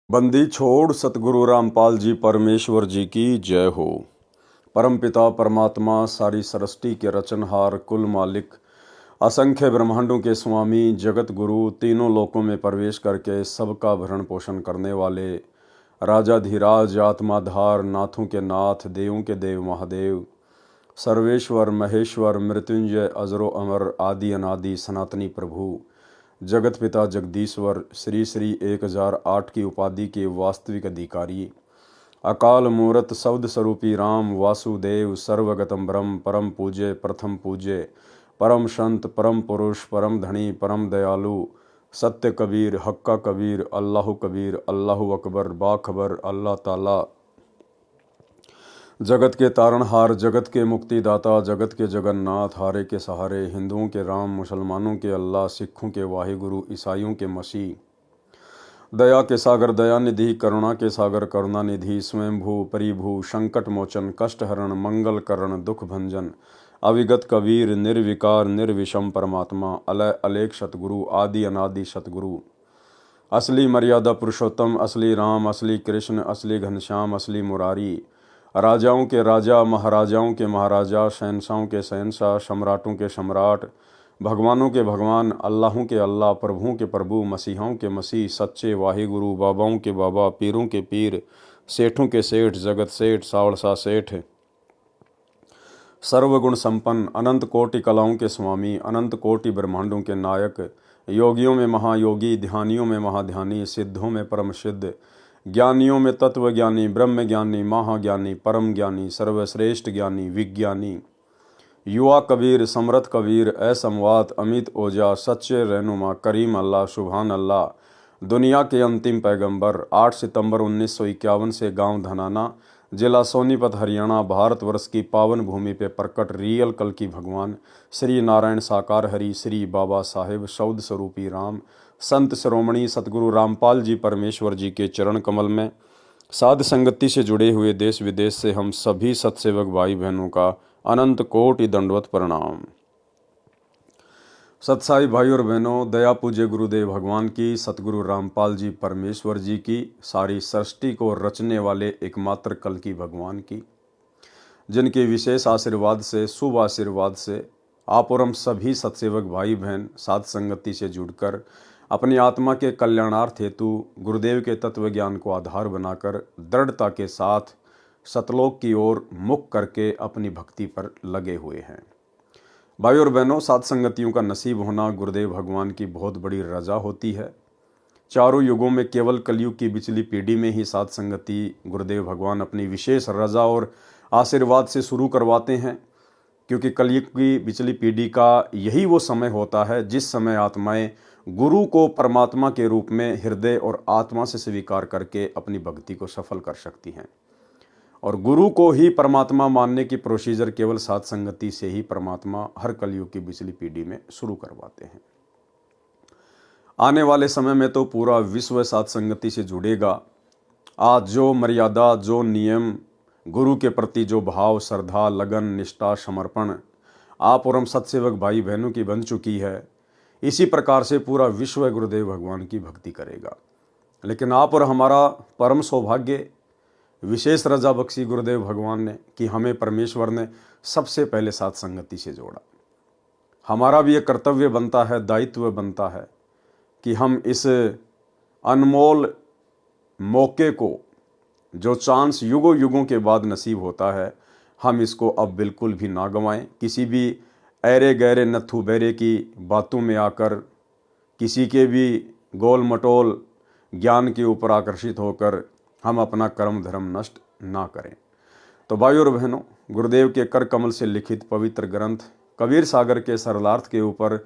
बंदी छोड़ सतगुरु रामपाल जी परमेश्वर जी की जय हो। परमपिता परमात्मा सारी सृष्टि के रचनहार कुल मालिक असंख्य ब्रह्मांडों के स्वामी जगत गुरु तीनों लोकों में प्रवेश करके सबका भरण पोषण करने वाले राजाधिराज आत्माधार नाथों के नाथ देवों के देव महादेव सर्वेश्वर महेश्वर मृत्युंजय अजरो अमर आदि अनादि सनातनी प्रभु जगत पिता जगदीश्वर श्री श्री 1008 की उपाधि के वास्तविक अधिकारी अकाल मूरत शब्द स्वरूपी राम वासुदेव सर्वगतम ब्रह्म परम पूज्य प्रथम पूज्य परम संत परम पुरुष परम धनी परम दयालु सत्य कबीर हक्का कबीर अल्लाह अकबर बाखबर अल्लाह ताला जगत के तारणहार जगत के मुक्तिदाता जगत के जगन्नाथ हारे के सहारे हिंदुओं के राम मुसलमानों के अल्लाह सिखों के वाहिगुरु ईसाइयों के मसीह दया के सागर दयानिधि करुणा के सागर करुणानिधि स्वयंभू परिभू संकट मोचन कष्ट हरण मंगल करण दुख भंजन अविगत कबीर निर्विकार निर्विषम परमात्मा अलय अलेख सतगुरु आदि अनादि सतगुरु असली मर्यादा पुरुषोत्तम असली राम असली कृष्ण असली घनश्याम असली मुरारी राजाओं के राजा महाराजाओं के महाराजा शहंशाहों के शहंशाह सम्राटों के सम्राट भगवानों के भगवान अल्लाहों के अल्लाह प्रभुओं के प्रभु मसीहाओं के मसीह सच्चे वाहिगुरु बाबाओं के बाबा पीरों के पीर सेठों के सेठ जगत सेठ सावड़सा सेठ सर्वगुण संपन्न अनंत कोटि कलाओं के स्वामी अनंत कोटि ब्रह्मांडों के नायक योगियों में महायोगी ध्यानियों में महाध्यानी सिद्धों में परम सिद्ध ज्ञानियों में तत्व ज्ञानी ब्रह्म ज्ञानी महाज्ञानी परम ज्ञानी सर्वश्रेष्ठ ज्ञानी विज्ञानी युवा कबीर समरथ कबीर असमवात अमित ओजा सच्चे रहनुमा करीम अल्लाह सुभान अल्लाह दुनिया के अंतिम पैगंबर 8 सितंबर 1951 से गांव धनाना जिला सोनीपत हरियाणा भारतवर्ष की पावन भूमि पे प्रकट रियल कल की भगवान श्री नारायण साकार हरि श्री बाबा साहेब शब्द स्वरूपी राम संत शिरोमणि सतगुरु रामपाल जी परमेश्वर जी के चरण कमल में साध संगति से जुड़े हुए देश विदेश से हम सभी सत्सेवक भाई बहनों का अनंत कोटि दंडवत प्रणाम। सत्साई भाई और बहनों, दया पूज्य गुरुदेव भगवान की सतगुरु रामपाल जी परमेश्वर जी की सारी सृष्टि को रचने वाले एकमात्र कल की भगवान की जिनके विशेष आशीर्वाद से शुभ आशीर्वाद से आप और हम सभी सत्सेवक भाई बहन साध संगति से जुड़कर अपनी आत्मा के कल्याणार्थ हेतु गुरुदेव के तत्व ज्ञान को आधार बनाकर दृढ़ता के साथ सतलोक की ओर मुख करके अपनी भक्ति पर लगे हुए हैं। भाई और बहनों, साध संगतियों का नसीब होना गुरुदेव भगवान की बहुत बड़ी रजा होती है। चारों युगों में केवल कलयुग की बिचली पीढ़ी में ही साध संगति गुरुदेव भगवान अपनी विशेष रजा और आशीर्वाद से शुरू करवाते हैं, क्योंकि कलयुग की बिचली पीढ़ी का यही वो समय होता है जिस समय आत्माएं गुरु को परमात्मा के रूप में हृदय और आत्मा से स्वीकार करके अपनी भक्ति को सफल कर सकती हैं। और गुरु को ही परमात्मा मानने की प्रोसीजर केवल साध संगति से ही परमात्मा हर कलयुग की बिचली पीढ़ी में शुरू करवाते हैं। आने वाले समय में तो पूरा विश्व साध संगति से जुड़ेगा। आज जो मर्यादा जो नियम गुरु के प्रति जो भाव श्रद्धा लगन निष्ठा समर्पण आप और हम सत्सेवक भाई बहनों की बन चुकी है, इसी प्रकार से पूरा विश्व गुरुदेव भगवान की भक्ति करेगा। लेकिन आप और हमारा परम सौभाग्य विशेष रजा बख्शी गुरुदेव भगवान ने कि हमें परमेश्वर ने सबसे पहले साथ संगति से जोड़ा। हमारा भी ये कर्तव्य बनता है, दायित्व बनता है कि हम इस अनमोल मौके को जो चांस युगों युगों के बाद नसीब होता है, हम इसको अब बिल्कुल भी ना गंवाएं। किसी भी ऐरे गहरे नत्थु बैरे की बातों में आकर किसी के भी गोल मटोल ज्ञान के ऊपर आकर्षित होकर हम अपना कर्म धर्म नष्ट ना करें। तो भाई और बहनों, गुरुदेव के कर कमल से लिखित पवित्र ग्रंथ कबीर सागर के सरलार्थ के ऊपर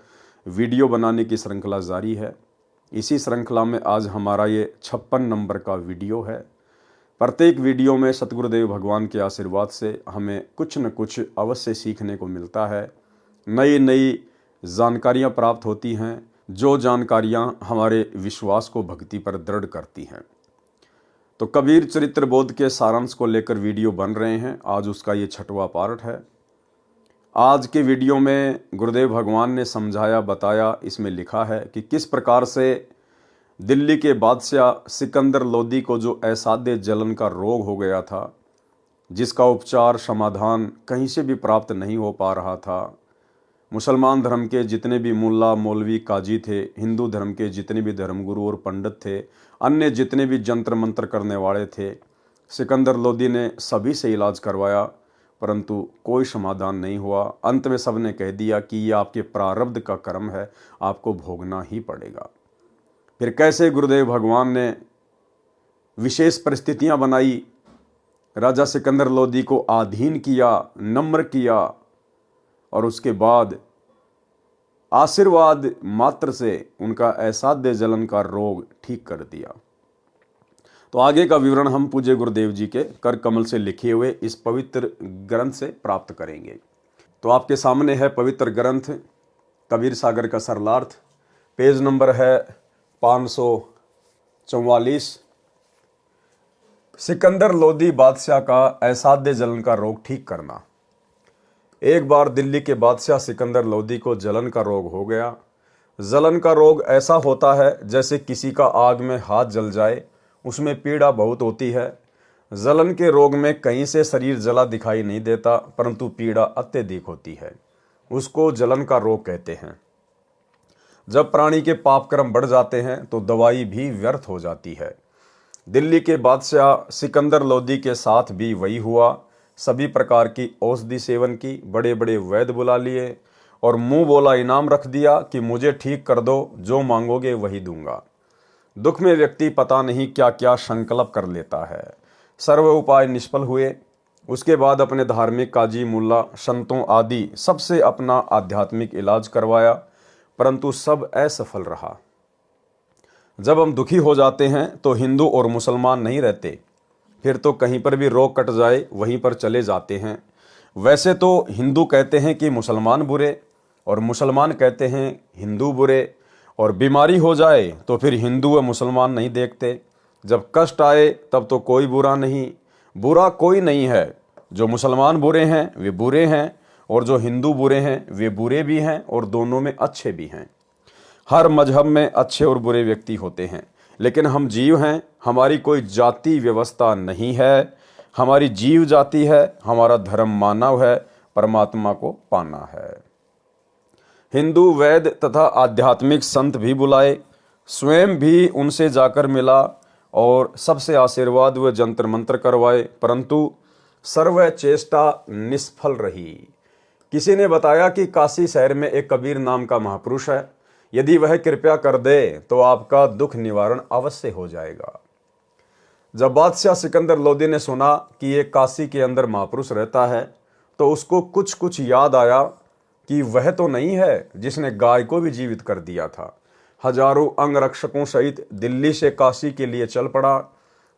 वीडियो बनाने की श्रृंखला जारी है। इसी श्रृंखला में आज हमारा ये 56 नंबर का वीडियो है। प्रत्येक वीडियो में सतगुरुदेव भगवान के आशीर्वाद से हमें कुछ न कुछ अवश्य सीखने को मिलता है, नई नई जानकारियाँ प्राप्त होती हैं, जो जानकारियाँ हमारे विश्वास को भक्ति पर दृढ़ करती हैं। तो कबीर चरित्र बोध के सारांश को लेकर वीडियो बन रहे हैं। आज उसका ये 6वां पार्ट है। आज के वीडियो में गुरुदेव भगवान ने समझाया बताया, इसमें लिखा है कि किस प्रकार से दिल्ली के बादशाह सिकंदर लोदी को जो असाध्य जलन का रोग हो गया था, जिसका उपचार समाधान कहीं से भी प्राप्त नहीं हो पा रहा था। मुसलमान धर्म के जितने भी मुल्ला मौलवी काजी थे, हिंदू धर्म के जितने भी धर्मगुरु और पंडित थे, अन्य जितने भी जंत्र मंत्र करने वाले थे, सिकंदर लोदी ने सभी से इलाज करवाया, परंतु कोई समाधान नहीं हुआ। अंत में सब ने कह दिया कि ये आपके प्रारब्ध का कर्म है, आपको भोगना ही पड़ेगा। फिर कैसे गुरुदेव भगवान ने विशेष परिस्थितियां बनाई, राजा सिकंदर लोदी को आधीन किया, नम्र किया, और उसके बाद आशीर्वाद मात्र से उनका असाध्य जलन का रोग ठीक कर दिया। तो आगे का विवरण हम पूज्य गुरुदेव जी के कर कमल से लिखे हुए इस पवित्र ग्रंथ से प्राप्त करेंगे। तो आपके सामने है पवित्र ग्रंथ कबीर सागर का सरलार्थ, पेज नंबर है 544। सिकंदर लोदी बादशाह का असाध्य जलन का रोग ठीक करना। एक बार दिल्ली के बादशाह सिकंदर लोदी को जलन का रोग हो गया। जलन का रोग ऐसा होता है जैसे किसी का आग में हाथ जल जाए, उसमें पीड़ा बहुत होती है। जलन के रोग में कहीं से शरीर जला दिखाई नहीं देता, परंतु पीड़ा अत्यधिक होती है, उसको जलन का रोग कहते हैं। जब प्राणी के पाप कर्म बढ़ जाते हैं तो दवाई भी व्यर्थ हो जाती है। दिल्ली के बादशाह सिकंदर लोदी के साथ भी वही हुआ। सभी प्रकार की औषधि सेवन की, बड़े बड़े वैद्य बुला लिए और मुंह बोला इनाम रख दिया कि मुझे ठीक कर दो, जो मांगोगे वही दूंगा। दुख में व्यक्ति पता नहीं क्या क्या संकल्प कर लेता है। सर्व उपाय निष्फल हुए। उसके बाद अपने धार्मिक काजी, मुल्ला, संतों आदि सबसे अपना आध्यात्मिक इलाज करवाया, परंतु सब असफल रहा। जब हम दुखी हो जाते हैं तो हिंदू और मुसलमान नहीं रहते, फिर तो कहीं पर भी रोग कट जाए वहीं पर चले जाते हैं। वैसे तो हिंदू कहते हैं कि मुसलमान बुरे, और मुसलमान कहते हैं हिंदू बुरे, और बीमारी हो जाए तो फिर हिंदू व मुसलमान नहीं देखते। जब कष्ट आए तब तो कोई बुरा नहीं, बुरा कोई नहीं है। जो मुसलमान बुरे हैं वे बुरे हैं, और जो हिंदू बुरे हैं वे बुरे भी हैं, और दोनों में अच्छे भी हैं। हर मजहब में अच्छे और बुरे व्यक्ति होते हैं, लेकिन हम जीव हैं, हमारी कोई जाति व्यवस्था नहीं है। हमारी जीव जाति है, हमारा धर्म मानव है, परमात्मा को पाना है। हिंदू वैद्य तथा आध्यात्मिक संत भी बुलाए, स्वयं भी उनसे जाकर मिला और सबसे आशीर्वाद व जंतर मंत्र करवाए, परंतु सर्व चेष्टा निष्फल रही। किसी ने बताया कि काशी शहर में एक कबीर नाम का महापुरुष है, यदि वह कृपया कर दे तो आपका दुख निवारण अवश्य हो जाएगा। जब बादशाह सिकंदर लोदी ने सुना कि एक काशी के अंदर महापुरुष रहता है, तो उसको कुछ कुछ याद आया कि वह तो नहीं है जिसने गाय को भी जीवित कर दिया था। हजारों अंगरक्षकों सहित दिल्ली से काशी के लिए चल पड़ा।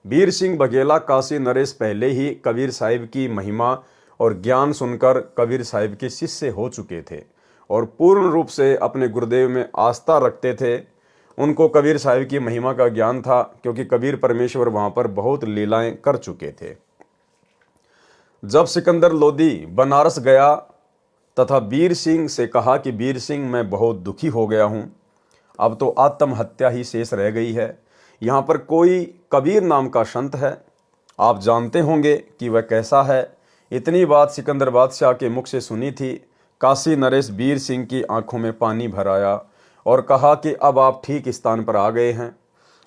वीर सिंह बघेला काशी नरेश पहले ही कबीर साहिब की महिमा और ज्ञान सुनकर कबीर साहिब के शिष्य हो चुके थे और पूर्ण रूप से अपने गुरुदेव में आस्था रखते थे। उनको कबीर साहिब की महिमा का ज्ञान था, क्योंकि कबीर परमेश्वर वहां पर बहुत लीलाएं कर चुके थे। जब सिकंदर लोदी बनारस गया तथा वीर सिंह से कहा कि वीर सिंह मैं बहुत दुखी हो गया हूं, अब तो आत्महत्या ही शेष रह गई है। यहाँ पर कोई कबीर नाम का संत है, आप जानते होंगे कि वह कैसा है। इतनी बात सिकंदर बादशाह के मुख से सुनी थी। काशी नरेश वीर सिंह की आंखों में पानी भर आया और कहा कि अब आप ठीक स्थान पर आ गए हैं,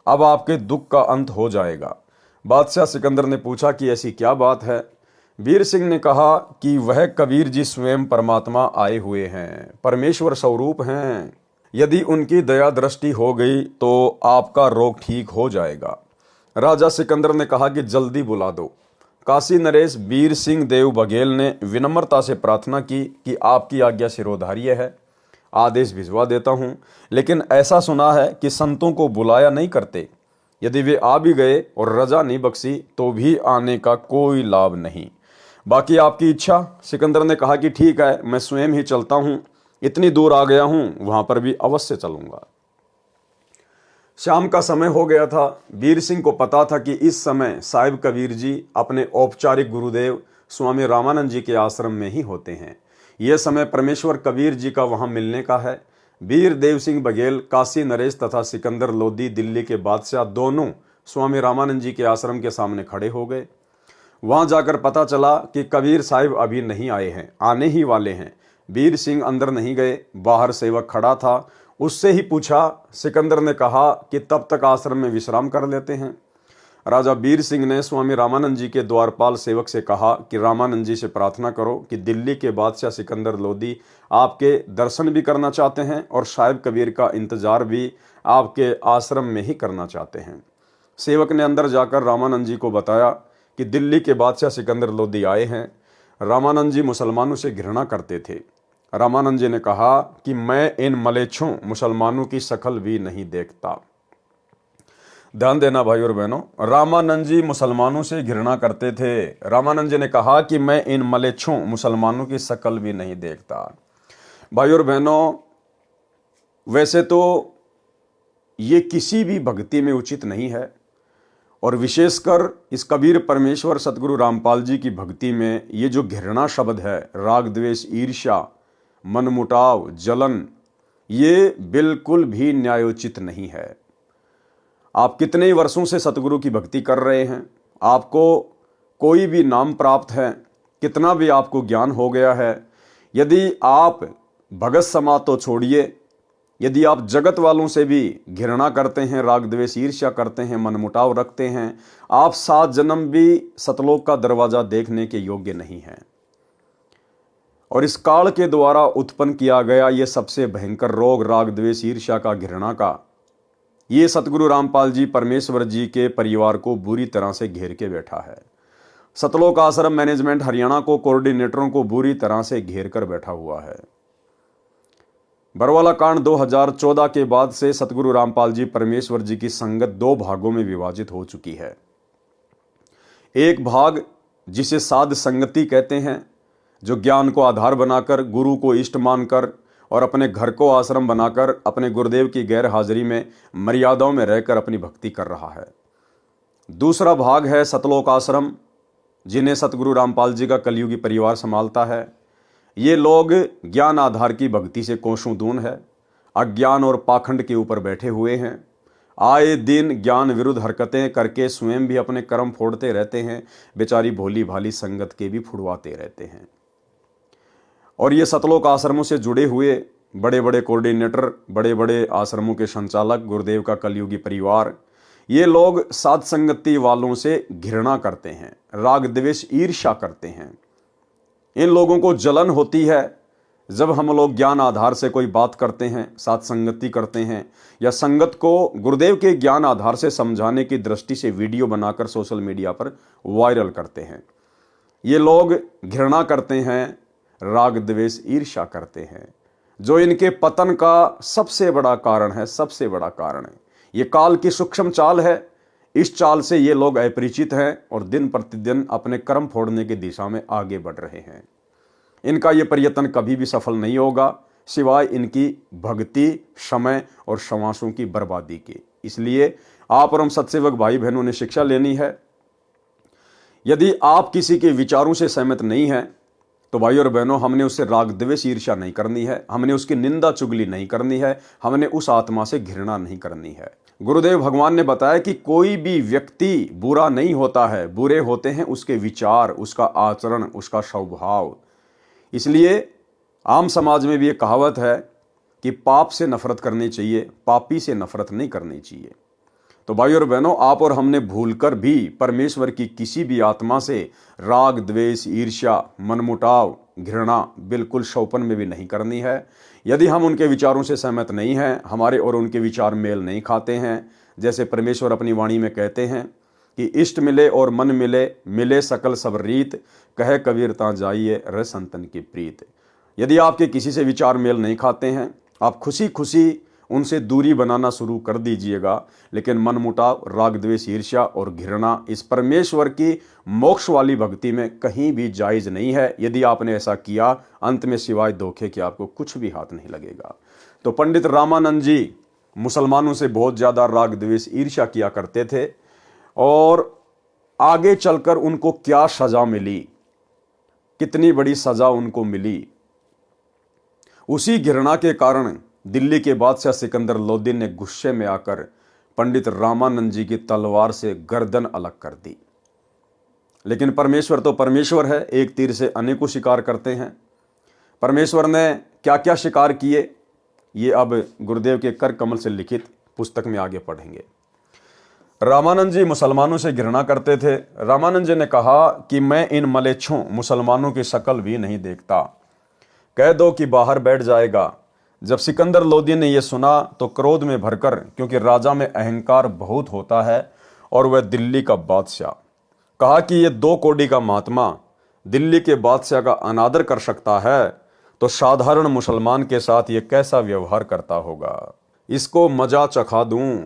अब आपके दुख का अंत हो जाएगा। बादशाह सिकंदर ने पूछा कि ऐसी क्या बात है। वीर सिंह ने कहा कि वह कबीर जी स्वयं परमात्मा आए हुए हैं, परमेश्वर स्वरूप हैं। यदि उनकी दया दृष्टि हो गई तो आपका रोग ठीक हो जाएगा। राजा सिकंदर ने कहा कि जल्दी बुला दो। काशी नरेश वीर सिंह देव बघेल ने विनम्रता से प्रार्थना की कि आपकी आज्ञा शिरोधार्य है, आदेश भिजवा देता हूं, लेकिन ऐसा सुना है कि संतों को बुलाया नहीं करते। यदि वे आ भी गए और रजा नहीं बख्शी तो भी आने का कोई लाभ नहीं। बाकी आपकी इच्छा। सिकंदर ने कहा कि ठीक है, मैं स्वयं ही चलता हूं, इतनी दूर आ गया हूं, वहां पर भी अवश्य चलूंगा। शाम का समय हो गया था। वीर सिंह को पता था कि इस समय साहिब कबीर जी अपने औपचारिक गुरुदेव स्वामी रामानंद जी के आश्रम में ही होते हैं। यह समय परमेश्वर कबीर जी का वहां मिलने का है। वीर देव सिंह बघेल, काशी नरेश तथा सिकंदर लोदी दिल्ली के बादशाह दोनों स्वामी रामानंद जी के आश्रम के सामने खड़े हो गए। वहां जाकर पता चला कि कबीर साहिब अभी नहीं आए हैं, आने ही वाले हैं। वीर सिंह अंदर नहीं गए, बाहर सेवक खड़ा था, उससे ही पूछा। सिकंदर ने कहा कि तब तक आश्रम में विश्राम कर लेते हैं। राजा वीर सिंह ने स्वामी रामानंद जी के द्वारपाल सेवक से कहा कि रामानंद जी से प्रार्थना करो कि दिल्ली के बादशाह सिकंदर लोदी आपके दर्शन भी करना चाहते हैं और साहिब कबीर का इंतजार भी आपके आश्रम में ही करना चाहते हैं। सेवक ने अंदर जाकर रामानंद जी को बताया कि दिल्ली के बादशाह सिकंदर लोदी आए हैं। रामानंद जी मुसलमानों से घृणा करते थे। रामानंद जी ने कहा कि मैं इन मलेच्छों मुसलमानों की शक्ल भी नहीं देखता। ध्यान देना भाई और बहनों, रामानंद जी मुसलमानों से घृणा करते थे। रामानंद जी ने कहा कि मैं इन मलेच्छों मुसलमानों की शक्ल भी नहीं देखता। भाई और बहनों, वैसे तो ये किसी भी भक्ति में उचित नहीं है, और विशेषकर इस कबीर परमेश्वर सतगुरु रामपाल जी की भक्ति में ये जो घृणा शब्द है, राग द्वेष ईर्ष्या मनमुटाव जलन, ये बिल्कुल भी न्यायोचित नहीं है। आप कितने ही वर्षों से सतगुरु की भक्ति कर रहे हैं, आपको कोई भी नाम प्राप्त है, कितना भी आपको ज्ञान हो गया है, यदि आप भगत समाज तो छोड़िए, यदि आप जगत वालों से भी घृणा करते हैं, राग द्वेष ईर्ष्या करते हैं, मनमुटाव रखते हैं, आप 7 जन्म भी सतलोक का दरवाजा देखने के योग्य नहीं हैं। और इस काल के द्वारा उत्पन्न किया गया ये सबसे भयंकर रोग राग द्वेष ईर्ष्या का, घृणा का, ये सतगुरु रामपाल जी परमेश्वर जी के परिवार को बुरी तरह से घेर के बैठा है। सतलोक आश्रम मैनेजमेंट हरियाणा को, कोऑर्डिनेटरों को बुरी तरह से घेर कर बैठा हुआ है। बरवाला कांड 2014 के बाद से सतगुरु रामपाल जी परमेश्वर जी की संगत 2 भागों में विभाजित हो चुकी है। एक भाग जिसे साध संगति कहते हैं, जो ज्ञान को आधार बनाकर, गुरु को इष्ट मानकर और अपने घर को आश्रम बनाकर अपने गुरुदेव की गैर हाजिरी में मर्यादाओं में रहकर अपनी भक्ति कर रहा है। दूसरा भाग है सतलोक आश्रम, जिन्हें सतगुरु रामपाल जी का कलयुगी परिवार संभालता है। ये लोग ज्ञान आधार की भक्ति से कोसों दूर है, अज्ञान और पाखंड के ऊपर बैठे हुए हैं। आए दिन ज्ञान विरुद्ध हरकतें करके स्वयं भी अपने कर्म फोड़ते रहते हैं, बेचारी भोली भाली संगत के भी फुड़वाते रहते हैं। और ये सतलोक आश्रमों से जुड़े हुए बड़े बड़े कोऑर्डिनेटर, बड़े बड़े आश्रमों के संचालक, गुरुदेव का कलयुगी परिवार, ये लोग साध संगति वालों से घृणा करते हैं, राग द्वेष ईर्ष्या करते हैं। इन लोगों को जलन होती है जब हम लोग ज्ञान आधार से कोई बात करते हैं, साथ संगति करते हैं, या संगत को गुरुदेव के ज्ञान आधार से समझाने की दृष्टि से वीडियो बनाकर सोशल मीडिया पर वायरल करते हैं। ये लोग घृणा करते हैं, राग द्वेष ईर्ष्या करते हैं, जो इनके पतन का सबसे बड़ा कारण है, सबसे बड़ा कारण है। ये काल की सूक्ष्म चाल है, इस चाल से ये लोग अपरिचित हैं और दिन प्रतिदिन अपने कर्म फोड़ने की दिशा में आगे बढ़ रहे हैं। इनका ये प्रयत्न कभी भी सफल नहीं होगा, सिवाय इनकी भक्ति, समय और श्वासों की बर्बादी के। इसलिए आप और हम सत्सेवक भाई बहनों ने शिक्षा लेनी है। यदि आप किसी के विचारों से सहमत नहीं हैं तो भाई और बहनों, हमने उससे राग द्वेष ईर्ष्या नहीं करनी है, हमने उसकी निंदा चुगली नहीं करनी है, हमने उस आत्मा से घृणा नहीं करनी है। गुरुदेव भगवान ने बताया कि कोई भी व्यक्ति बुरा नहीं होता है, बुरे होते हैं उसके विचार, उसका आचरण, उसका स्वभाव। इसलिए आम समाज में भी ये कहावत है कि पाप से नफरत करनी चाहिए, पापी से नफरत नहीं करनी चाहिए। तो भाई और बहनों, आप और हमने भूलकर भी परमेश्वर की किसी भी आत्मा से राग द्वेष ईर्ष्या मनमुटाव घृणा बिल्कुल शौपन में भी नहीं करनी है। यदि हम उनके विचारों से सहमत नहीं हैं, हमारे और उनके विचार मेल नहीं खाते हैं, जैसे परमेश्वर अपनी वाणी में कहते हैं कि इष्ट मिले और मन मिले, मिले सकल सब रीत, कहे कबीर ता जाइए रे संतन की प्रीत। यदि आपके किसी से विचार मेल नहीं खाते हैं, आप खुशी खुशी उनसे दूरी बनाना शुरू कर दीजिएगा, लेकिन मनमुटाव, राग द्वेष ईर्ष्या और घृणा इस परमेश्वर की मोक्ष वाली भक्ति में कहीं भी जायज नहीं है। यदि आपने ऐसा किया, अंत में सिवाय धोखे के आपको कुछ भी हाथ नहीं लगेगा। तो पंडित रामानंद जी मुसलमानों से बहुत ज़्यादा राग द्वेष ईर्ष्या किया करते थे, और आगे चलकर उनको क्या सजा मिली, कितनी बड़ी सजा उनको मिली। उसी घृणा के कारण दिल्ली के बादशाह सिकंदर लोदी ने गुस्से में आकर पंडित रामानंद जी की तलवार से गर्दन अलग कर दी। लेकिन परमेश्वर तो परमेश्वर है, एक तीर से अनेकों शिकार करते हैं। परमेश्वर ने क्या क्या शिकार किए, ये अब गुरुदेव के कर कमल से लिखित पुस्तक में आगे पढ़ेंगे। रामानंद जी मुसलमानों से घृणा करते थे। रामानंद जी ने कहा कि मैं इन मलेच्छों मुसलमानों की शक्ल भी नहीं देखता, कह दो कि बाहर बैठ जाएगा। जब सिकंदर लोदी ने यह सुना तो क्रोध में भरकर, क्योंकि राजा में अहंकार बहुत होता है और वह दिल्ली का बादशाह, कहा कि ये 2 कौड़ी का महात्मा दिल्ली के बादशाह का अनादर कर सकता है तो साधारण मुसलमान के साथ ये कैसा व्यवहार करता होगा, इसको मजा चखा दूं।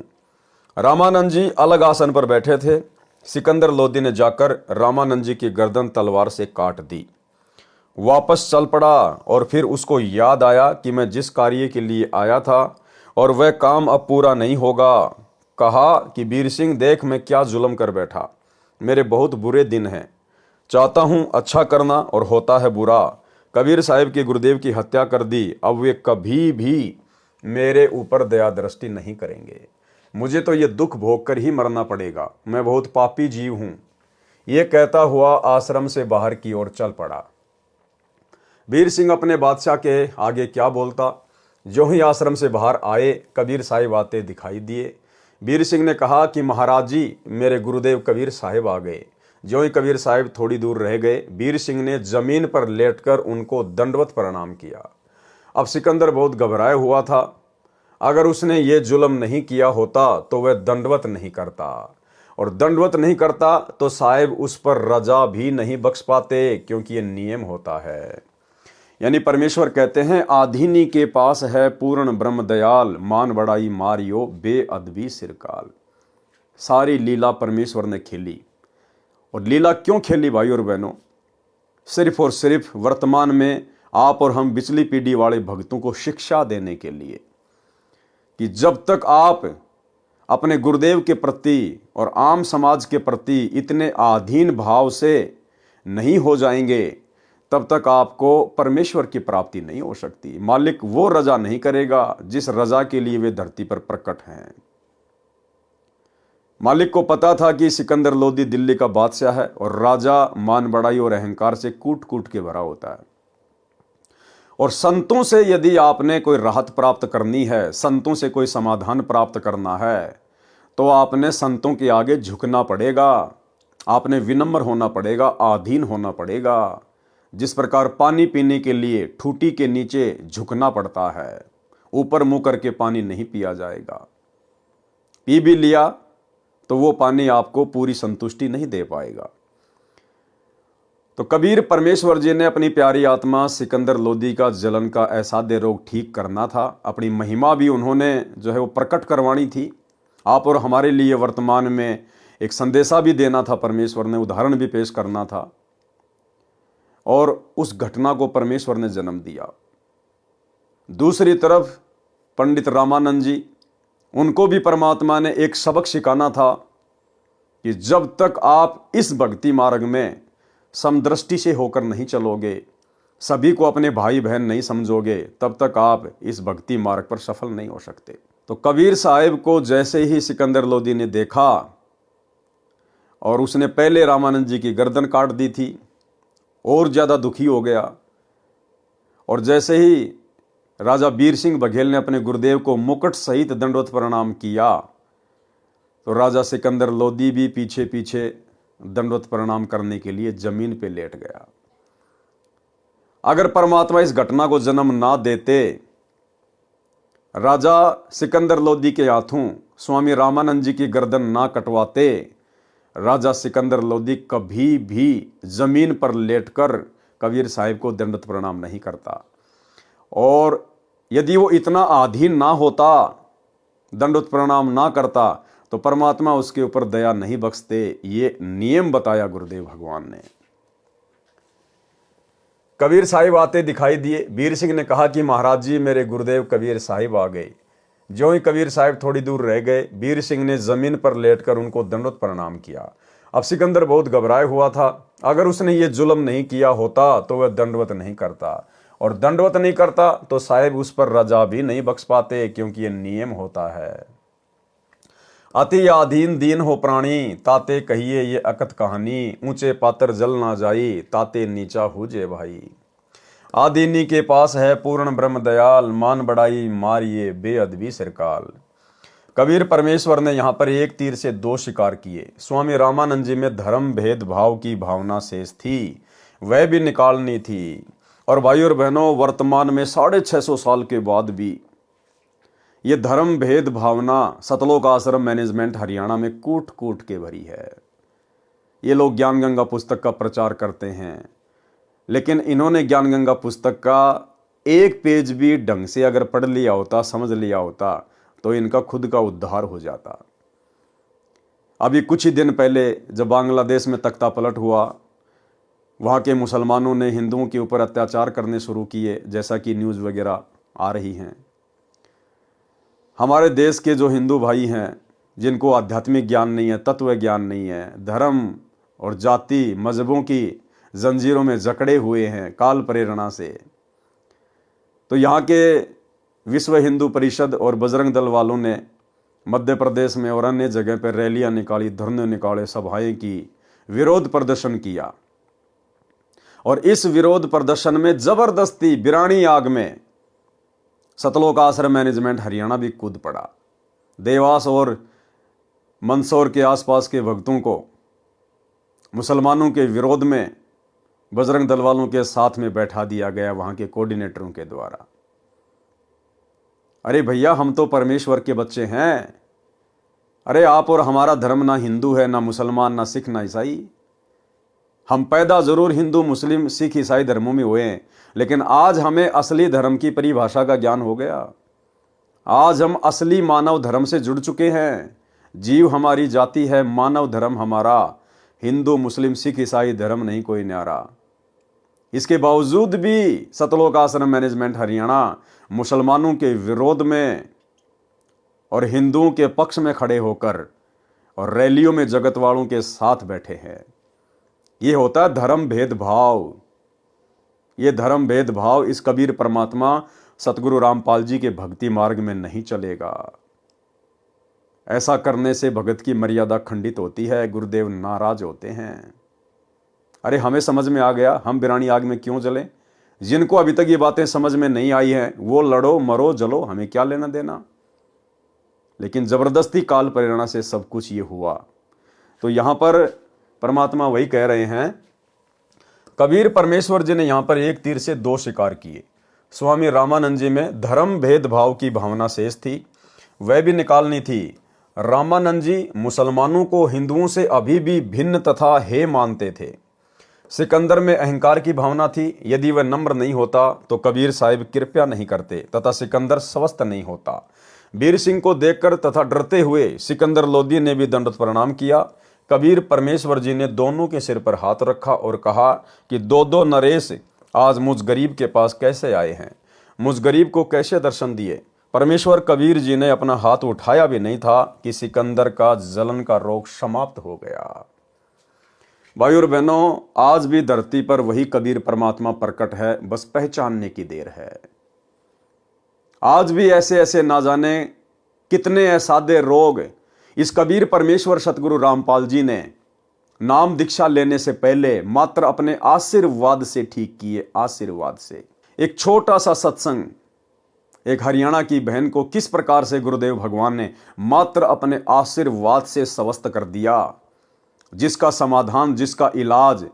रामानंद जी अलग आसन पर बैठे थे। सिकंदर लोदी ने जाकर रामानंद जी की गर्दन तलवार से काट दी, वापस चल पड़ा और फिर उसको याद आया कि मैं जिस कार्य के लिए आया था और वह काम अब पूरा नहीं होगा। कहा कि वीर सिंह देख, मैं क्या जुल्म कर बैठा, मेरे बहुत बुरे दिन हैं, चाहता हूं अच्छा करना और होता है बुरा। कबीर साहिब के गुरुदेव की हत्या कर दी, अब वे कभी भी मेरे ऊपर दया दृष्टि नहीं करेंगे, मुझे तो ये दुख भोग कर ही मरना पड़ेगा, मैं बहुत पापी जीव हूं। ये कहता हुआ आश्रम से बाहर की ओर चल पड़ा। वीर सिंह अपने बादशाह के आगे क्या बोलता। जो ही आश्रम से बाहर आए, कबीर साहिब आते दिखाई दिए। वीर सिंह ने कहा कि महाराज जी, मेरे गुरुदेव कबीर साहिब आ गए। जो ही कबीर साहिब थोड़ी दूर रह गए, वीर सिंह ने जमीन पर लेटकर उनको दंडवत प्रणाम किया। अब सिकंदर बहुत घबराया हुआ था। अगर उसने ये जुल्म नहीं किया होता तो वह दंडवत नहीं करता, और दंडवत नहीं करता तो साहिब उस पर रजा भी नहीं बख्श पाते, क्योंकि ये नियम होता है। यानी परमेश्वर कहते हैं, आधीनी के पास है पूर्ण ब्रह्म दयाल, मान बड़ाई मारियो बेअदबी सिरकाल। सारी लीला परमेश्वर ने खेली। और लीला क्यों खेली भाई और बहनों? सिर्फ और सिर्फ वर्तमान में आप और हम बिचली पीढ़ी वाले भक्तों को शिक्षा देने के लिए कि जब तक आप अपने गुरुदेव के प्रति और आम समाज के प्रति इतने आधीन भाव से नहीं हो जाएंगे, तब तक आपको परमेश्वर की प्राप्ति नहीं हो सकती। मालिक वो रजा नहीं करेगा जिस रजा के लिए वे धरती पर प्रकट हैं। मालिक को पता था कि सिकंदर लोदी दिल्ली का बादशाह है और राजा मान बढ़ाई और अहंकार से कूट कूट के भरा होता है। और संतों से यदि आपने कोई राहत प्राप्त करनी है, संतों से कोई समाधान प्राप्त करना है, तो आपने संतों के आगे झुकना पड़ेगा, आपने विनम्र होना पड़ेगा, अधीन होना पड़ेगा। जिस प्रकार पानी पीने के लिए ठूटी के नीचे झुकना पड़ता है, ऊपर मुंह करके पानी नहीं पिया जाएगा। पी भी लिया तो वो पानी आपको पूरी संतुष्टि नहीं दे पाएगा। तो कबीर परमेश्वर जी ने अपनी प्यारी आत्मा सिकंदर लोदी का जलन का असाध्य रोग ठीक करना था। अपनी महिमा भी उन्होंने जो है वो प्रकट करवानी थी। आप और हमारे लिए वर्तमान में एक संदेशा भी देना था, परमेश्वर ने उदाहरण भी पेश करना था, और उस घटना को परमेश्वर ने जन्म दिया। दूसरी तरफ पंडित रामानंद जी, उनको भी परमात्मा ने एक सबक सिखाना था कि जब तक आप इस भक्ति मार्ग में समदृष्टि से होकर नहीं चलोगे, सभी को अपने भाई बहन नहीं समझोगे, तब तक आप इस भक्ति मार्ग पर सफल नहीं हो सकते। तो कबीर साहिब को जैसे ही सिकंदर लोदी ने देखा, और उसने पहले रामानंद जी की गर्दन काट दी थी, और ज़्यादा दुखी हो गया। और जैसे ही राजा वीर सिंह बघेल ने अपने गुरुदेव को मुकुट सहित दंडवत प्रणाम किया, तो राजा सिकंदर लोदी भी पीछे पीछे दंडवत प्रणाम करने के लिए जमीन पे लेट गया। अगर परमात्मा इस घटना को जन्म ना देते, राजा सिकंदर लोदी के हाथों स्वामी रामानंद जी की गर्दन ना कटवाते, राजा सिकंदर लोदी कभी भी जमीन पर लेटकर कबीर साहिब को दंडवत प्रणाम नहीं करता। और यदि वो इतना आधीन ना होता, दंडवत प्रणाम ना करता, तो परमात्मा उसके ऊपर दया नहीं बख्शते। ये नियम बताया गुरुदेव भगवान ने। कबीर साहिब आते दिखाई दिए। वीर सिंह ने कहा कि महाराज जी, मेरे गुरुदेव कबीर साहिब आ गए। जो ही कबीर साहिब थोड़ी दूर रह गए, वीर सिंह ने जमीन पर लेटकर उनको दंडवत प्रणाम किया। अब सिकंदर बहुत घबराया हुआ था। अगर उसने ये जुल्म नहीं किया होता तो वह दंडवत नहीं करता, और दंडवत नहीं करता तो साहिब उस पर रजा भी नहीं बख्श पाते, क्योंकि ये नियम होता है। अति आधीन दीन हो प्राणी, ताते कहिए ये अकत कहानी, ऊंचे पात्र जल ना जाई, ताते नीचा हुजे भाई। आदीनी के पास है पूर्ण ब्रह्म दयाल, मान बढ़ाई मारिए बेअदबी सिरकाल। कबीर परमेश्वर ने यहाँ पर एक तीर से दो शिकार किए। स्वामी रामानंद जी में धर्म भेदभाव की भावना शेष थी, वह भी निकालनी थी। और भाई और बहनों, वर्तमान में 650 साल के बाद भी ये धर्म भेद भावना सतलोक आश्रम मैनेजमेंट हरियाणा में कूट कूट के भरी है। ये लोग ज्ञान गंगा पुस्तक का प्रचार करते हैं, लेकिन इन्होंने ज्ञान गंगा पुस्तक का एक पेज भी ढंग से अगर पढ़ लिया होता, समझ लिया होता, तो इनका खुद का उद्धार हो जाता। अभी कुछ ही दिन पहले जब बांग्लादेश में तख्ता पलट हुआ, वहाँ के मुसलमानों ने हिंदुओं के ऊपर अत्याचार करने शुरू किए, जैसा कि न्यूज़ वगैरह आ रही हैं। हमारे देश के जो हिंदू भाई हैं, जिनको आध्यात्मिक ज्ञान नहीं है, तत्व ज्ञान नहीं है, धर्म और जाति मजहबों की जंजीरों में जकड़े हुए हैं काल प्रेरणा से, तो यहाँ के विश्व हिंदू परिषद और बजरंग दल वालों ने मध्य प्रदेश में और अन्य जगह पर रैलियां निकाली, धरने निकाले, सभाएं की, विरोध प्रदर्शन किया। और इस विरोध प्रदर्शन में जबरदस्ती बिरानी आग में सतलोक आश्रम मैनेजमेंट हरियाणा भी कूद पड़ा। देवास और मंदसौर के आसपास के भक्तों को मुसलमानों के विरोध में बजरंग दल वालों के साथ में बैठा दिया गया, वहां के कोऑर्डिनेटरों के द्वारा। अरे भैया, हम तो परमेश्वर के बच्चे हैं। अरे आप और हमारा धर्म ना हिंदू है, ना मुसलमान, ना सिख, ना ईसाई। हम पैदा जरूर हिंदू मुस्लिम सिख ईसाई धर्मों में हुए हैं, लेकिन आज हमें असली धर्म की परिभाषा का ज्ञान हो गया। आज हम असली मानव धर्म से जुड़ चुके हैं। जीव हमारी जाति है, मानव धर्म हमारा, हिंदू मुस्लिम सिख ईसाई धर्म नहीं कोई न्यारा। इसके बावजूद भी सतलोक आश्रम मैनेजमेंट हरियाणा मुसलमानों के विरोध में और हिंदुओं के पक्ष में खड़े होकर और रैलियों में जगत वालों के साथ बैठे हैं। ये होता है धर्म भेदभाव। ये धर्म भेदभाव इस कबीर परमात्मा सतगुरु रामपाल जी के भक्ति मार्ग में नहीं चलेगा। ऐसा करने से भगत की मर्यादा खंडित होती है, गुरुदेव नाराज होते हैं। अरे हमें समझ में आ गया, हम बिरानी आग में क्यों जलें। जिनको अभी तक ये बातें समझ में नहीं आई हैं, वो लड़ो मरो जलो, हमें क्या लेना देना। लेकिन जबरदस्ती काल प्रेरणा से सब कुछ ये हुआ। तो यहां पर परमात्मा वही कह रहे हैं, कबीर परमेश्वर जी ने यहां पर एक तीर से दो शिकार किए। स्वामी रामानंद जी में धर्म भेदभाव की भावना शेष थी, वह भी निकालनी थी। रामानंद जी मुसलमानों को हिंदुओं से अभी भी भिन्न तथा हे मानते थे। सिकंदर में अहंकार की भावना थी, यदि वह नम्र नहीं होता तो कबीर साहिब कृपया नहीं करते तथा सिकंदर स्वस्थ नहीं होता। वीर सिंह को देखकर तथा डरते हुए सिकंदर लोधी ने भी दंडवत प्रणाम किया। कबीर परमेश्वर जी ने दोनों के सिर पर हाथ रखा और कहा कि दो दो नरेश आज मुझ गरीब के पास कैसे आए हैं, मुझ गरीब को कैसे दर्शन दिए। परमेश्वर कबीर जी ने अपना हाथ उठाया भी नहीं था कि सिकंदर का जलन का रोग समाप्त हो गया। भाई और बहनों, आज भी धरती पर वही कबीर परमात्मा प्रकट है, बस पहचानने की देर है। आज भी ऐसे ऐसे ना जाने कितने असाध्य रोग इस कबीर परमेश्वर सतगुरु रामपाल जी ने नाम दीक्षा लेने से पहले मात्र अपने आशीर्वाद से ठीक किए। आशीर्वाद से। एक छोटा सा सत्संग एक हरियाणा की बहन को किस प्रकार से गुरुदेव भगवान ने मात्र अपने आशीर्वाद से स्वस्थ कर दिया, जिसका समाधान, जिसका इलाज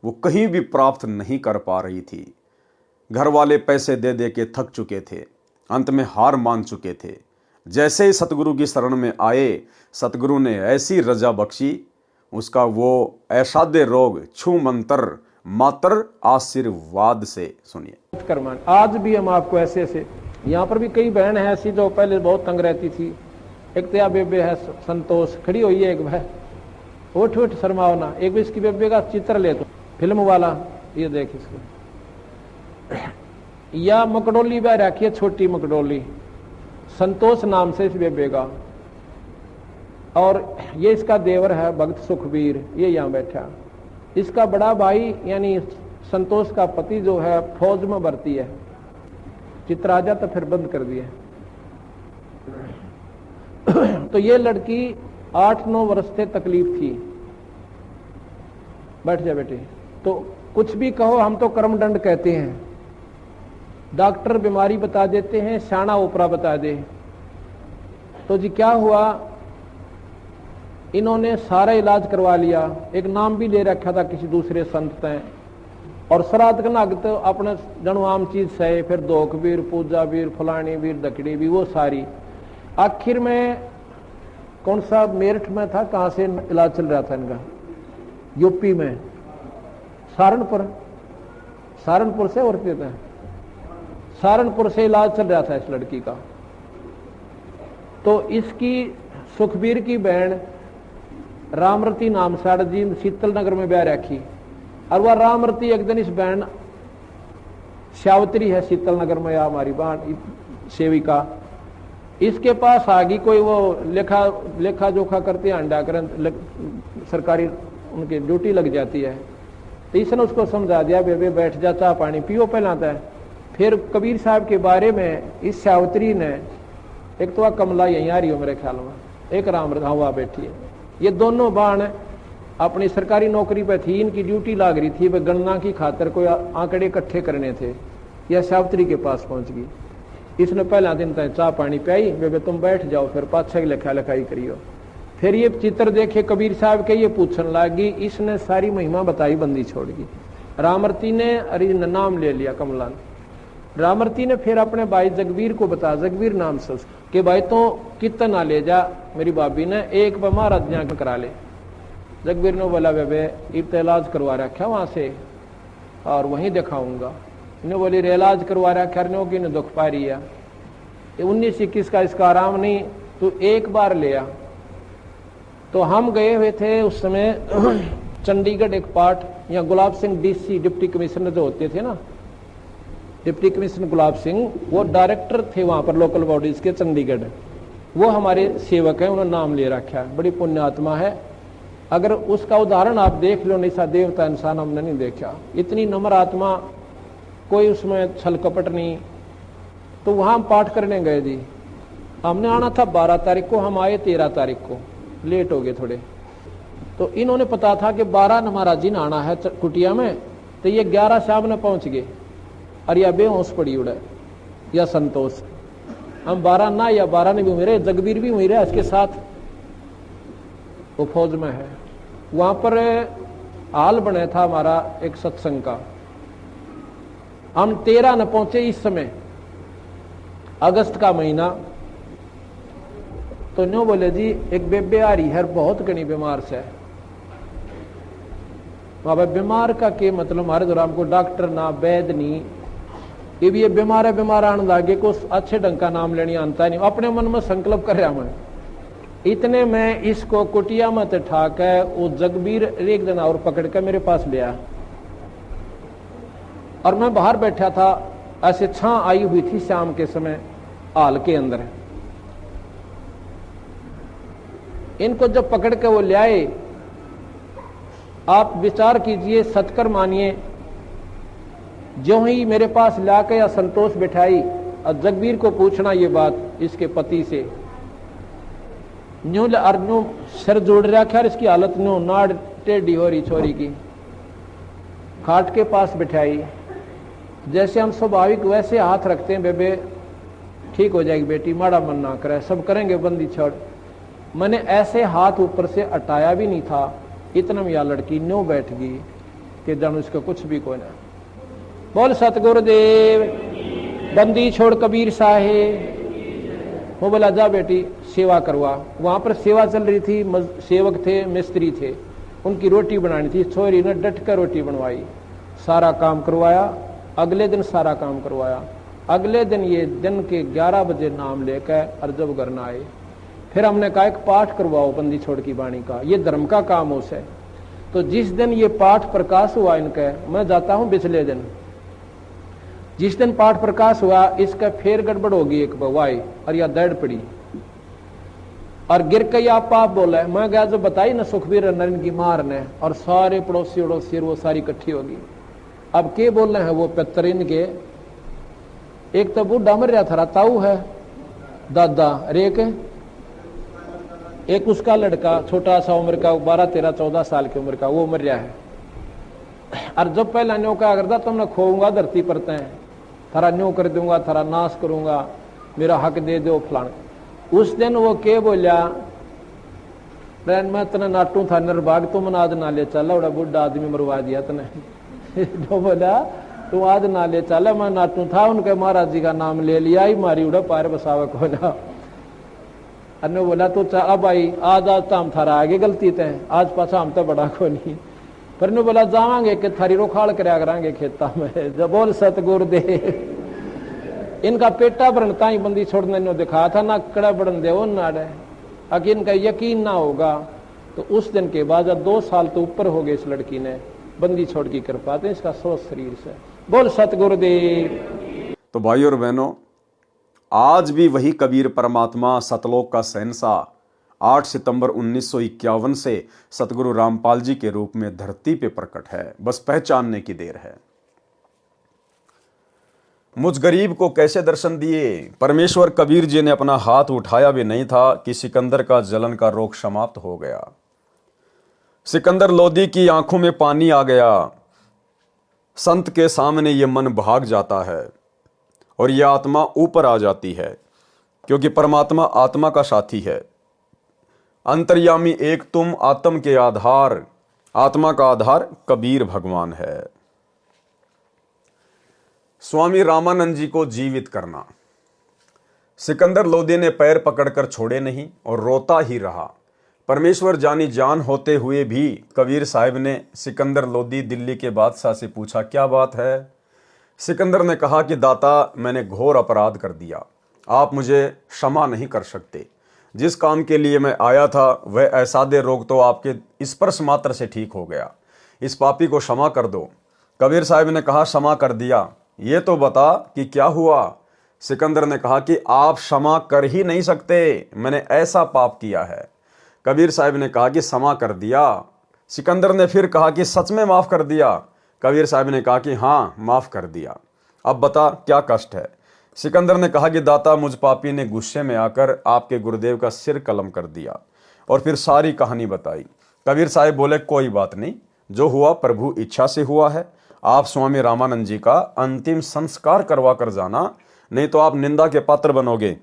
वो कहीं भी प्राप्त नहीं कर पा रही थी। घर वाले पैसे दे दे के थक चुके थे, अंत में हार मान चुके थे। जैसे ही सतगुरु की शरण में आए, सतगुरु ने ऐसी रजा बख्शी, उसका वो असाध्य रोग छू मंत्र मात्र आशीर्वाद से। सुनिए। आज भी हम आपको ऐसे ऐसे, यहाँ पर भी कई बहन है ऐसी जो पहले बहुत तंग रहती थी। एक तया बेबे है संतोष, खड़ी हुई है, एक भाई उठ उठ शर्मावना। एक भी इसकी बेबे का चित्र ले तो फिल्म वाला, ये देख इसको। या मकडोली बह रखी है, छोटी मकडोली, संतोष नाम से इस बेबे का। और ये इसका देवर है भक्त सुखबीर, ये यहाँ बैठा। इसका बड़ा भाई यानी संतोष का पति जो है फौज में भर्ती है। चित्र आ जाता फिर बंद कर दिए। तो ये लड़की 8-9 वर्ष से तकलीफ थी। बैठ जा बेटे। तो कुछ भी कहो, हम तो कर्मदंड कहते हैं। डॉक्टर बीमारी बता देते हैं, शाना ओपरा बता दे। तो जी क्या हुआ, इन्होंने सारा इलाज करवा लिया, एक नाम भी ले रखा था किसी दूसरे संत ने, और श्राद्ध का नग तो अपने जनु आम चीज सहे, फिर दोख वीर, पूजा वीर, फलानी वीर, दकड़ी भी, वो सारी। आखिर में कौन सा मेरठ में था, कहां से इलाज चल रहा था इनका, यूपी में, सहारनपुर से, और कहते हैं सहारनपुर से इलाज चल रहा था इस लड़की का। तो इसकी सुखबीर की बहन रामरती नाम साड़ जी शीतल नगर में ब्याह रखी, और वह रामरती एक दिन इस बहन श्यावत्री है शीतल नगर में, या हमारी बहन सेविका, इसके पास आ गई। कोई वो लेखा जोखा करते हैं, अंडा करें, सरकारी उनकी ड्यूटी लग जाती है। तो इसने उसको समझा दिया, बेबे बैठ जा, चाह पानी पियो पहलाता है। फिर कबीर साहब के बारे में इस श्यावत्री ने, एक तो कमला यहीं आ रही हो मेरे ख्याल में, एक राम हुआ बैठी है, ये दोनों बाण अपनी सरकारी नौकरी पे थी, इनकी ड्यूटी लाग रही थी, वे गणना की खातर कोई आंकड़े इकट्ठे करने थे। यह श्यावत्री के पास पहुंच गई। इसने पहला दिन तक चाह पानी पियाई, बेबे तुम बैठ जाओ, फिर पाछे की लिखा लिखाई करियो। फिर ये चित्र देखे कबीर साहब के, ये पूछने लगी। इसने सारी महिमा बताई, बंदी छोड़ गई। रामरती ने अरे नाम ले लिया कमला ने। रामरती ने फिर अपने भाई जगवीर को बता, जगवीर नाम से कि भाई तो कितना ले जा, मेरी भाभी ने एक बार महाराज यहाँ करा ले। जगवीर ने बोला, बेबे इब तो इलाज करवा रखा वहां से, और वहीं दिखाऊंगा। इन्हें बोली रे इलाज करवा रखा, कि ने दुख पा रही है, 19-21 का इसका आराम नहीं, तो एक बार ले आ। तो हम गए हुए थे उस समय चंडीगढ़ एक पार्ट, या Gulab Singh DC deputy commissioner जो होते थे ना, डिप्टी कमिश्नर गुलाब सिंह, वो डायरेक्टर थे वहां पर लोकल बॉडीज के चंडीगढ़। वो हमारे सेवक हैं, उन्होंने नाम ले रखा है, बड़ी पुण्यात्मा है। अगर उसका उदाहरण आप देख लो, निशा देवता इंसान हमने नहीं देखा, इतनी नम्र आत्मा, कोई उसमें छल कपट नहीं। तो वहां हम पाठ करने गए जी। हमने आना था 12 तारीख को, हम आए 13 तारीख को, लेट हो गए थोड़े। तो इन्होंने पता था कि 12 न महाराज जी ने आना है कुटिया में, तो ये 11 शाम ने पहुंच गए, और या बेहोश पड़ी उड़े या संतोष। हम 12 ना, या 12 ने भी मेरे, जगवीर भी मेरे इसके साथ, वो फौज में है। वहां पर हाल बने था हमारा एक सत्संग का। हम 13 न पहुंचे इस समय, अगस्त का महीना। तो न्यू बोले जी एक बेबे आ रही है, बहुत घनी बीमार से। बाबा बीमार का के मतलब, हमारे दौरान को डॉक्टर ना वैद नहीं, ये भी ये बीमार है, बीमार आने लागे को अच्छे ढंग का नाम लेने आता नहीं। अपने मन में संकल्प कर रहा मैं। इतने में इसको कुटिया मत ठाक है, वो जगबीर एक दिन और पकड़ के मेरे पास ले आया, और मैं बाहर बैठा था, ऐसे छां आई हुई थी शाम के समय हाल के अंदर। इनको जब पकड़ के वो ले आए, आप विचार कीजिए, सत्कर मानिए, जो ही मेरे पास लाके या संतोष बिठाई, और जगबीर को पूछना ये बात इसके पति से, न्यू अर्जू सिर जोड़ रखा, इसकी हालत न्यू नाड़ टेढ़ी हो रही छोरी की। खाट के पास बिठाई, जैसे हम स्वाभाविक वैसे हाथ रखते हैं, बेबे ठीक हो जाएगी बेटी, माड़ा मन ना करे, सब करेंगे, बंदी छोड़। मैंने ऐसे हाथ ऊपर से हटाया भी नहीं था, इतना में यह लड़की न्यू बैठ गई कि जानू इसका कुछ भी कोई ना। बोल सतगुरुदेव, बंदी छोड़ कबीर साहेब। वो बोला जा बेटी सेवा करवा। वहां पर सेवा चल रही थी, सेवक थे, मिस्त्री थे, उनकी रोटी बनानी थी। छोरी ने डट कर रोटी बनवाई, सारा काम करवाया। अगले दिन सारा काम करवाया। अगले दिन ये दिन के 11 बजे नाम लेकर और जब घर न आए, फिर हमने कहा एक पाठ करवाओ बंदी छोड़ की वाणी का, ये धर्म का काम हो से। तो जिस दिन ये पाठ प्रकाश हुआ इनका, मैं जाता हूं पिछले दिन, जिस दिन पाठ प्रकाश हुआ इसका फिर गड़बड़ होगी एक बवाई, और या दर्द पड़ी और गिर के आप बोला। मैं गया जो बताई ना सुखबीर नरेंद्र की मार ने, और सारे पड़ोसी उड़ोसी वो सारी इकट्ठी होगी। अब के बोल रहे हैं वो पेतरीन के, एक तो बूढ़ा मर रहा था, ताऊ है दादा, अरे एक उसका लड़का छोटा सा उम्र का 12, 13, 14 साल की उम्र का, वो मर रहा है। और जब पहला न्यो क्या करता, तुमने खोऊंगा धरती पर तय, थारा न्यो कर दूंगा, थारा नाश करूंगा, मेरा हक दे दो फलान। उस दिन वो के बोलिया, मैं तने नाटू था निर्भाग, तुम आज ना ले चला, बड़ा बुढ़ा आदमी मरवा दिया तने। जो बोला तू आज ना ले चला, मैं नाटू था, उनके महाराज जी का नाम ले लिया ही, मारी उड़ा पार बसावक हो ना। अन्य बोला तो अब आई आज तो हम थारा आगे गलती तय, आज पाछा हम तो बड़ा को नहीं। पर ने बोला जावांगे कि थारी रोखाड़ करया करांगे खेता में। जब बोल सतगुरु दे, इनका पेटा भरनता ही बंदी छोड़ने ने दिखा था ना, कड़ा बढ़न दे वो नाड़े, अगर इनका यकीन ना होगा तो उस दिन के बाद 2 साल तो ऊपर हो गए इस लड़की ने बंदी छोड़ की कृपा, तो इसका सोच शरीर से। बोल सतगुरुदेव। तो भाई और बहनों, आज भी वही कबीर परमात्मा सतलोक का शहंशाह 8 सितंबर 1951 से सतगुरु रामपाल जी के रूप में धरती पे प्रकट है, बस पहचानने की देर है। मुझ गरीब को कैसे दर्शन दिए? परमेश्वर कबीर जी ने अपना हाथ उठाया भी नहीं था कि सिकंदर का जलन का रोग समाप्त हो गया। सिकंदर लोदी की आंखों में पानी आ गया। संत के सामने ये मन भाग जाता है और यह आत्मा ऊपर आ जाती है, क्योंकि परमात्मा आत्मा का साथी है। अंतर्यामी एक तुम, आत्म के आधार, आत्मा का आधार कबीर भगवान है। स्वामी रामानंद जी को जीवित करना। सिकंदर लोदी ने पैर पकड़कर छोड़े नहीं और रोता ही रहा। परमेश्वर जानी जान होते हुए भी कबीर साहिब ने सिकंदर लोदी दिल्ली के बादशाह से पूछा, क्या बात है? सिकंदर ने कहा कि दाता, मैंने घोर अपराध कर दिया, आप मुझे क्षमा नहीं कर सकते। जिस काम के लिए मैं आया था वह ऐसादे रोग तो आपके स्पर्श मात्र से ठीक हो गया, इस पापी को क्षमा कर दो। कबीर साहिब ने कहा, क्षमा कर दिया, ये तो बता कि क्या हुआ? सिकंदर ने कहा कि आप क्षमा कर ही नहीं सकते, मैंने ऐसा पाप किया है। कबीर साहिब ने कहा कि क्षमा कर दिया। सिकंदर ने फिर कहा कि सच में माफ कर दिया। कबीर साहिब ने कहा कि हाँ, माफ कर दिया। अब बता क्या कष्ट है? सिकंदर ने कहा कि दाता, मुझ पापी ने गुस्से में आकर आपके गुरुदेव का सिर कलम कर दिया, और फिर सारी कहानी बताई। कबीर साहिब बोले, कोई बात नहीं, जो हुआ प्रभु इच्छा से हुआ है। आप स्वामी रामानंद जी का अंतिम संस्कार करवा कर जाना, नहीं तो आप निंदा के पात्र बनोगे।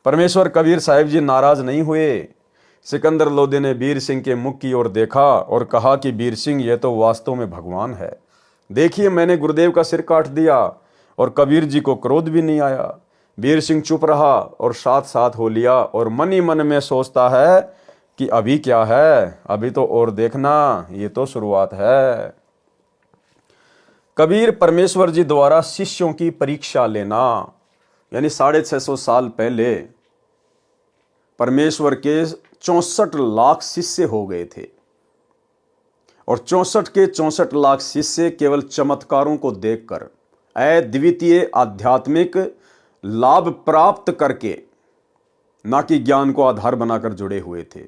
परमेश्वर कबीर साहिब जी नाराज नहीं हुए। सिकंदर लोदी ने वीर सिंह के मुख की ओर देखा और कहा कि वीर सिंह, यह तो वास्तव में भगवान है। देखिए, मैंने गुरुदेव का सिर काट दिया और कबीर जी को क्रोध भी नहीं आया। वीर सिंह चुप रहा और साथ साथ हो लिया और मन ही मन में सोचता है कि अभी क्या है, अभी तो और देखना, ये तो शुरुआत है। कबीर परमेश्वर जी द्वारा शिष्यों की परीक्षा लेना, यानी 650 साल पहले परमेश्वर के 64 लाख शिष्य हो गए थे, और 64 के 64 लाख शिष्य केवल चमत्कारों को देखकर अद्वितीय आध्यात्मिक लाभ प्राप्त करके, ना कि ज्ञान को आधार बनाकर जुड़े हुए थे।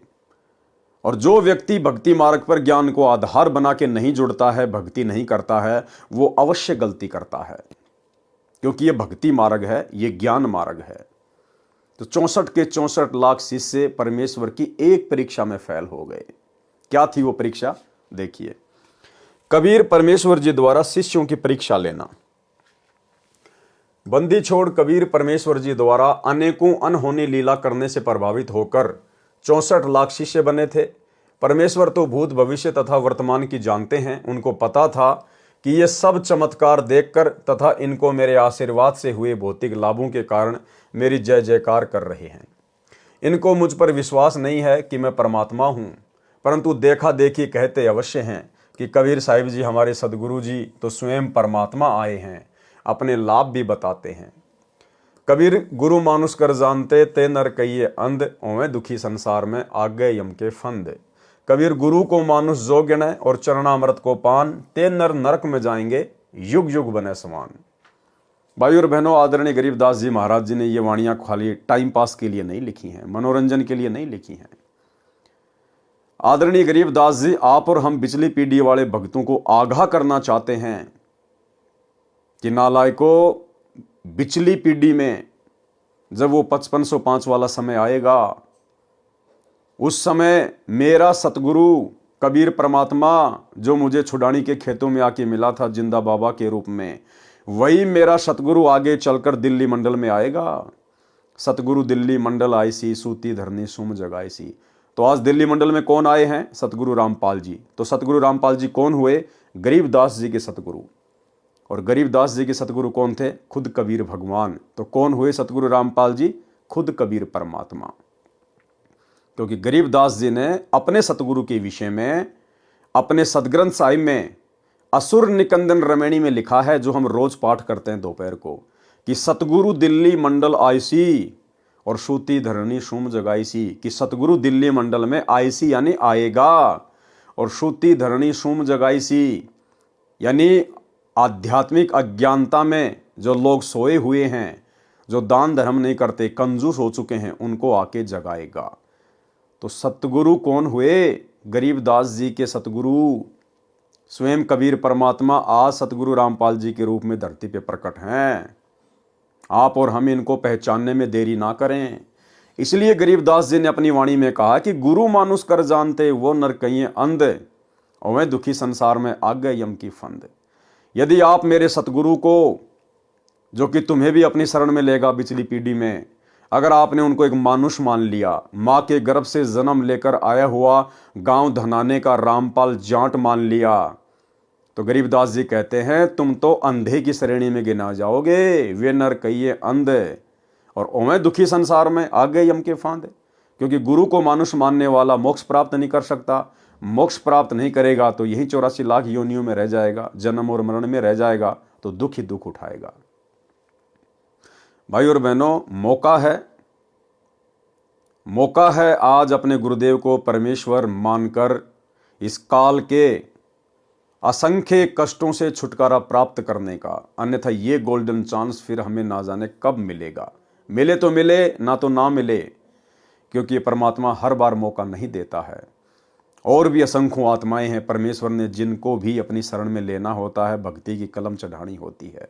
और जो व्यक्ति भक्ति मार्ग पर ज्ञान को आधार बना के नहीं जुड़ता है, भक्ति नहीं करता है, वो अवश्य गलती करता है, क्योंकि ये भक्ति मार्ग है, ये ज्ञान मार्ग है। तो 64 के 64 लाख शिष्य परमेश्वर की एक परीक्षा में फेल हो गए। क्या थी वो परीक्षा? देखिए, कबीर परमेश्वर जी द्वारा शिष्यों की परीक्षा लेना। बंदी छोड़ कबीर परमेश्वर जी द्वारा अनेकों अनहोनी लीला करने से प्रभावित होकर 64 लाख शिष्य बने थे। परमेश्वर तो भूत भविष्य तथा वर्तमान की जानते हैं। उनको पता था कि ये सब चमत्कार देखकर तथा इनको मेरे आशीर्वाद से हुए भौतिक लाभों के कारण मेरी जय जयकार कर रहे हैं। इनको मुझ पर विश्वास नहीं है कि मैं परमात्मा हूँ, परंतु देखा देखी कहते अवश्य हैं कि कबीर साहिब जी हमारे सदगुरु जी तो स्वयं परमात्मा आए हैं, अपने लाभ भी बताते हैं। कबीर गुरु मानुष कर जानते, ते नर कहिए अंध, ओवें दुखी संसार में आगे यम के फंद। कबीर गुरु को मानुष जो गिने और चरणामृत को पान, ते नर नरक में जाएंगे युग युग बने समान। भाई और बहनों, आदरणीय गरीबदास जी महाराज जी ने ये वाणियाँ खाली टाइम पास के लिए नहीं लिखी हैं, मनोरंजन के लिए नहीं लिखी हैं। आदरणीय गरीबदास जी आप और हम पिछली पीढ़ी वाले भक्तों को आगाह करना चाहते हैं कि नालायकों, पिछली पीढ़ी में जब वो 5505 वाला समय आएगा, उस समय मेरा सतगुरु कबीर परमात्मा जो मुझे छुड़ानी के खेतों में आके मिला था जिंदा बाबा के रूप में, वही मेरा सतगुरु आगे चलकर दिल्ली मंडल में आएगा। सतगुरु दिल्ली मंडल आईसी, सूती धरनी सुम जगाईसी। तो आज दिल्ली मंडल में कौन आए हैं? सतगुरु रामपाल जी। तो सतगुरु रामपाल जी कौन हुए? गरीबदास जी के सतगुरु। और गरीबदास जी के सतगुरु कौन थे? खुद कबीर भगवान। तो कौन हुए सतगुरु रामपाल जी? खुद कबीर परमात्मा। क्योंकि गरीबदास जी ने अपने सतगुरु के विषय में अपने सदग्रंथ साहिब में असुर निकंदन रमैणी में लिखा है, जो हम रोज पाठ करते हैं दोपहर को, कि सतगुरु दिल्ली मंडल आईसी और सूती धरनी सुम जगाईसी। कि सतगुरु दिल्ली मंडल में आईसी यानी आएगा, और सूती धरनी सुम जगाईसी यानी आध्यात्मिक अज्ञानता में जो लोग सोए हुए हैं, जो दान धर्म नहीं करते, कंजूस हो चुके हैं, उनको आके जगाएगा। तो सतगुरु कौन हुए? गरीबदास जी के सतगुरु स्वयं कबीर परमात्मा आज सतगुरु रामपाल जी के रूप में धरती पे प्रकट हैं। आप और हम इनको पहचानने में देरी ना करें। इसलिए गरीबदास जी ने अपनी वाणी में कहा कि गुरु मानुष कर जानते वो नर कहिए अंध, और वह दुखी संसार में आ गए यम की फंद। यदि आप मेरे सतगुरु को, जो कि तुम्हें भी अपनी शरण में लेगा पिछली पीढ़ी में, अगर आपने उनको एक मानुष मान लिया, माँ के गर्भ से जन्म लेकर आया हुआ गांव धनाने का रामपाल जाट मान लिया, तो गरीबदास जी कहते हैं तुम तो अंधे की श्रेणी में गिना जाओगे। वे नर कहिए अंध, और ओमें दुखी संसार में आ गए यम के फांद। क्योंकि गुरु को मानुष मानने वाला मोक्ष प्राप्त नहीं कर सकता। मोक्ष प्राप्त नहीं करेगा तो यही 84 लाख योनियों में रह जाएगा, जन्म और मरण में रह जाएगा, तो दुख ही दुख उठाएगा। भाई और बहनों, मौका है आज अपने गुरुदेव को परमेश्वर मानकर इस काल के असंख्य कष्टों से छुटकारा प्राप्त करने का। अन्यथा ये गोल्डन चांस फिर हमें ना जाने कब मिलेगा। मिले तो मिले, ना तो ना मिले, क्योंकि परमात्मा हर बार मौका नहीं देता है। और भी असंख्यों आत्माएं हैं परमेश्वर ने जिनको भी अपनी शरण में लेना होता है, भक्ति की कलम चढ़ानी होती है।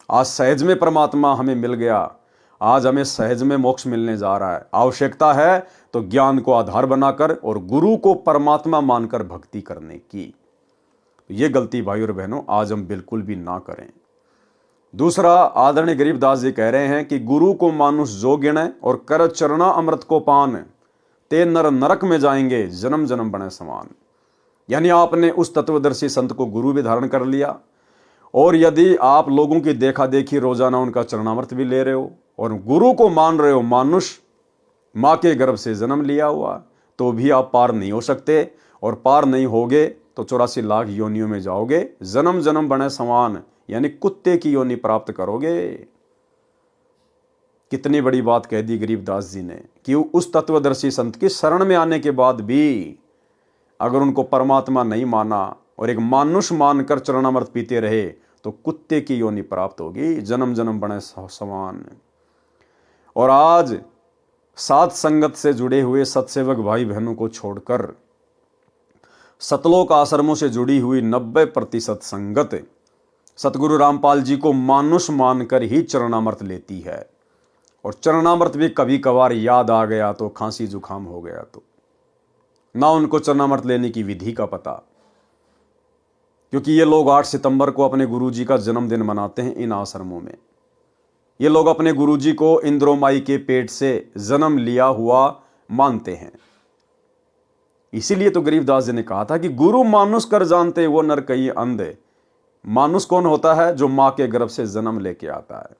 आज सहज में परमात्मा हमें मिल गया, आज हमें सहज में मोक्ष मिलने जा रहा है। आवश्यकता है तो ज्ञान को आधार बनाकर और गुरु को परमात्मा मानकर भक्ति करने की। ये गलती भाई और बहनों आज हम बिल्कुल भी ना करें। दूसरा, आदरणीय गरीबदास जी कह रहे हैं कि गुरु को मानुष जो गिने और कर चरणा अमृत को पान, ते नर नरक में जाएंगे जन्म जन्म बने समान। यानी आपने उस तत्वदर्शी संत को गुरु भी धारण कर लिया, और यदि आप लोगों की देखा देखी रोजाना उनका चरणामृत भी ले रहे हो और गुरु को मान रहे हो, मानुष माँ के गर्भ से जन्म लिया हुआ, तो भी आप पार नहीं हो सकते। और पार नहीं होगे तो 84 लाख योनियों में जाओगे, जन्म जन्म बने समान, यानी कुत्ते की योनि प्राप्त करोगे। कितनी बड़ी बात कह दी गरीबदास जी ने कि उस तत्वदर्शी संत की शरण में आने के बाद भी अगर उनको परमात्मा नहीं माना और एक मानुष मानकर चरणामृत पीते रहे तो कुत्ते की योनि प्राप्त होगी, जन्म जन्म बने समान। और आज सात संगत से जुड़े हुए सत्सेवक भाई बहनों को छोड़कर सतलोक आश्रमों से जुड़ी हुई 90% संगत सतगुरु रामपाल जी को मानुष मानकर ही चरणामृत लेती है। और चरणामृत भी कभी कभार याद आ गया तो, खांसी जुकाम हो गया तो, ना उनको चरणामृत लेने की विधि का पता। क्योंकि ये लोग 8 सितंबर को अपने गुरुजी का जन्मदिन मनाते हैं इन आश्रमों में। ये लोग अपने गुरुजी को इंद्रोमाई के पेट से जन्म लिया हुआ मानते हैं। इसीलिए तो गरीबदास जी ने कहा था कि गुरु मानुष कर जानते वो नर कहिए अंध। मानुष कौन होता है? जो मां के गर्भ से जन्म लेके आता है।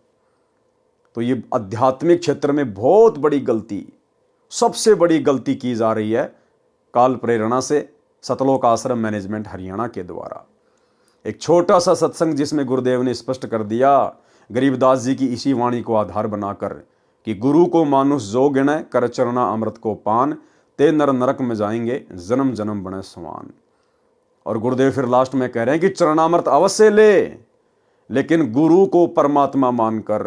तो ये आध्यात्मिक क्षेत्र में बहुत बड़ी गलती, सबसे बड़ी गलती की जा रही है काल प्रेरणा से सतलोक आश्रम मैनेजमेंट हरियाणा के द्वारा। एक छोटा सा सत्संग जिसमें गुरुदेव ने स्पष्ट कर दिया गरीबदास जी की इसी वाणी को आधार बनाकर कि गुरु को मानुष जो गिने कर चरना अमृत को पान, ते नर नरक में जाएंगे जन्म जन्म बने समान। और गुरुदेव फिर लास्ट में कह रहे हैं कि चरणामृत अवश्य ले, लेकिन गुरु को परमात्मा मानकर,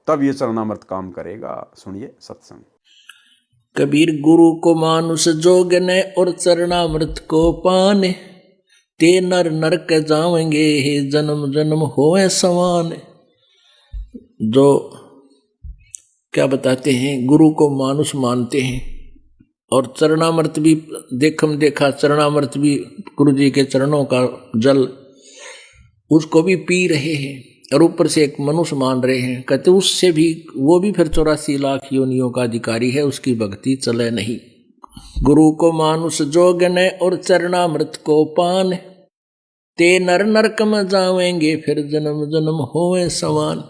तब ये चरणामृत काम करेगा। सुनिए सत्संग। कबीर गुरु को मानुष जोगने और चरणामृत को पाने, ते नर नरक जावेंगे, हे जन्म जन्म होए समान। जो क्या बताते हैं, गुरु को मानुष मानते हैं और चरणामृत भी देखम देखा, चरणामृत भी गुरु जी के चरणों का जल उसको भी पी रहे हैं और ऊपर से एक मनुष्य मान रहे हैं। कहते उससे भी वो भी फिर 84 लाख योनियों का अधिकारी है, उसकी भक्ति चले नहीं। गुरु को मानुष जोगन और चरणामृत को पान, ते नर नरक में जावेंगे, फिर जन्म जन्म होए समान।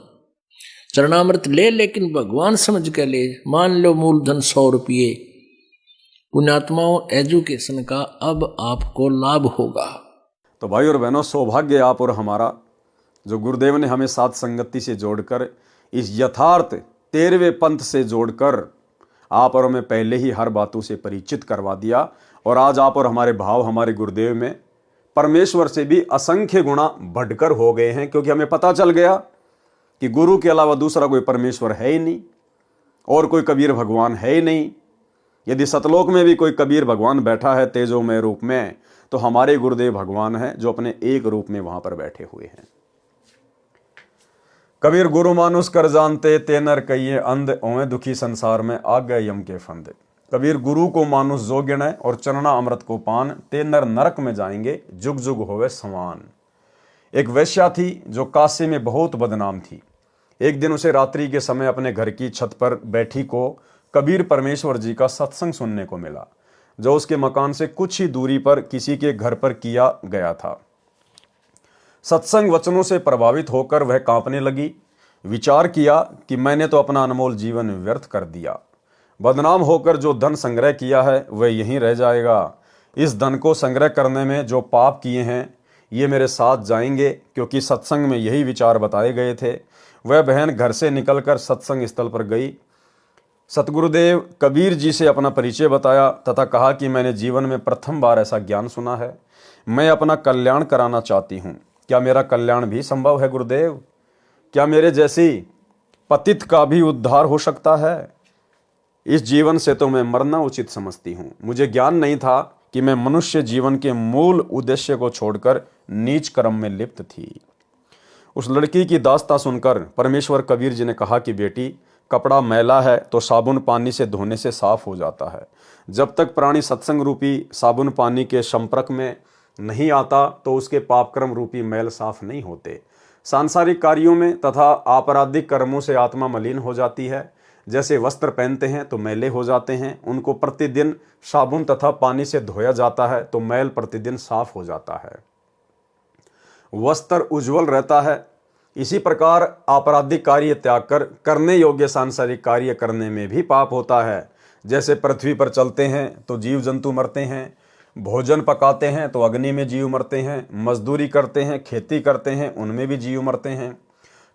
चरणामृत ले लेकिन भगवान समझ के ले। मान लो मूलधन 100 रुपये, पुण्यात्माओं एजुकेशन का अब आपको लाभ होगा। तो भाई और बहनों, सौभाग्य आप और हमारा जो गुरुदेव ने हमें साथ संगति से जोड़कर, इस यथार्थ 13वें पंथ से जोड़कर आप और हमें पहले ही हर बातों से परिचित करवा दिया। और आज आप और हमारे भाव हमारे गुरुदेव में परमेश्वर से भी असंख्य गुणा बढ़कर हो गए हैं, क्योंकि हमें पता चल गया कि गुरु के अलावा दूसरा कोई परमेश्वर है ही नहीं और कोई कबीर भगवान है ही नहीं। यदि सतलोक में भी कोई कबीर भगवान बैठा है तेजोमय रूप में, तो हमारे गुरुदेव भगवान हैं जो अपने एक रूप में वहां पर बैठे हुए हैं। कबीर गुरु मानुष कर जानते, ते नर कहिए अंध, ओए दुखी संसार में आ गए यम के फंदे। कबीर गुरु को मानुष जो गिने और चरणा अमृत को पान, ते नर नरक में जाएंगे जुग जुग होवे समान। एक वेश्या थी जो काशी में बहुत बदनाम थी। एक दिन उसे रात्रि के समय अपने घर की छत पर बैठी को कबीर परमेश्वर जी का सत्संग सुनने को मिला, जो उसके मकान से कुछ ही दूरी पर किसी के घर पर किया गया था। सत्संग वचनों से प्रभावित होकर वह कांपने लगी। विचार किया कि मैंने तो अपना अनमोल जीवन व्यर्थ कर दिया। बदनाम होकर जो धन संग्रह किया है वह यहीं रह जाएगा। इस धन को संग्रह करने में जो पाप किए हैं ये मेरे साथ जाएंगे, क्योंकि सत्संग में यही विचार बताए गए थे। वह बहन घर से निकलकर सत्संग स्थल पर गई। सतगुरुदेव कबीर जी से अपना परिचय बताया तथा कहा कि मैंने जीवन में प्रथम बार ऐसा ज्ञान सुना है। मैं अपना कल्याण कराना चाहती हूँ। क्या मेरा कल्याण भी संभव है गुरुदेव? क्या मेरे जैसी पतित का भी उद्धार हो सकता है? इस जीवन से तो मैं मरना उचित समझती हूँ। मुझे ज्ञान नहीं था कि मैं मनुष्य जीवन के मूल उद्देश्य को छोड़कर नीच कर्म में लिप्त थी। उस लड़की की दास्तां सुनकर परमेश्वर कबीर जी ने कहा कि बेटी, कपड़ा मैला है तो साबुन पानी से धोने से साफ हो जाता है। जब तक प्राणी सत्संग रूपी साबुन पानी के संपर्क में नहीं आता तो उसके पापक्रम रूपी मैल साफ नहीं होते। सांसारिक कार्यों में तथा आपराधिक कर्मों से आत्मा मलिन हो जाती है। जैसे वस्त्र पहनते हैं तो मैले हो जाते हैं, उनको प्रतिदिन साबुन तथा पानी से धोया जाता है तो मैल प्रतिदिन साफ हो जाता है, वस्त्र उज्जवल रहता है। इसी प्रकार आपराधिक कार्य त्याग कर करने योग्य सांसारिक कार्य करने में भी पाप होता है। जैसे पृथ्वी पर चलते हैं तो जीव जंतु मरते हैं, भोजन पकाते हैं तो अग्नि में जीव मरते हैं, मजदूरी करते हैं, खेती करते हैं, उनमें भी जीव मरते हैं,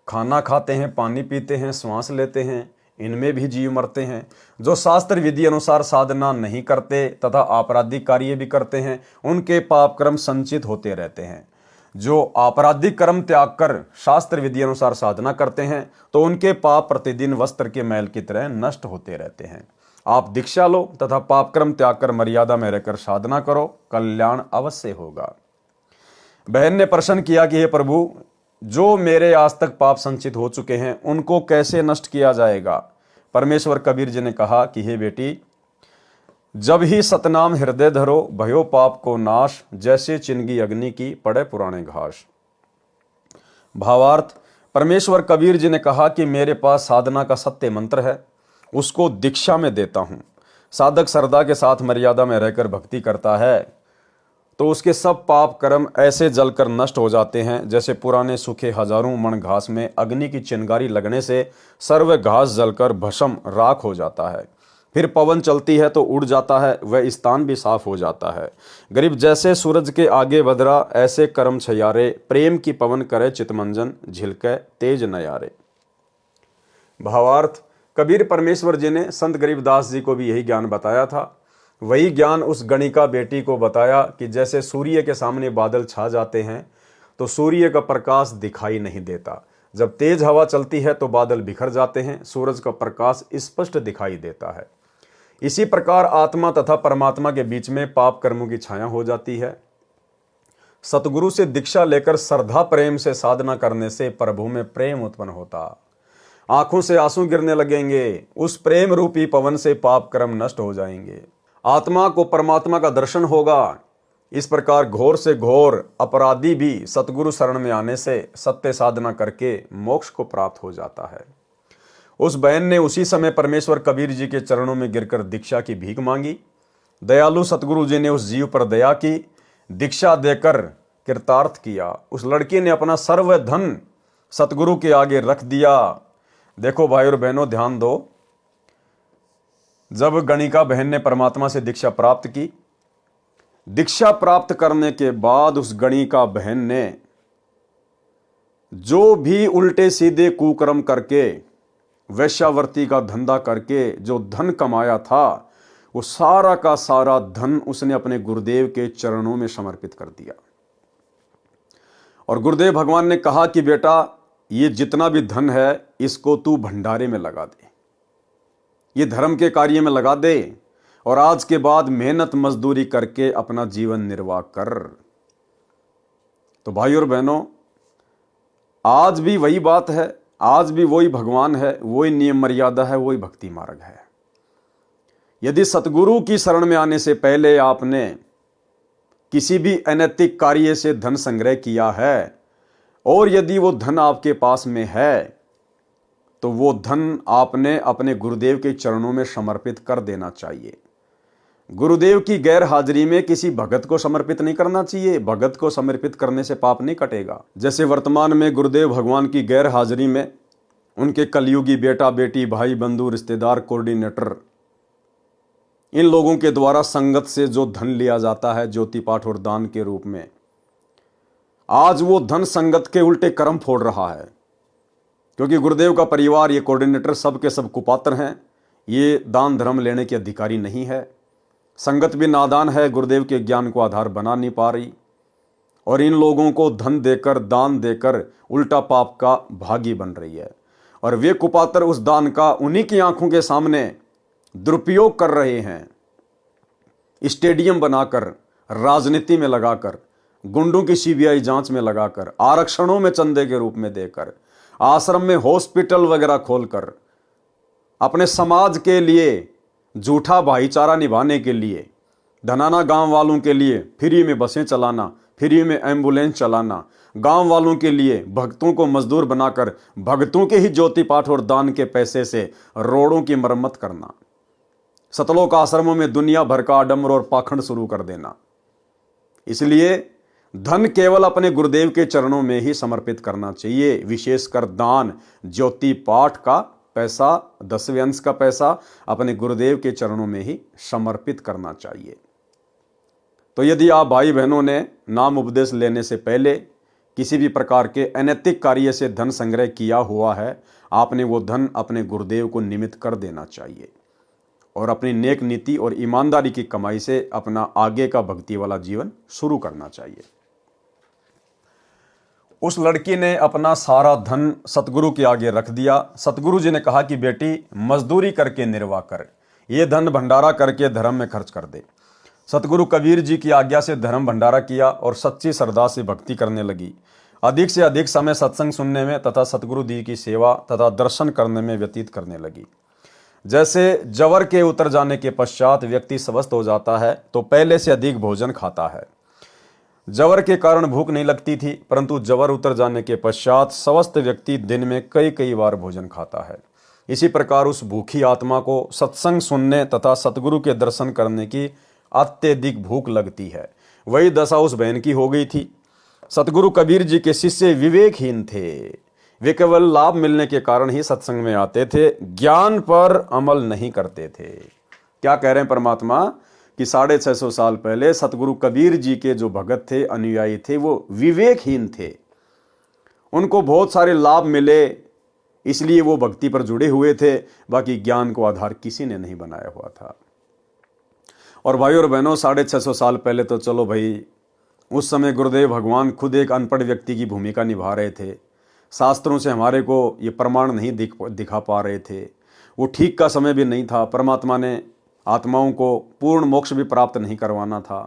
खाना खाते हैं, पानी पीते हैं, श्वास लेते हैं, इनमें भी जीव मरते हैं। जो शास्त्र विधि अनुसार साधना नहीं करते तथा आपराधिक कार्य भी करते हैं, उनके पाप कर्म संचित होते रहते हैं। जो आपराधिक कर्म त्याग कर शास्त्र विधि अनुसार साधना करते हैं तो उनके पाप प्रतिदिन वस्त्र के मैल की तरह नष्ट होते रहते हैं। आप दीक्षा लो तथा पाप कर्म त्याग कर मर्यादा में रहकर साधना करो, कल्याण अवश्य होगा। बहन ने प्रश्न किया कि हे प्रभु, जो मेरे आज तक पाप संचित हो चुके हैं उनको कैसे नष्ट किया जाएगा? परमेश्वर कबीर जी ने कहा कि हे बेटी, जब ही सतनाम हृदय धरो, भयो पाप को नाश, जैसे चिनगी अग्नि की पड़े पुराने घास। भावार्थ, परमेश्वर कबीर जी ने कहा कि मेरे पास साधना का सत्य मंत्र है, उसको दीक्षा में देता हूं। साधक श्रद्धा के साथ मर्यादा में रहकर भक्ति करता है तो उसके सब पाप कर्म ऐसे जलकर नष्ट हो जाते हैं जैसे पुराने सूखे हजारों मण घास में अग्नि की चिंगारी लगने से सर्व घास जलकर भस्म राख हो जाता है। फिर पवन चलती है तो उड़ जाता है, वह स्थान भी साफ हो जाता है। गरीब जैसे सूरज के आगे बदरा, ऐसे कर्म छयारे, प्रेम की पवन करे चितमंजन, झिलके तेज नयारे। भावार्थ, कबीर परमेश्वर जी ने संत गरीबदास जी को भी यही ज्ञान बताया था। वही ज्ञान उस गणिका बेटी को बताया कि जैसे सूर्य के सामने बादल छा जाते हैं तो सूर्य का प्रकाश दिखाई नहीं देता, जब तेज हवा चलती है तो बादल बिखर जाते हैं, सूरज का प्रकाश स्पष्ट दिखाई देता है। इसी प्रकार आत्मा तथा परमात्मा के बीच में पाप कर्मों की छाया हो जाती है। सतगुरु से दीक्षा लेकर श्रद्धा प्रेम से साधना करने से प्रभु में प्रेम उत्पन्न होता, आंखों से आंसू गिरने लगेंगे, उस प्रेम रूपी पवन से पाप कर्म नष्ट हो जाएंगे, आत्मा को परमात्मा का दर्शन होगा। इस प्रकार घोर से घोर अपराधी भी सतगुरु शरण में आने से सत्य साधना करके मोक्ष को प्राप्त हो जाता है। उस बहन ने उसी समय परमेश्वर कबीर जी के चरणों में गिरकर दीक्षा की भीख मांगी। दयालु सतगुरु जी ने उस जीव पर दया की, दीक्षा देकर कृतार्थ किया। उस लड़की ने अपना सर्व धन सतगुरु के आगे रख दिया। देखो भाई और बहनों, ध्यान दो, जब गणिका बहन ने परमात्मा से दीक्षा प्राप्त की, दीक्षा प्राप्त करने के बाद उस गणिका बहन ने जो भी उल्टे सीधे कुकर्म करके, वैश्यावर्ती का धंधा करके जो धन कमाया था, वो सारा का सारा धन उसने अपने गुरुदेव के चरणों में समर्पित कर दिया। और गुरुदेव भगवान ने कहा कि बेटा, ये जितना भी धन है इसको तू भंडारे में लगा दे, ये धर्म के कार्य में लगा दे, और आज के बाद मेहनत मजदूरी करके अपना जीवन निर्वाह कर। तो भाई और बहनों, आज भी वही बात है, आज भी वही भगवान है, वही नियम मर्यादा है, वही भक्ति मार्ग है। यदि सतगुरु की शरण में आने से पहले आपने किसी भी अनैतिक कार्य से धन संग्रह किया है, और यदि वो धन आपके पास में है, तो वो धन आपने अपने गुरुदेव के चरणों में समर्पित कर देना चाहिए। गुरुदेव की गैर हाजिरी में किसी भगत को समर्पित नहीं करना चाहिए। भगत को समर्पित करने से पाप नहीं कटेगा। जैसे वर्तमान में गुरुदेव भगवान की गैर हाजिरी में उनके कलयुगी बेटा बेटी, भाई बंधु, रिश्तेदार, कोऑर्डिनेटर, इन लोगों के द्वारा संगत से जो धन लिया जाता है ज्योति पाठ और दान के रूप में, आज वो धन संगत के उल्टे कर्म फोड़ रहा है। क्योंकि गुरुदेव का परिवार, ये कोऑर्डिनेटर सब के सब कुपात्र हैं, ये दान धर्म लेने के अधिकारी नहीं है। संगत भी नादान है, गुरुदेव के ज्ञान को आधार बना नहीं पा रही, और इन लोगों को धन देकर, दान देकर उल्टा पाप का भागी बन रही है। और वे कुपात्र उस दान का उन्हीं की आंखों के सामने दुरुपयोग कर रहे हैं, स्टेडियम बनाकर, राजनीति में लगाकर, गुंडों की सीबीआई जांच में लगाकर, आरक्षणों में चंदे के रूप में देकर, आश्रम में हॉस्पिटल वगैरह खोलकर, अपने समाज के लिए झूठा भाईचारा निभाने के लिए, धनाना गांव वालों के लिए फ्री में बसें चलाना, फ्री में एम्बुलेंस चलाना, गांव वालों के लिए भक्तों को मजदूर बनाकर भक्तों के ही ज्योति पाठ और दान के पैसे से रोडों की मरम्मत करना, सतलोक आश्रमों में दुनिया भर का आडंबर और पाखंड शुरू कर देना। इसलिए धन केवल अपने गुरुदेव के चरणों में ही समर्पित करना चाहिए। विशेषकर दान, ज्योति पाठ का पैसा, 10वें अंश का पैसा अपने गुरुदेव के चरणों में ही समर्पित करना चाहिए। तो यदि आप भाई बहनों ने नाम उपदेश लेने से पहले किसी भी प्रकार के अनैतिक कार्य से धन संग्रह किया हुआ है, आपने वो धन अपने गुरुदेव को निमित्त कर देना चाहिए और अपनी नेक नीति और ईमानदारी की कमाई से अपना आगे का भक्ति वाला जीवन शुरू करना चाहिए। उस लड़की ने अपना सारा धन सतगुरु के आगे रख दिया। सतगुरु जी ने कहा कि बेटी, मजदूरी करके निर्वाह कर, ये धन भंडारा करके धर्म में खर्च कर दे। सतगुरु कबीर जी की आज्ञा से धर्म भंडारा किया और सच्ची श्रद्धा से भक्ति करने लगी। अधिक से अधिक समय सत्संग सुनने में तथा सतगुरु जी की सेवा तथा दर्शन करने में व्यतीत करने लगी। जैसे जवर के उतर जाने के पश्चात व्यक्ति स्वस्थ हो जाता है तो पहले से अधिक भोजन खाता है। जवर के कारण भूख नहीं लगती थी, परंतु जवर उतर जाने के पश्चात स्वस्थ व्यक्ति दिन में कई कई बार भोजन खाता है। इसी प्रकार उस भूखी आत्मा को सत्संग सुनने तथा सतगुरु के दर्शन करने की अत्यधिक भूख लगती है। वही दशा उस बहन की हो गई थी। सतगुरु कबीर जी के शिष्य विवेकहीन थे। वे केवल लाभ मिलने के कारण ही सत्संग में आते थे, ज्ञान पर अमल नहीं करते थे। क्या कह रहे हैं परमात्मा कि 650 साल पहले सतगुरु कबीर जी के जो भगत थे, अनुयायी थे, वो विवेकहीन थे। उनको बहुत सारे लाभ मिले, इसलिए वो भक्ति पर जुड़े हुए थे, बाकी ज्ञान को आधार किसी ने नहीं बनाया हुआ था। और भाई और बहनों, 650 साल पहले तो चलो भाई, उस समय गुरुदेव भगवान खुद एक अनपढ़ व्यक्ति की भूमिका निभा रहे थे। शास्त्रों से हमारे को ये प्रमाण नहीं दिखा पा रहे थे। वो ठीक का समय भी नहीं था। परमात्मा ने आत्माओं को पूर्ण मोक्ष भी प्राप्त नहीं करवाना था।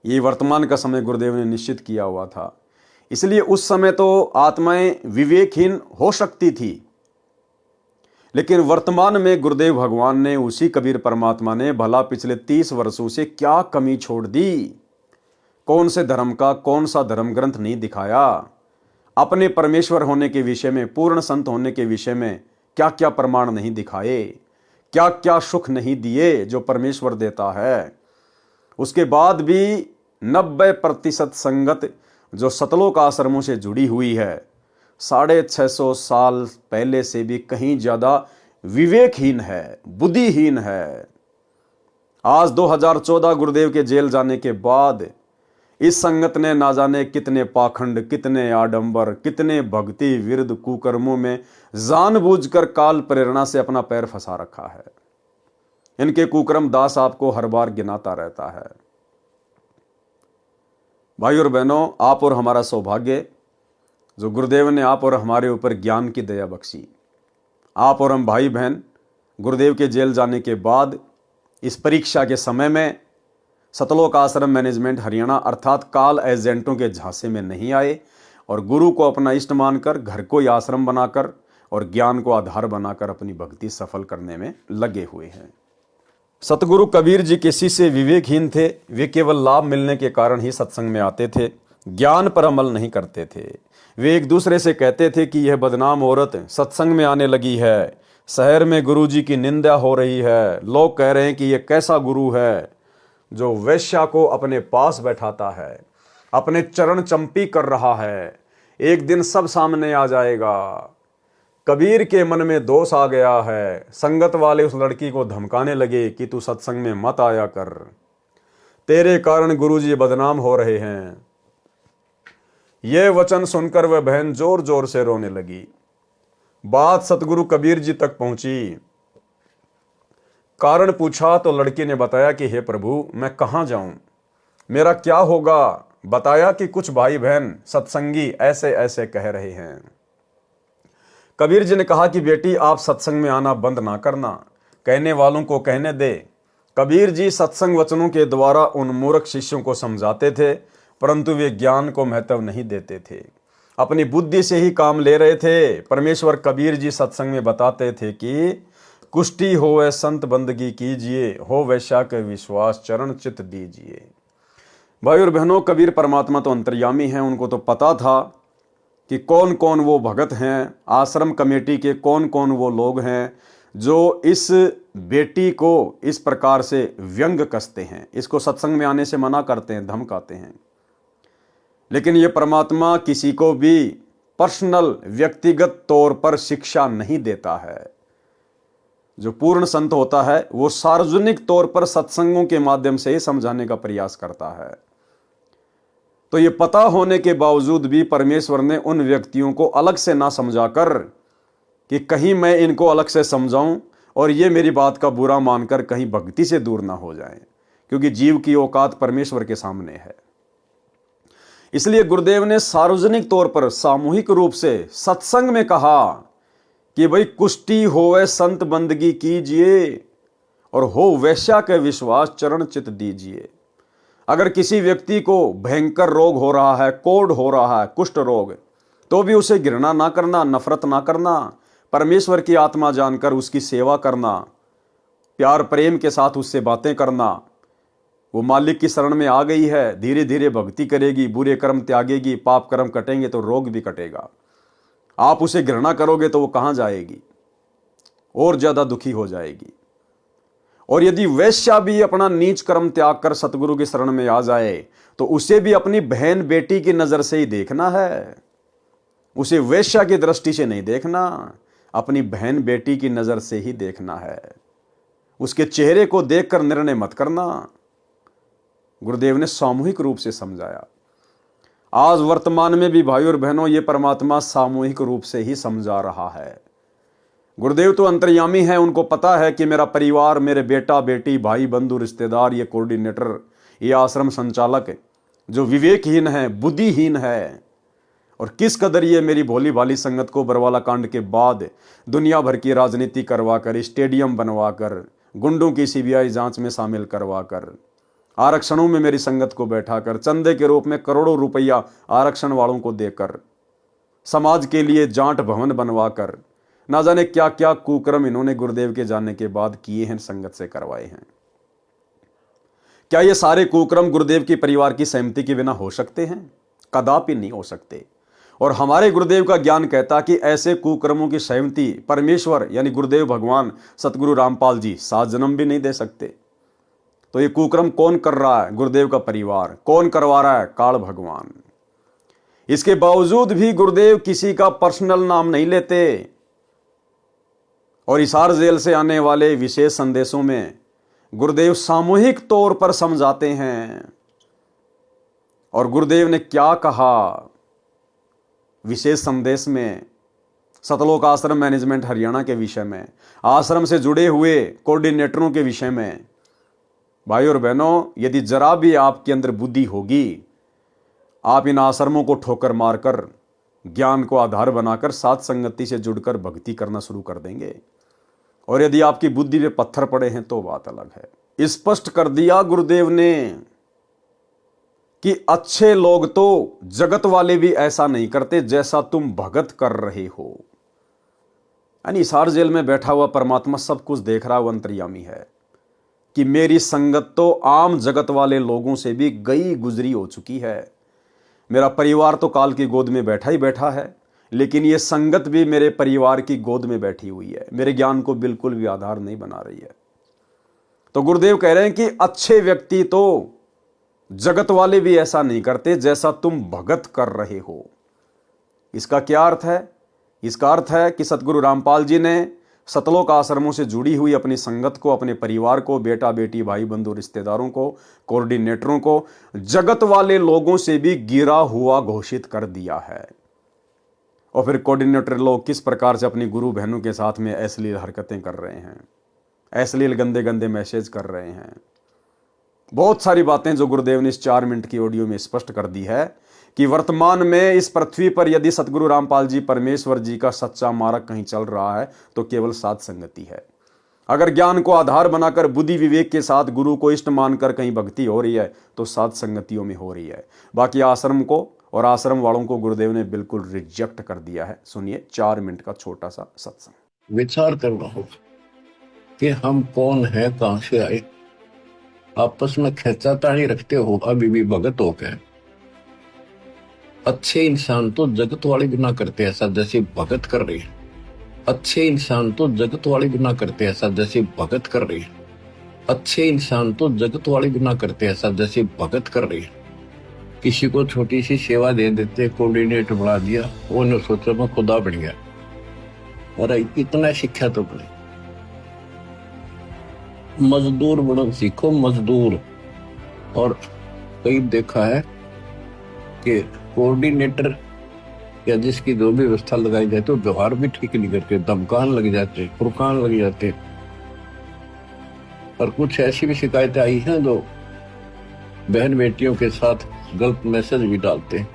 ये वर्तमान का समय गुरुदेव ने निश्चित किया हुआ था। इसलिए उस समय तो आत्माएं विवेकहीन हो सकती थी, लेकिन वर्तमान में गुरुदेव भगवान ने, उसी कबीर परमात्मा ने भला पिछले 30 वर्षों से क्या कमी छोड़ दी। कौन से धर्म का कौन सा धर्म ग्रंथ नहीं दिखाया। अपने परमेश्वर होने के विषय में, पूर्ण संत होने के विषय में क्या क्या प्रमाण नहीं दिखाए, क्या क्या सुख नहीं दिए जो परमेश्वर देता है। उसके बाद भी 90% संगत जो सतलोक आश्रमों से जुड़ी हुई है, 650 साल पहले से भी कहीं ज्यादा विवेकहीन है, बुद्धिहीन है। आज 2014 गुरुदेव के जेल जाने के बाद इस संगत ने ना जाने कितने पाखंड, कितने आडंबर, कितने भक्ति विरुद्ध कुकर्मों में जानबूझकर काल प्रेरणा से अपना पैर फंसा रखा है। इनके कुकर्म दास आपको हर बार गिनाता रहता है। भाई और बहनों, आप और हमारा सौभाग्य जो गुरुदेव ने आप और हमारे ऊपर ज्ञान की दया बख्शी। आप और हम भाई बहन गुरुदेव के जेल जाने के बाद इस परीक्षा के समय में सतलोक आश्रम मैनेजमेंट हरियाणा अर्थात काल एजेंटों के झांसे में नहीं आए और गुरु को अपना इष्ट मानकर घर को ही आश्रम बनाकर और ज्ञान को आधार बनाकर अपनी भक्ति सफल करने में लगे हुए हैं। सतगुरु कबीर जी के शिष्य विवेकहीन थे। वे केवल लाभ मिलने के कारण ही सत्संग में आते थे, ज्ञान पर अमल नहीं करते थे। वे एक दूसरे से कहते थे कि यह बदनाम औरत सत्संग में आने लगी है, शहर में गुरु जी की निंदा हो रही है, लोग कह रहे हैं कि यह कैसा गुरु है जो वैश्या को अपने पास बैठाता है, अपने चरण चंपी कर रहा है, एक दिन सब सामने आ जाएगा। कबीर के मन में दोष आ गया है। संगत वाले उस लड़की को धमकाने लगे कि तू सत्संग में मत आया कर, तेरे कारण गुरुजी बदनाम हो रहे हैं। यह वचन सुनकर वह बहन जोर जोर से रोने लगी। बात सतगुरु कबीर जी तक पहुंची। कारण पूछा तो लड़की ने बताया कि हे प्रभु, मैं कहां जाऊं, मेरा क्या होगा। बताया कि कुछ भाई बहन सत्संगी ऐसे ऐसे कह रहे हैं। कबीर जी ने कहा कि बेटी, आप सत्संग में आना बंद ना करना, कहने वालों को कहने दे। कबीर जी सत्संग वचनों के द्वारा उन मूर्ख शिष्यों को समझाते थे, परंतु वे ज्ञान को महत्व नहीं देते थे, अपनी बुद्धि से ही काम ले रहे थे। परमेश्वर कबीर जी सत्संग में बताते थे कि कुष्ठी होवे संत बंदगी कीजिए, हो वैश्या के विश्वास चरण चित दीजिए। भाई और बहनों, कबीर परमात्मा तो अंतर्यामी हैं। उनको तो पता था कि कौन कौन वो भगत हैं, आश्रम कमेटी के कौन कौन वो लोग हैं जो इस बेटी को इस प्रकार से व्यंग कसते हैं, इसको सत्संग में आने से मना करते हैं, धमकाते हैं। लेकिन ये परमात्मा किसी को भी पर्सनल व्यक्तिगत तौर पर शिक्षा नहीं देता है। जो पूर्ण संत होता है वो सार्वजनिक तौर पर सत्संगों के माध्यम से ही समझाने का प्रयास करता है। तो ये पता होने के बावजूद भी परमेश्वर ने उन व्यक्तियों को अलग से ना समझाकर कि कहीं मैं इनको अलग से समझाऊं और ये मेरी बात का बुरा मानकर कहीं भक्ति से दूर ना हो जाएं, क्योंकि जीव की औकात परमेश्वर के सामने है। इसलिए गुरुदेव ने सार्वजनिक तौर पर सामूहिक रूप से सत्संग में कहा कि भाई कुष्ठी होवे संत बंदगी कीजिए और हो वैश्या के विश्वास चरण चित दीजिए। अगर किसी व्यक्ति को भयंकर रोग हो रहा है, कोढ़ हो रहा है, कुष्ठ रोग, तो भी उसे घृणा ना करना, नफरत ना करना, परमेश्वर की आत्मा जानकर उसकी सेवा करना, प्यार प्रेम के साथ उससे बातें करना। वो मालिक की शरण में आ गई है, धीरे धीरे भक्ति करेगी, बुरे कर्म त्यागेगी, पाप कर्म कटेंगे तो रोग भी कटेगा। आप उसे घृणा करोगे तो वो कहां जाएगी, और ज्यादा दुखी हो जाएगी। और यदि वैश्या भी अपना नीच कर्म त्याग कर सतगुरु की शरण में आ जाए तो उसे भी अपनी बहन बेटी की नजर से ही देखना है, उसे वैश्या की दृष्टि से नहीं देखना, अपनी बहन बेटी की नजर से ही देखना है। उसके चेहरे को देखकर निर्णय मत करना। गुरुदेव ने सामूहिक रूप से समझाया। आज वर्तमान में भी भाई और बहनों ये परमात्मा सामूहिक रूप से ही समझा रहा है। गुरुदेव तो अंतर्यामी है, उनको पता है कि मेरा परिवार, मेरे बेटा बेटी, भाई बंधु रिश्तेदार, ये कोऑर्डिनेटर, ये आश्रम संचालक जो विवेकहीन है, बुद्धिहीन है, और किस कदर ये मेरी भोली भाली संगत को बरवाला कांड के बाद दुनिया भर की राजनीति करवाकर, स्टेडियम बनवाकर, गुंडों की सीबीआई जांच में शामिल करवाकर आरक्षणों में मेरी संगत को बैठाकर, चंदे के रूप में करोड़ों रुपया आरक्षण वालों को देकर, समाज के लिए जाट भवन बनवाकर, ना जाने क्या क्या कुकर्म इन्होंने गुरुदेव के जाने के बाद किए हैं, संगत से करवाए हैं। क्या ये सारे कुकर्म गुरुदेव के परिवार की सहमति के बिना हो सकते हैं? कदापि नहीं हो सकते। और हमारे गुरुदेव का ज्ञान कहता कि ऐसे कुकर्मों की सहमति परमेश्वर यानी गुरुदेव भगवान सतगुरु रामपाल जी 7 जन्म भी नहीं दे सकते। तो ये कुकर्म कौन कर रहा है? गुरुदेव का परिवार। कौन करवा रहा है? काल भगवान। इसके बावजूद भी गुरुदेव किसी का पर्सनल नाम नहीं लेते और हिसार जेल से आने वाले विशेष संदेशों में गुरुदेव सामूहिक तौर पर समझाते हैं। और गुरुदेव ने क्या कहा विशेष संदेश में? सतलोक आश्रम मैनेजमेंट हरियाणा के विषय में, आश्रम से जुड़े हुए कोऑर्डिनेटरों के विषय में। भाई और बहनों, यदि जरा भी आपके अंदर बुद्धि होगी, आप इन आश्रमों को ठोकर मारकर, ज्ञान को आधार बनाकर साथ संगति से जुड़कर भक्ति करना शुरू कर देंगे। और यदि आपकी बुद्धि पे पत्थर पड़े हैं तो बात अलग है। स्पष्ट कर दिया गुरुदेव ने कि अच्छे लोग तो जगत वाले भी ऐसा नहीं करते जैसा तुम भगत कर रहे हो। यानी हिसार जेल में बैठा हुआ परमात्मा सब कुछ देख रहा, वो अंतर्यामी है कि मेरी संगत तो आम जगत वाले लोगों से भी गई गुजरी हो चुकी है। मेरा परिवार तो काल की गोद में बैठा ही बैठा है, लेकिन ये संगत भी मेरे परिवार की गोद में बैठी हुई है, मेरे ज्ञान को बिल्कुल भी आधार नहीं बना रही है। तो गुरुदेव कह रहे हैं कि अच्छे व्यक्ति तो जगत वाले भी ऐसा नहीं करते जैसा तुम भगत कर रहे हो। इसका क्या अर्थ है? इसका अर्थ है कि सतगुरु रामपाल जी ने सतलोक आश्रमों से जुड़ी हुई अपनी संगत को, अपने परिवार को, बेटा बेटी भाई बंधु रिश्तेदारों को, कोऑर्डिनेटरों को जगत वाले लोगों से भी गिरा हुआ घोषित कर दिया है। और फिर कोऑर्डिनेटर लोग किस प्रकार से अपनी गुरु बहनों के साथ में अश्लील हरकतें कर रहे हैं, अश्लील गंदे गंदे मैसेज कर रहे हैं। बहुत सारी बातें जो गुरुदेव ने इस 4 मिनट की ऑडियो में स्पष्ट कर दी है कि वर्तमान में इस पृथ्वी पर यदि सतगुरु रामपाल जी परमेश्वर जी का सच्चा मार्ग कहीं चल रहा है तो केवल साध संगति है। अगर ज्ञान को आधार बनाकर बुद्धि विवेक के साथ गुरु को इष्ट मानकर कहीं भक्ति हो रही है तो साध संगतियों में हो रही है। बाकी आश्रम को और आश्रम वालों को गुरुदेव ने बिल्कुल रिजेक्ट कर दिया है। सुनिए 4 मिनट का छोटा सा सत्संग। विचार करना होगा कि हम कौन है, कहां से आए। आपस में खेचातानी रखते हो अभी भी भगत हो गए। अच्छे इंसान तो जगत वाले बिना करते ऐसा जैसे भगत कर रही है। अच्छे इंसान तो जगत वाले बिना करते ऐसा जैसे भगत कर रही है। अच्छे इंसान तो जगत वाले बिना करते ऐसा जैसे भगत कर रही है। किसी को छोटी सी सेवा दे देते, कोऑर्डिनेटर बना दिया, उन्होंने सोचा मैं खुदा बन गया। और इतना शिक्षा तो बने, मजदूर बनो सीखो, मजदूर। और कई देखा है कि कोऑर्डिनेटर या जिसकी जो भी व्यवस्था लगाई जाती है वो व्यवहार भी ठीक नहीं करते, धमकान लग जाते, फुरकान लग जाते। और कुछ ऐसी भी शिकायतें आई हैं जो बहन बेटियों के साथ गलत मैसेज भी डालते हैं।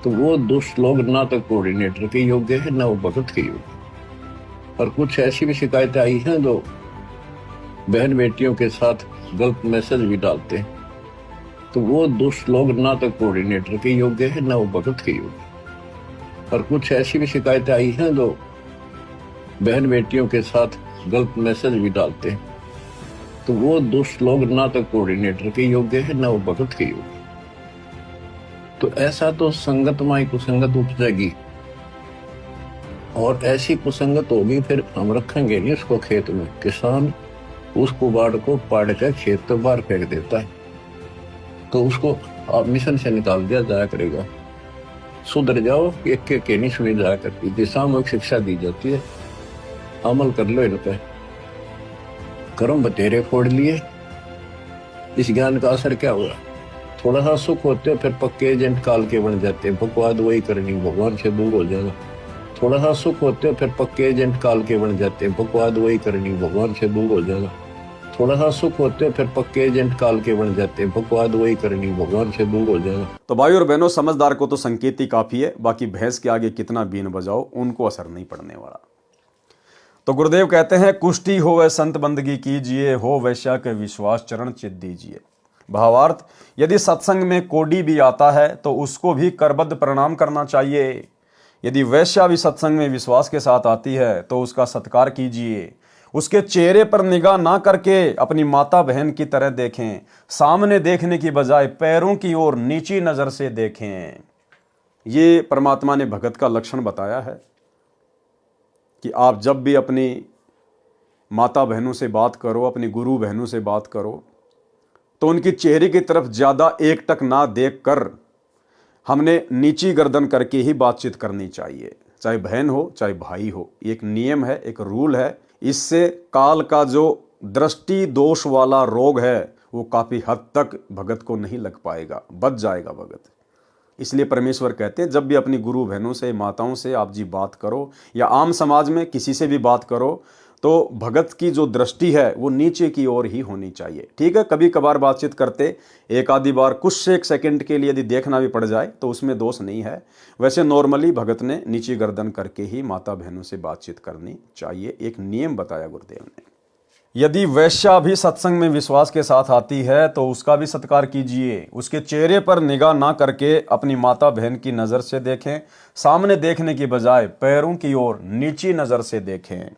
तो वो दुष्ट लोग ना तो कोऑर्डिनेटर के योग्य है ना वो भगत के योग्य। और कुछ ऐसी भी शिकायतें आई हैं जो बहन बेटियों के साथ गलत मैसेज भी डालते हैं। तो वो दुष्ट लोग ना तो कोऑर्डिनेटर के योग्य है ना वो भगत के योग्य। और कुछ ऐसी भी शिकायतें आई हैं जो बहन बेटियों के साथ गलत मैसेज भी डालते हैं। तो वो दुष्ट लोग ना तो कोऑर्डिनेटर के योग्य है ना वो भगत के योग्य। तो ऐसा तो संगत माई कुसंगत उपजेगी, और ऐसी कुसंगत होगी फिर हम रखेंगे नहीं उसको खेत में। किसान उस कुबाड़ को पाड़ कर खेत तो बाहर फेंक देता है, तो उसको आप मिशन से निकाल दिया जाया करेगा। सुधर जाओ, एक के नहीं सुनी जाया करती, दिशात्मक शिक्षा दी जाती है, अमल कर लो इन पे। कर्म बतेरे फोड़ लिए, इस ज्ञान का असर क्या हुआ? थोड़ा सा सुख होते फिर पक्के एजेंट काल के बन जाते, बकवाद वही करनी, भगवान से दूर हो जाना। थोड़ा सा सुख होते फिर पक्के एजेंट काल के बन जाते, बकवाद वही करनी, भगवान से दूर हो जाना। थोड़ा सा सुख होते फिर पक्के एजेंट काल के बन जाते, बकवाद वही करनी, भगवान से दूर हो जाना। तो भाई और बहनों, समझदार को तो संकेत ही काफी है, बाकी भैंस के आगे कितना बीन बजाओ उनको असर नहीं पड़ने वाला। तो गुरुदेव कहते हैं कुष्टी हो वह संत बंदगी कीजिए, हो वैश्या के विश्वास चरण चित दीजिए। भावार्थ, यदि सत्संग में कोडी भी आता है तो उसको भी करबद्ध प्रणाम करना चाहिए। यदि वैश्या भी सत्संग में विश्वास के साथ आती है तो उसका सत्कार कीजिए। उसके चेहरे पर निगाह ना करके अपनी माता बहन की तरह देखें। सामने देखने की बजाय पैरों की ओर नीची नजर से देखें। ये परमात्मा ने भगत का लक्षण बताया है कि आप जब भी अपनी माता बहनों से बात करो, अपनी गुरु बहनों से बात करो, तो उनकी चेहरे की तरफ ज्यादा एकटक ना देखकर हमने नीची गर्दन करके ही बातचीत करनी चाहिए, चाहे बहन हो चाहे भाई हो। एक नियम है, एक रूल है। इससे काल का जो दृष्टि दोष वाला रोग है वो काफी हद तक भगत को नहीं लग पाएगा, बच जाएगा भगत। इसलिए परमेश्वर कहते हैं जब भी अपनी गुरु बहनों से, माताओं से आप जी बात करो या आम समाज में किसी से भी बात करो तो भगत की जो दृष्टि है वो नीचे की ओर ही होनी चाहिए। ठीक है, कभी कभार बातचीत करते एक आधी बार कुछ एक सेकंड के लिए यदि देखना भी पड़ जाए तो उसमें दोष नहीं है। वैसे नॉर्मली भगत ने नीची गर्दन करके ही माता बहनों से बातचीत करनी चाहिए। एक नियम बताया गुरुदेव ने। यदि वैश्या भी सत्संग में विश्वास के साथ आती है तो उसका भी सत्कार कीजिए। उसके चेहरे पर निगाह ना करके अपनी माता बहन की नज़र से देखें। सामने देखने की बजाय पैरों की ओर नीची नज़र से देखें।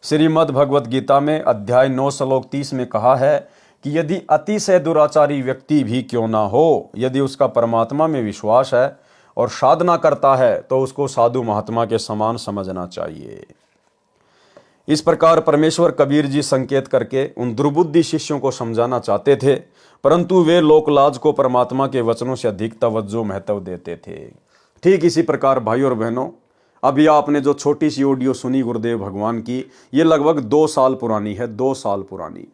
श्रीमद् भगवत गीता में अध्याय 9 श्लोक 30 में कहा है कि यदि अतिशय दुराचारी व्यक्ति भी क्यों ना हो, यदि उसका परमात्मा में विश्वास है और साधना करता है तो उसको साधु महात्मा के समान समझना चाहिए। इस प्रकार परमेश्वर कबीर जी संकेत करके उन दुर्बुद्धि शिष्यों को समझाना चाहते थे, परंतु वे लोकलाज को परमात्मा के वचनों से अधिक तवज्जो महत्व देते थे। ठीक इसी प्रकार भाई और बहनों, अभी आपने जो छोटी सी ऑडियो सुनी गुरुदेव भगवान की, ये लगभग 2 साल पुरानी है, 2 साल पुरानी।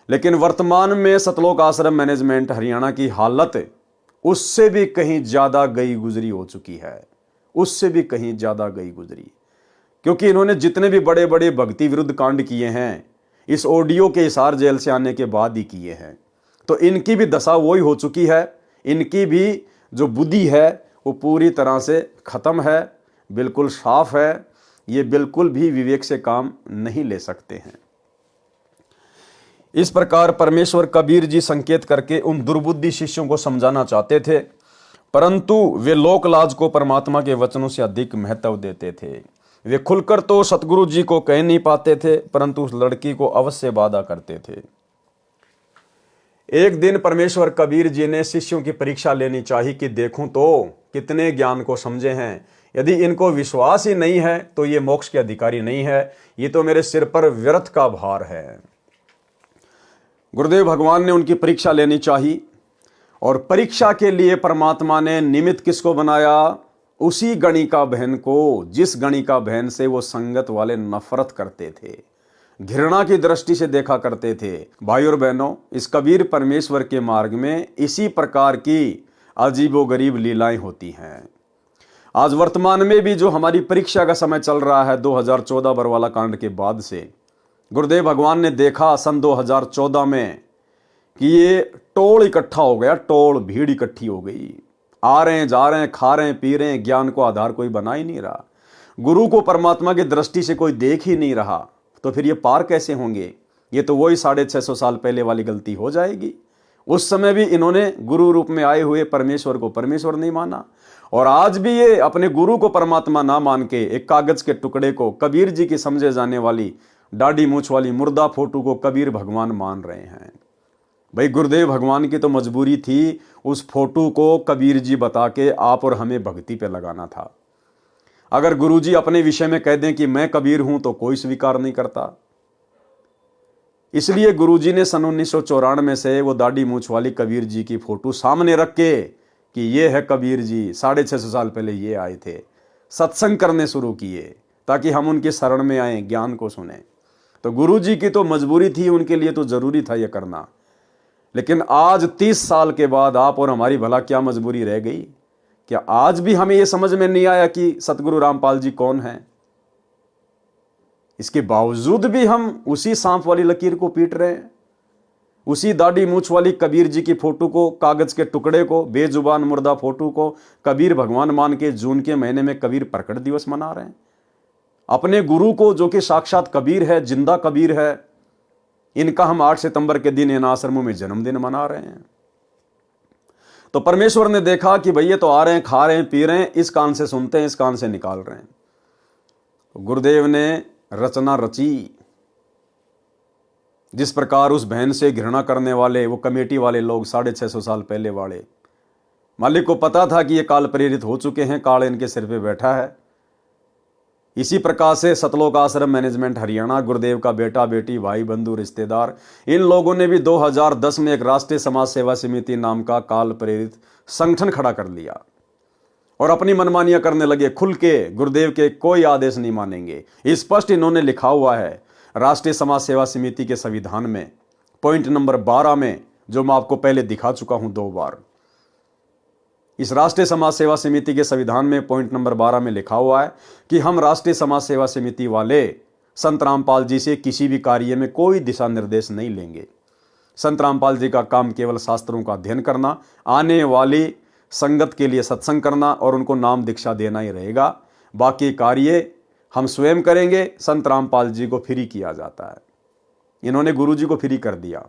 लेकिन वर्तमान में सतलोक आश्रम मैनेजमेंट हरियाणा की हालत उससे भी कहीं ज्यादा गई गुजरी हो चुकी है, उससे भी कहीं ज्यादा गई गुजरी। क्योंकि इन्होंने जितने भी बड़े बड़े भक्ति विरुद्ध कांड किए हैं इस ऑडियो के हिसार जेल से आने के बाद ही किए हैं, तो इनकी भी दशा वही हो चुकी है। इनकी भी जो बुद्धि है वो पूरी तरह से खत्म है, बिल्कुल साफ है। ये बिल्कुल भी विवेक से काम नहीं ले सकते हैं। इस प्रकार परमेश्वर कबीर जी संकेत करके उन दुर्बुद्धि शिष्यों को समझाना चाहते थे, परंतु वे लोकलाज को परमात्मा के वचनों से अधिक महत्व देते थे। वे खुलकर तो सतगुरु जी को कह नहीं पाते थे, परंतु उस लड़की को अवश्य वादा करते थे। एक दिन परमेश्वर कबीर जी ने शिष्यों की परीक्षा लेनी चाहिए कि देखूं तो कितने ज्ञान को समझे हैं। यदि इनको विश्वास ही नहीं है तो ये मोक्ष के अधिकारी नहीं है, ये तो मेरे सिर पर व्यर्थ का भार है। गुरुदेव भगवान ने उनकी परीक्षा लेनी चाहिए, और परीक्षा के लिए परमात्मा ने निमित्त किसको बनाया? उसी गणिका बहन को, जिस गणिका बहन से वो संगत वाले नफरत करते थे, घृणा की दृष्टि से देखा करते थे। भाई और बहनों, इस कबीर परमेश्वर के मार्ग में इसी प्रकार की अजीबोगरीब लीलाएं होती हैं। आज वर्तमान में भी जो हमारी परीक्षा का समय चल रहा है 2014 बरवाला कांड के बाद से, गुरुदेव भगवान ने देखा सन 2014 में कि ये टोल इकट्ठा हो गया, टोल भीड़ इकट्ठी हो गई। आ रहे हैं, जा रहे हैं, खा रहे हैं, पी रहे हैं, ज्ञान को आधार कोई बना ही नहीं रहा, गुरु को परमात्मा की दृष्टि से कोई देख ही नहीं रहा, तो फिर ये पार कैसे होंगे? ये तो वही 650 साल पहले वाली गलती हो जाएगी। उस समय भी इन्होंने गुरु रूप में आए हुए परमेश्वर को परमेश्वर नहीं माना, और आज भी ये अपने गुरु को परमात्मा ना मान के एक कागज के टुकड़े को, कबीर जी की समझे जाने वाली दाढ़ी मूछ वाली मुर्दा फोटो को कबीर भगवान मान रहे हैं। भाई गुरुदेव भगवान की तो मजबूरी थी उस फोटो को कबीर जी बता के आप और हमें भक्ति पे लगाना था। अगर गुरु जी अपने विषय में कह दें कि मैं कबीर हूं तो कोई स्वीकार नहीं करता। इसलिए गुरु जी ने सन 1994 से वो दाढ़ी मूछ वाली कबीर जी की फोटो सामने रख के कि ये है कबीर जी, 650 साल पहले ये आए थे, सत्संग करने शुरू किए ताकि हम उनके शरण में आए, ज्ञान को सुने। तो गुरु जी की तो मजबूरी थी, उनके लिए तो जरूरी था ये करना। लेकिन आज 30 साल के बाद आप और हमारी भला क्या मजबूरी रह गई? क्या आज भी हमें यह समझ में नहीं आया कि सतगुरु रामपाल जी कौन है? इसके बावजूद भी हम उसी सांप वाली लकीर को पीट रहे हैं, उसी दाढ़ी मूछ वाली कबीर जी की फोटो को, कागज के टुकड़े को, बेजुबान मुर्दा फोटो को कबीर भगवान मान के जून के महीने में कबीर प्रकट दिवस मना रहे हैं। अपने गुरु को जो कि साक्षात कबीर है, जिंदा कबीर है, इनका हम 8 सितंबर के दिन इन आश्रमों में जन्मदिन मना रहे हैं। तो परमेश्वर ने देखा कि भैया तो आ रहे हैं, खा रहे हैं, पी रहे हैं, इस कान से सुनते हैं, इस कान से निकाल रहे हैं। तो गुरुदेव ने रचना रची। जिस प्रकार उस बहन से घृणा करने वाले वो कमेटी वाले लोग 650 साल पहले वाले, मालिक को पता था कि ये काल प्रेरित हो चुके हैं, काल इनके सिर पे बैठा है। इसी प्रकार से सतलोक आश्रम मैनेजमेंट हरियाणा, गुरुदेव का बेटा बेटी, भाई बंधु रिश्तेदार, इन लोगों ने भी 2010 में एक राष्ट्रीय समाज सेवा समिति नाम का काल प्रेरित संगठन खड़ा कर लिया और अपनी मनमानियां करने लगे। खुल के गुरुदेव के कोई आदेश नहीं मानेंगे। स्पष्ट इन्होंने लिखा हुआ है राष्ट्रीय समाज सेवा समिति के संविधान में पॉइंट नंबर 12 में, जो मैं आपको पहले दिखा चुका हूं 2 बार। इस राष्ट्रीय समाज सेवा समिति के संविधान में पॉइंट नंबर 12 में लिखा हुआ है कि हम राष्ट्रीय समाज सेवा समिति वाले संत रामपाल जी से किसी भी कार्य में कोई दिशा निर्देश नहीं लेंगे। संत रामपाल जी का काम केवल शास्त्रों का अध्ययन करना, आने वाली संगत के लिए सत्संग करना और उनको नाम दीक्षा देना ही रहेगा। बाकी कार्य हम स्वयं करेंगे। संत रामपाल जी को फ्री किया जाता है। इन्होंने गुरु जी को फ्री कर दिया,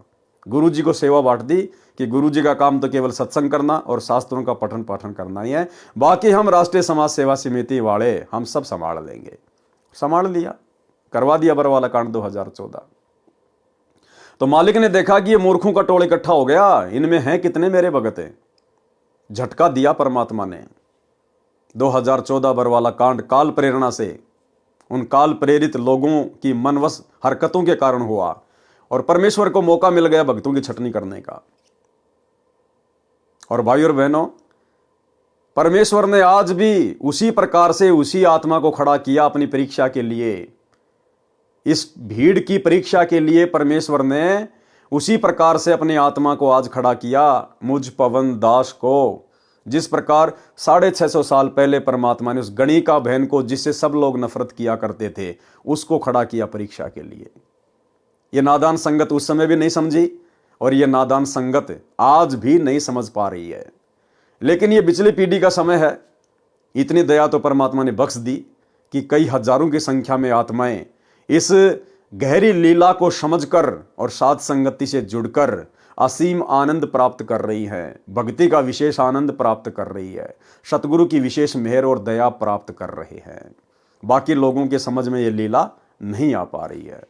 गुरु जी को सेवा बांट दी कि गुरु जी का काम तो केवल सत्संग करना और शास्त्रों का पठन पाठन करना ही है, बाकी हम राष्ट्रीय समाज सेवा समिति वाले हम सब संभाल लेंगे। संभाल लिया, करवा दिया बरवाला कांड 2014। तो मालिक ने देखा कि ये मूर्खों का टोल इकट्ठा हो गया, इनमें हैं कितने मेरे भगत हैं। झटका दिया परमात्मा ने। 2014 बरवाला कांड काल प्रेरणा से, उन काल प्रेरित लोगों की मनवश हरकतों के कारण हुआ और परमेश्वर को मौका मिल गया भक्तों की छटनी करने का। और भाई और बहनों, परमेश्वर ने आज भी उसी प्रकार से उसी आत्मा को खड़ा किया अपनी परीक्षा के लिए। इस भीड़ की परीक्षा के लिए परमेश्वर ने उसी प्रकार से अपनी आत्मा को आज खड़ा किया, मुझ पवन दास को। जिस प्रकार 650 साल पहले परमात्मा ने उस गणिका बहन को, जिससे सब लोग नफरत किया करते थे, उसको खड़ा किया परीक्षा के लिए। यह नादान संगत उस समय भी नहीं समझी और यह नादान संगत आज भी नहीं समझ पा रही है। लेकिन यह पिछली पीढ़ी का समय है। इतनी दया तो परमात्मा ने बख्श दी कि कई हजारों की संख्या में आत्माएं इस गहरी लीला को समझकर और साध संगति से जुड़कर असीम आनंद प्राप्त कर रही है, भक्ति का विशेष आनंद प्राप्त कर रही है, सतगुरु की विशेष मेहर और दया प्राप्त कर रहे हैं। बाकी लोगों के समझ में यह लीला नहीं आ पा रही है।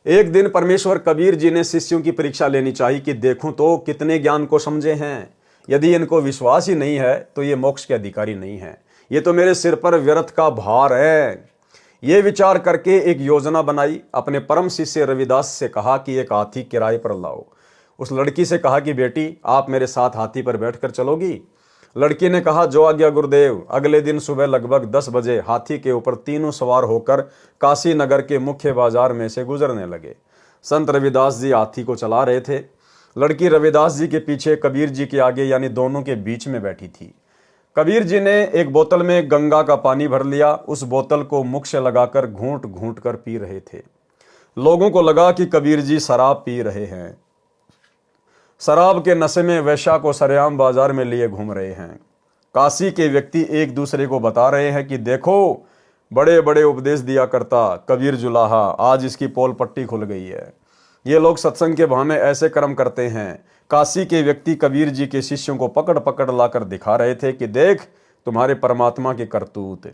एक दिन परमेश्वर कबीर जी ने शिष्यों की परीक्षा लेनी चाहिए कि देखूं तो कितने ज्ञान को समझे हैं। यदि इनको विश्वास ही नहीं है तो ये मोक्ष के अधिकारी नहीं है, ये तो मेरे सिर पर व्यर्थ का भार है। ये विचार करके एक योजना बनाई। अपने परम शिष्य रविदास से कहा कि एक हाथी किराए पर लाओ। उस लड़की से कहा कि बेटी आप मेरे साथ हाथी पर बैठकर चलोगी। लड़की ने कहा जो आज्ञा गुरुदेव। अगले दिन सुबह लगभग 10 बजे हाथी के ऊपर तीनों सवार होकर काशी नगर के मुख्य बाजार में से गुजरने लगे। संत रविदास जी हाथी को चला रहे थे। लड़की रविदास जी के पीछे, कबीर जी के आगे, यानी दोनों के बीच में बैठी थी। कबीर जी ने एक बोतल में गंगा का पानी भर लिया। उस बोतल को मुख से लगाकर घूंट घूंट कर पी रहे थे। लोगों को लगा कि कबीर जी शराब पी रहे हैं। शराब के नशे में वैश्या को सरेआम बाजार में लिए घूम रहे हैं। काशी के व्यक्ति एक दूसरे को बता रहे हैं कि देखो बड़े बड़े उपदेश दिया करता कबीर जुलाहा, आज इसकी पोल पट्टी खुल गई है। ये लोग सत्संग के बहाने ऐसे कर्म करते हैं। काशी के व्यक्ति कबीर जी के शिष्यों को पकड़ पकड़ लाकर दिखा रहे थे कि देख तुम्हारे परमात्मा के करतूत।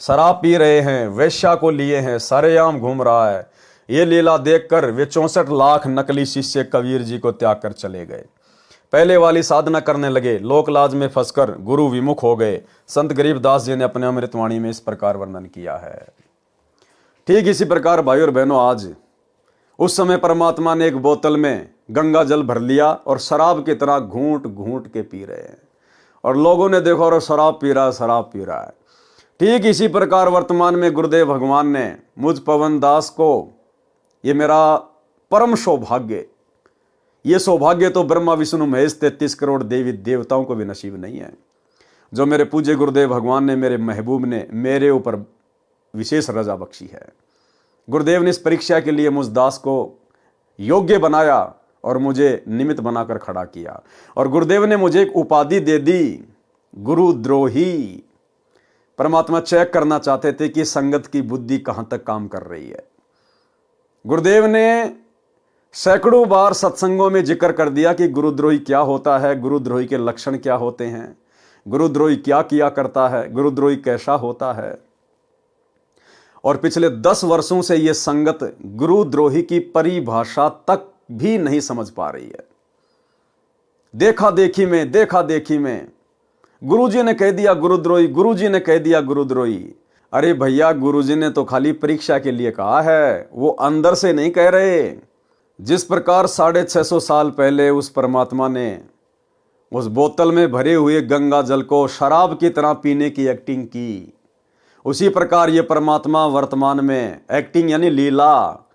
शराब पी रहे हैं, वैश्या को लिए हैं, सरेआम घूम रहा है। ये लीला देखकर वे 64 लाख नकली शिष्य कबीर जी को त्याग कर चले गए। पहले वाली साधना करने लगे, लोक लाज में फंसकर गुरु विमुख हो गए। संत गरीबदास जी ने अपने अमृतवाणी में इस प्रकार वर्णन किया है। ठीक इसी प्रकार भाई और बहनों, आज उस समय परमात्मा ने एक बोतल में गंगा जल भर लिया और शराब की तरह घूंट घूंट के पी रहे हैं। और लोगों ने देखो और शराब पी रहा है, शराब पी रहा है। ठीक इसी प्रकार वर्तमान में गुरुदेव भगवान ने मुझ पवन दास को, ये मेरा परम सौभाग्य, ये सौभाग्य तो ब्रह्मा विष्णु महेश 33 करोड़ देवी देवताओं को भी नसीब नहीं है, जो मेरे पूज्य गुरुदेव भगवान ने, मेरे महबूब ने मेरे ऊपर विशेष रजा बख्शी है। गुरुदेव ने इस परीक्षा के लिए मुझ दास को योग्य बनाया और मुझे निमित्त बनाकर खड़ा किया। और गुरुदेव ने मुझे एक उपाधि दे दी, गुरुद्रोही। परमात्मा चेक करना चाहते थे कि संगत की बुद्धि कहां तक काम कर रही है। गुरुदेव ने सैकड़ों बार सत्संगों में जिक्र कर दिया कि गुरुद्रोही क्या होता है, गुरुद्रोही के लक्षण क्या होते हैं, गुरुद्रोही क्या किया करता है, गुरुद्रोही कैसा होता है। और पिछले 10 वर्षों से यह संगत गुरुद्रोही की परिभाषा तक भी नहीं समझ पा रही है। देखा देखी में गुरुजी ने कह दिया गुरुद्रोही, गुरुजी ने कह दिया गुरुद्रोही। अरे भैया, गुरुजी ने तो खाली परीक्षा के लिए कहा है, वो अंदर से नहीं कह रहे। जिस प्रकार 650 साल पहले उस परमात्मा ने उस बोतल में भरे हुए गंगा जल को शराब की तरह पीने की एक्टिंग की, उसी प्रकार ये परमात्मा वर्तमान में एक्टिंग यानी लीला,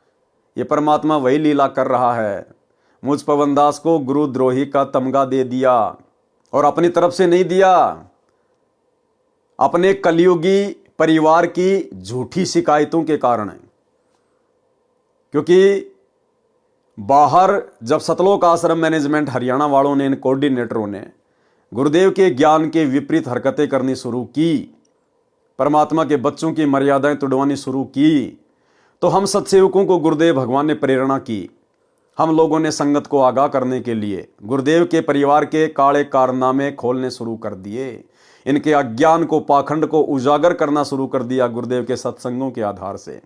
ये परमात्मा वही लीला कर रहा है। मुझ पवनदास को गुरुद्रोही का तमगा दे दिया, और अपनी तरफ से नहीं दिया, अपने कलयुगी परिवार की झूठी शिकायतों के कारण। क्योंकि बाहर जब सतलोक आश्रम मैनेजमेंट हरियाणा वालों ने, इन कोऑर्डिनेटरों ने गुरुदेव के ज्ञान के विपरीत हरकतें करनी शुरू की, परमात्मा के बच्चों की मर्यादाएं तुड़वानी शुरू की, तो हम सत्सेवकों को गुरुदेव भगवान ने प्रेरणा की। हम लोगों ने संगत को आगाह करने के लिए गुरुदेव के परिवार के काले कारनामे खोलने शुरू कर दिए, इनके अज्ञान को, पाखंड को उजागर करना शुरू कर दिया गुरुदेव के सत्संगों के आधार से।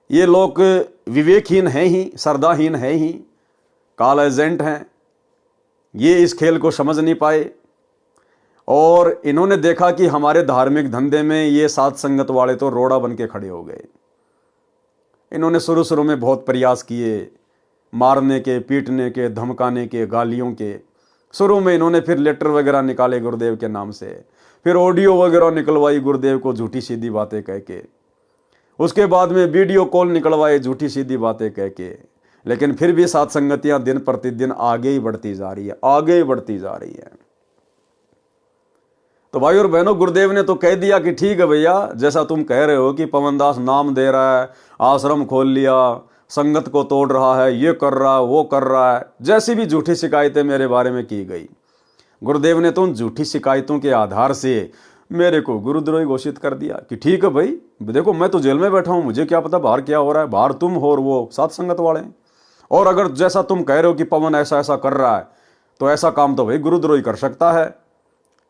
ये लोग विवेकहीन हैं ही, श्रद्धाहीन हैं ही, काल एजेंट हैं। ये इस खेल को समझ नहीं पाए, और इन्होंने देखा कि हमारे धार्मिक धंधे में ये साथ संगत वाले तो रोड़ा बन के खड़े हो गए। इन्होंने शुरू में बहुत प्रयास किए, मारने के, पीटने के, धमकाने के, गालियों के। शुरू में इन्होंने फिर लेटर वगैरह निकाले गुरुदेव के नाम से, फिर ऑडियो वगैरह निकलवाई गुरुदेव को झूठी सीधी बातें कह के, उसके बाद में वीडियो कॉल निकलवाए झूठी सीधी बातें कह के। लेकिन फिर भी साथ संगतियां दिन प्रतिदिन आगे ही बढ़ती जा रही है, आगे ही बढ़ती जा रही है। तो भाई और बहनों, गुरुदेव ने तो कह दिया कि ठीक है भैया, जैसा तुम कह रहे हो कि पवनदास नाम दे रहा है, आश्रम खोल लिया, संगत को तोड़ रहा है, ये कर रहा है, वो कर रहा है, जैसी भी झूठी शिकायतें मेरे बारे में की गई, गुरुदेव ने तो उन झूठी शिकायतों के आधार से मेरे को गुरुद्रोही घोषित कर दिया कि ठीक है भाई, देखो मैं तो जेल में बैठा हूं, मुझे क्या पता बाहर क्या हो रहा है, बाहर तुम हो और वो साथ संगत वाले, और अगर जैसा तुम कह रहे हो कि पवन ऐसा ऐसा कर रहा है, तो ऐसा काम तो भाई गुरुद्रोही कर सकता है।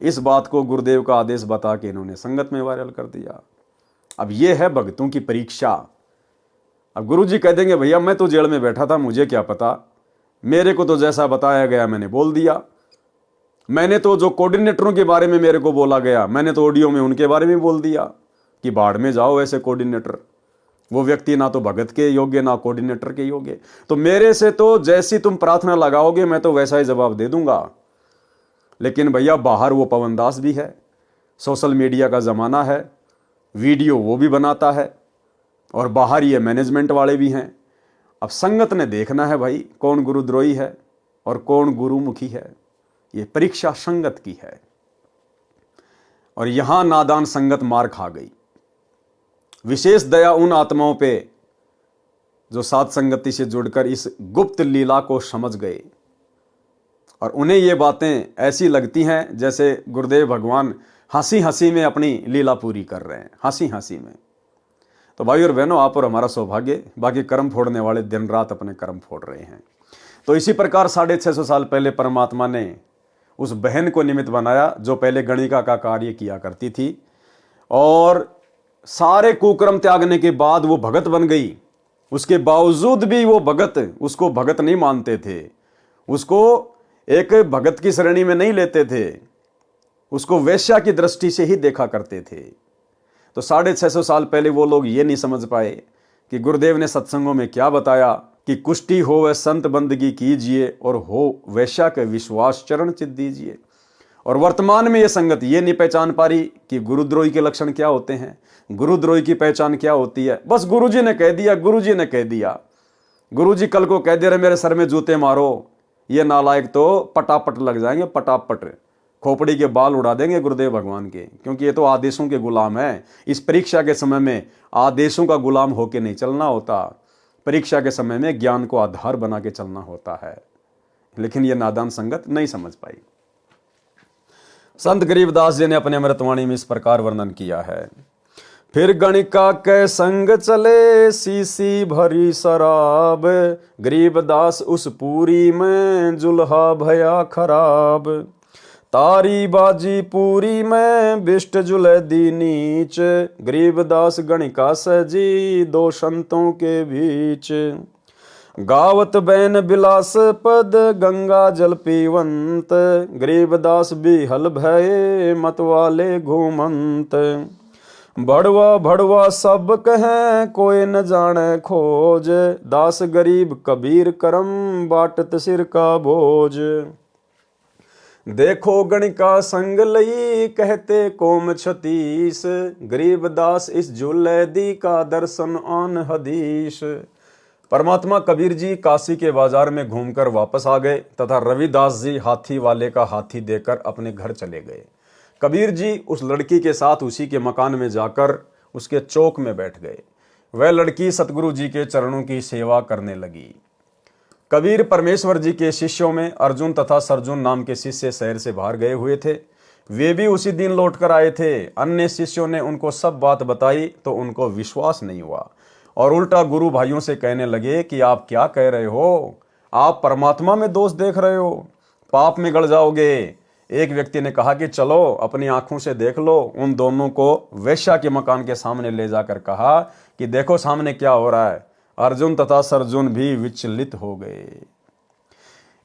इस बात को गुरुदेव का आदेश बता के इन्होंने संगत में वायरल कर दिया। अब ये है भक्तों की परीक्षा। अब गुरुजी कह देंगे भैया मैं तो जेल में बैठा था, मुझे क्या पता, मेरे को तो जैसा बताया गया मैंने बोल दिया, मैंने तो जो कोऑर्डिनेटरों के बारे में मेरे को बोला गया, मैंने तो ऑडियो में उनके बारे में बोल दिया कि बाढ़ में जाओ ऐसे कोऑर्डिनेटर, वो व्यक्ति ना तो भगत के योग्य ना कोऑर्डिनेटर के योग्य। तो मेरे से तो जैसी तुम प्रार्थना लगाओगे मैं तो वैसा ही जवाब दे दूंगा। लेकिन भैया बाहर वो पवनदास भी है, सोशल मीडिया का ज़माना है, वीडियो वो भी बनाता है, और बाहर ये मैनेजमेंट वाले भी हैं। अब संगत ने देखना है भाई कौन गुरुद्रोही है और कौन गुरुमुखी है। ये परीक्षा संगत की है, और यहां नादान संगत मार खा गई। विशेष दया उन आत्माओं पे जो साथ संगति से जुड़कर इस गुप्त लीला को समझ गए, और उन्हें ये बातें ऐसी लगती हैं जैसे गुरुदेव भगवान हंसी हंसी में अपनी लीला पूरी कर रहे हैं, हंसी हंसी में। तो भाई और बहनों, आप और हमारा सौभाग्य, बाकी कर्म फोड़ने वाले दिन रात अपने कर्म फोड़ रहे हैं। तो इसी प्रकार 650 साल पहले परमात्मा ने उस बहन को निमित्त बनाया जो पहले गणिका का कार्य किया करती थी, और सारे कुकर्म त्यागने के बाद वो भगत बन गई। उसके बावजूद भी वो भगत उसको भगत नहीं मानते थे, उसको एक भगत की श्रेणी में नहीं लेते थे, उसको वेश्या की दृष्टि से ही देखा करते थे। तो 650 साल पहले वो लोग ये नहीं समझ पाए कि गुरुदेव ने सत्संगों में क्या बताया कि कुष्टी हो वह संत बंदगी कीजिए, और हो वैश्या के विश्वास चरण चित दीजिए। और वर्तमान में ये संगत ये नहीं पहचान पा रही कि गुरुद्रोही के लक्षण क्या होते हैं, गुरुद्रोही की पहचान क्या होती है। बस गुरुजी ने कह दिया, गुरुजी ने कह दिया, गुरुजी कल को कह दे रहे मेरे सर में जूते मारो, ये नालायक तो पटापट लग जाएंगे, पटापट खोपड़ी के बाल उड़ा देंगे गुरुदेव भगवान के, क्योंकि ये तो आदेशों के गुलाम है। इस परीक्षा के समय में आदेशों का गुलाम होके नहीं चलना होता, परीक्षा के समय में ज्ञान को आधार बना के चलना होता है। लेकिन ये नादान संगत नहीं समझ पाई। संत गरीबदास जी ने अपने अमृतवाणी में इस प्रकार वर्णन किया है, फिर गणिका के संग चले सीसी भरी शराब, गरीबदास उस पूरी में जुल्हा भया खराब। तारी बाजी पूरी में बिष्ट जुले दी नीच, गरीबदास गणिका सजी दो संतों के बीच। गावत बैन बिलास पद गंगा जल पीवंत, गरीबदास बिहल भये मतवाले घूमंत। भड़वा भड़वा सब कहें कोई न जाने खोज, दास गरीब कबीर करम बाटत सिर का बोझ। देखो गणिका संग लई कहते कोम छतीस, गरीबदास इस झूले दी का दर्शन आन हदीस। परमात्मा कबीर जी काशी के बाजार में घूमकर वापस आ गए तथा रविदास जी हाथी वाले का हाथी देकर अपने घर चले गए। कबीर जी उस लड़की के साथ उसी के मकान में जाकर उसके चौक में बैठ गए। वह लड़की सतगुरु जी के चरणों की सेवा करने लगी। कबीर परमेश्वर जी के शिष्यों में अर्जुन तथा सरजुन नाम के शिष्य शहर से बाहर गए हुए थे। वे भी उसी दिन लौट कर आए थे। अन्य शिष्यों ने उनको सब बात बताई तो उनको विश्वास नहीं हुआ और उल्टा गुरु भाइयों से कहने लगे कि आप क्या कह रहे हो, आप परमात्मा में दोष देख रहे हो, पाप में गड़ जाओगे। एक व्यक्ति ने कहा कि चलो अपनी आंखों से देख लो। उन दोनों को वेश्या के मकान के सामने ले जाकर कहा कि देखो सामने क्या हो रहा है। अर्जुन तथा सरजुन भी विचलित हो गए।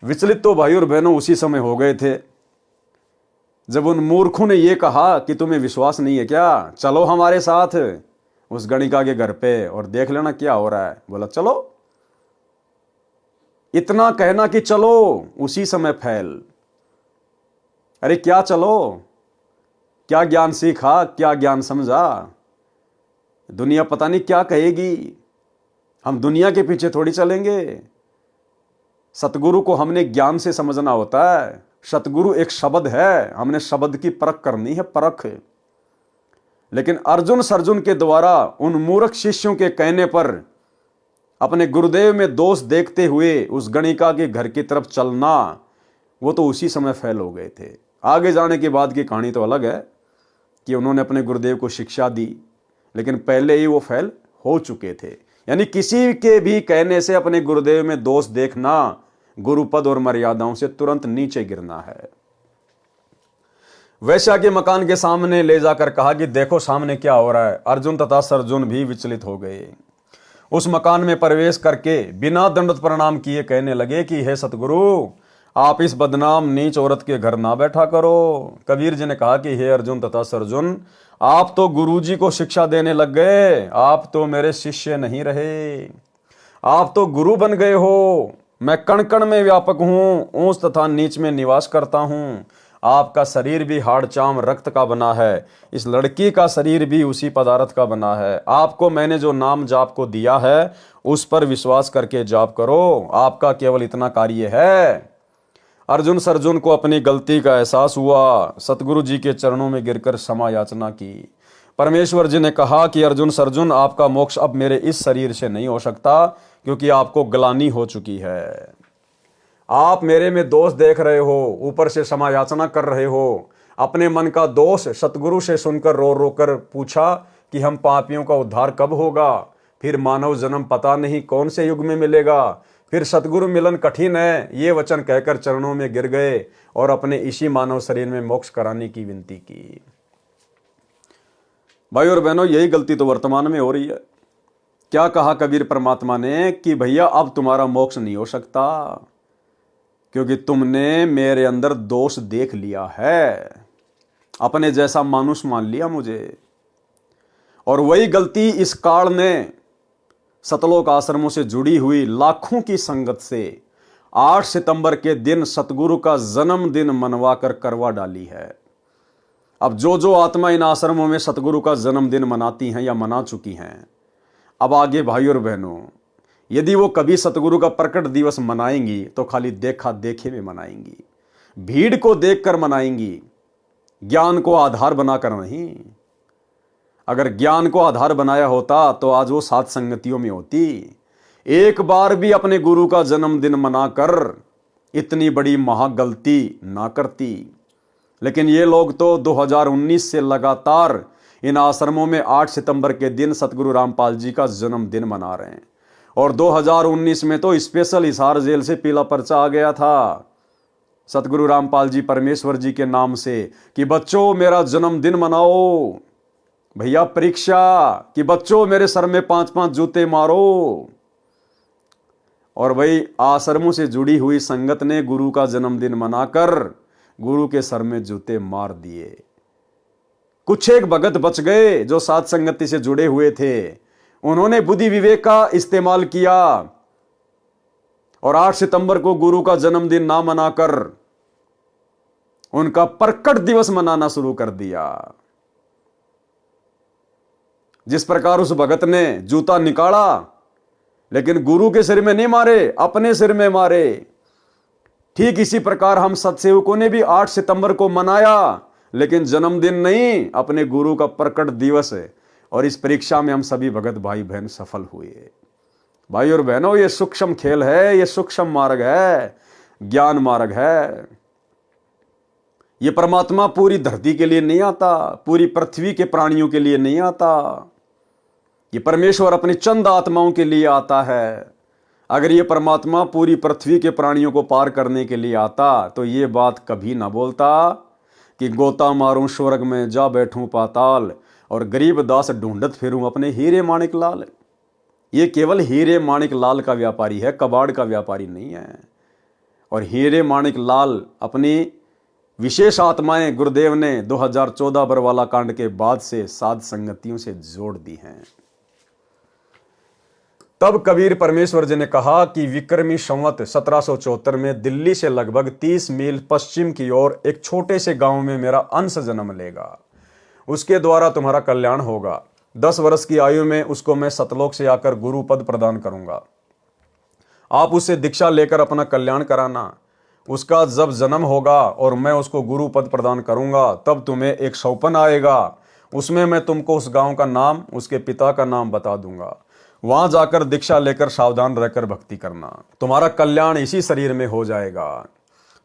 विचलित तो भाई और बहनों उसी समय हो गए थे जब उन मूर्खों ने यह कहा कि तुम्हें विश्वास नहीं है क्या, चलो हमारे साथ उस गणिका के घर पे और देख लेना क्या हो रहा है। बोला चलो। इतना कहना कि चलो उसी समय फैल। अरे क्या चलो, क्या ज्ञान सीखा, क्या ज्ञान समझा, दुनिया पता नहीं क्या कहेगी। हम दुनिया के पीछे थोड़ी चलेंगे। सतगुरु को हमने ज्ञान से समझना होता है। सतगुरु एक शब्द है, हमने शब्द की परख करनी है, परख। लेकिन अर्जुन सरजुन के द्वारा उन मूर्ख शिष्यों के कहने पर अपने गुरुदेव में दोष देखते हुए उस गणिका के घर की तरफ चलना, वो तो उसी समय फैल हो गए थे। आगे जाने के बाद की कहानी तो अलग है कि उन्होंने अपने गुरुदेव को शिक्षा दी, लेकिन पहले ही वो फैल हो चुके थे। यानी किसी के भी कहने से अपने गुरुदेव में दोष देखना गुरुपद और मर्यादाओं से तुरंत नीचे गिरना है। वैश्या के मकान के सामने ले जाकर कहा कि देखो सामने क्या हो रहा है। अर्जुन तथा सरजुन भी विचलित हो गए। उस मकान में प्रवेश करके बिना दंडवत प्रणाम किए कहने लगे कि हे सतगुरु, आप इस बदनाम नीच औरत के घर ना बैठा करो। कबीर जी ने कहा कि हे अर्जुन तथा सरजुन, आप तो गुरुजी को शिक्षा देने लग गए, आप तो मेरे शिष्य नहीं रहे, आप तो गुरु बन गए हो। मैं कण कण में व्यापक हूं, ऊंच तथा नीच में निवास करता हूं। आपका शरीर भी हाड़ चाम रक्त का बना है, इस लड़की का शरीर भी उसी पदार्थ का बना है। आपको मैंने जो नाम जाप को दिया है उस पर विश्वास करके जाप करो, आपका केवल इतना कार्य है। अर्जुन सरजुन को अपनी गलती का एहसास हुआ। सतगुरु जी के चरणों में गिरकर क्षमा याचना की। परमेश्वर जी ने कहा कि अर्जुन सरजुन, आपका मोक्ष अब मेरे इस शरीर से नहीं हो सकता, क्योंकि आपको ग्लानि हो चुकी है। आप मेरे में दोष देख रहे हो, ऊपर से क्षमा याचना कर रहे हो। अपने मन का दोष सतगुरु से सुनकर रो रो कर पूछा कि हम पापियों का उद्धार कब होगा, फिर मानव जन्म पता नहीं कौन से युग में मिलेगा, फिर सतगुरु मिलन कठिन है, ये वचन कहकर चरणों में गिर गए और अपने इसी मानव शरीर में मोक्ष कराने की विनती की। भाई और बहनों, यही गलती तो वर्तमान में हो रही है। क्या कहा कबीर परमात्मा ने कि भैया अब तुम्हारा मोक्ष नहीं हो सकता, क्योंकि तुमने मेरे अंदर दोष देख लिया है, अपने जैसा मानुष मान लिया मुझे। और वही गलती इस काल ने सतलोक आश्रमों से जुड़ी हुई लाखों की संगत से 8 सितंबर के दिन सतगुरु का जन्मदिन मनवाकर करवा डाली है। अब जो आत्मा इन आश्रमों में सतगुरु का जन्मदिन मनाती हैं या मना चुकी हैं, अब आगे भाई और बहनों, यदि वो कभी सतगुरु का प्रकट दिवस मनाएंगी तो खाली देखा देखे में मनाएंगी, भीड़ को देखकर मनाएंगी, ज्ञान को आधार बनाकर नहीं। अगर ज्ञान को आधार बनाया होता तो आज वो सात संगतियों में होती। एक बार भी अपने गुरु का जन्मदिन मनाकर इतनी बड़ी महागलती ना करती। लेकिन ये लोग तो 2019 से लगातार इन आश्रमों में 8 सितंबर के दिन सतगुरु रामपाल जी का जन्मदिन मना रहे हैं। और 2019 में तो स्पेशल हिसार जेल से पीला पर्चा आ गया था सतगुरु रामपाल जी परमेश्वर जी के नाम से कि बच्चों मेरा जन्मदिन मनाओ। भैया परीक्षा कि बच्चों मेरे सर में 5-5 जूते मारो। और वही आश्रमों से जुड़ी हुई संगत ने गुरु का जन्मदिन मनाकर गुरु के सर में जूते मार दिए। कुछ एक भगत बच गए जो साथ संगति से जुड़े हुए थे, उन्होंने बुद्धि विवेक का इस्तेमाल किया और 8 सितंबर को गुरु का जन्मदिन ना मनाकर उनका प्रकट दिवस मनाना शुरू कर दिया। जिस प्रकार उस भगत ने जूता निकाला लेकिन गुरु के सिर में नहीं मारे, अपने सिर में मारे, ठीक इसी प्रकार हम सत्सेवकों ने भी 8 सितंबर को मनाया लेकिन जन्मदिन नहीं, अपने गुरु का प्रकट दिवस है। और इस परीक्षा में हम सभी भगत भाई बहन सफल हुए। भाई और बहनों, ये सूक्ष्म खेल है, ये सूक्ष्म मार्ग है, ज्ञान मार्ग है। ये परमात्मा पूरी धरती के लिए नहीं आता, पूरी पृथ्वी के प्राणियों के लिए नहीं आता। ये परमेश्वर अपनी चंद आत्माओं के लिए आता है। अगर ये परमात्मा पूरी पृथ्वी के प्राणियों को पार करने के लिए आता तो ये बात कभी ना बोलता कि गोता मारूं स्वर्ग में जा बैठूं पाताल और गरीब दास ढूंढत फिरूं अपने हीरे माणिक लाल। ये केवल हीरे माणिक लाल का व्यापारी है, कबाड़ का व्यापारी नहीं है। और हीरे माणिक लाल अपनी विशेष आत्माएं गुरुदेव ने 2014 बरवाला कांड के बाद से साध संगतियों से जोड़ दी हैं। तब कबीर परमेश्वर जी ने कहा कि विक्रमी संवत 1774 में दिल्ली से लगभग 30 मील पश्चिम की ओर एक छोटे से गांव में मेरा अंश जन्म लेगा। उसके द्वारा तुम्हारा कल्याण होगा। 10 वर्ष की आयु में उसको मैं सतलोक से आकर गुरु पद प्रदान करूंगा। आप उससे दीक्षा लेकर अपना कल्याण कराना। उसका जब जन्म होगा और मैं उसको गुरु पद प्रदान करूंगा तब तुम्हें एक सौपन आएगा, उसमें मैं तुमको उस गांव का नाम, उसके पिता का नाम बता दूंगा। वहां जाकर दीक्षा लेकर सावधान रहकर भक्ति करना। तुम्हारा कल्याण इसी शरीर में हो जाएगा।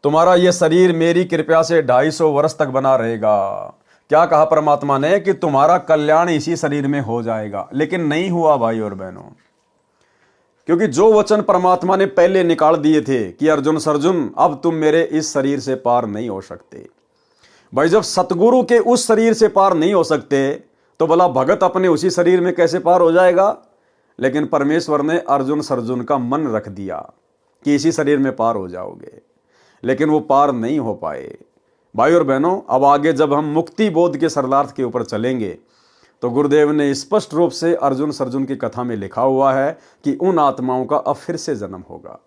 तुम्हारा यह शरीर मेरी कृपा से 250 वर्ष तक बना रहेगा। क्या कहा परमात्मा ने कि तुम्हारा कल्याण इसी शरीर में हो जाएगा, लेकिन नहीं हुआ भाई और बहनों। क्योंकि जो वचन परमात्मा ने पहले निकाल दिए थे कि अर्जुन सर्जुन अब तुम मेरे इस शरीर से पार नहीं हो सकते। भाई जब सतगुरु के उस शरीर से पार नहीं हो सकते तो भला भगत अपने उसी शरीर में कैसे पार हो जाएगा। लेकिन परमेश्वर ने अर्जुन सर्जुन का मन रख दिया कि इसी शरीर में पार हो जाओगे, लेकिन वो पार नहीं हो पाए। भाई और बहनों, अब आगे जब हम मुक्ति बोध के सरलार्थ के ऊपर चलेंगे तो गुरुदेव ने स्पष्ट रूप से अर्जुन सर्जुन की कथा में लिखा हुआ है कि उन आत्माओं का अब फिर से जन्म होगा।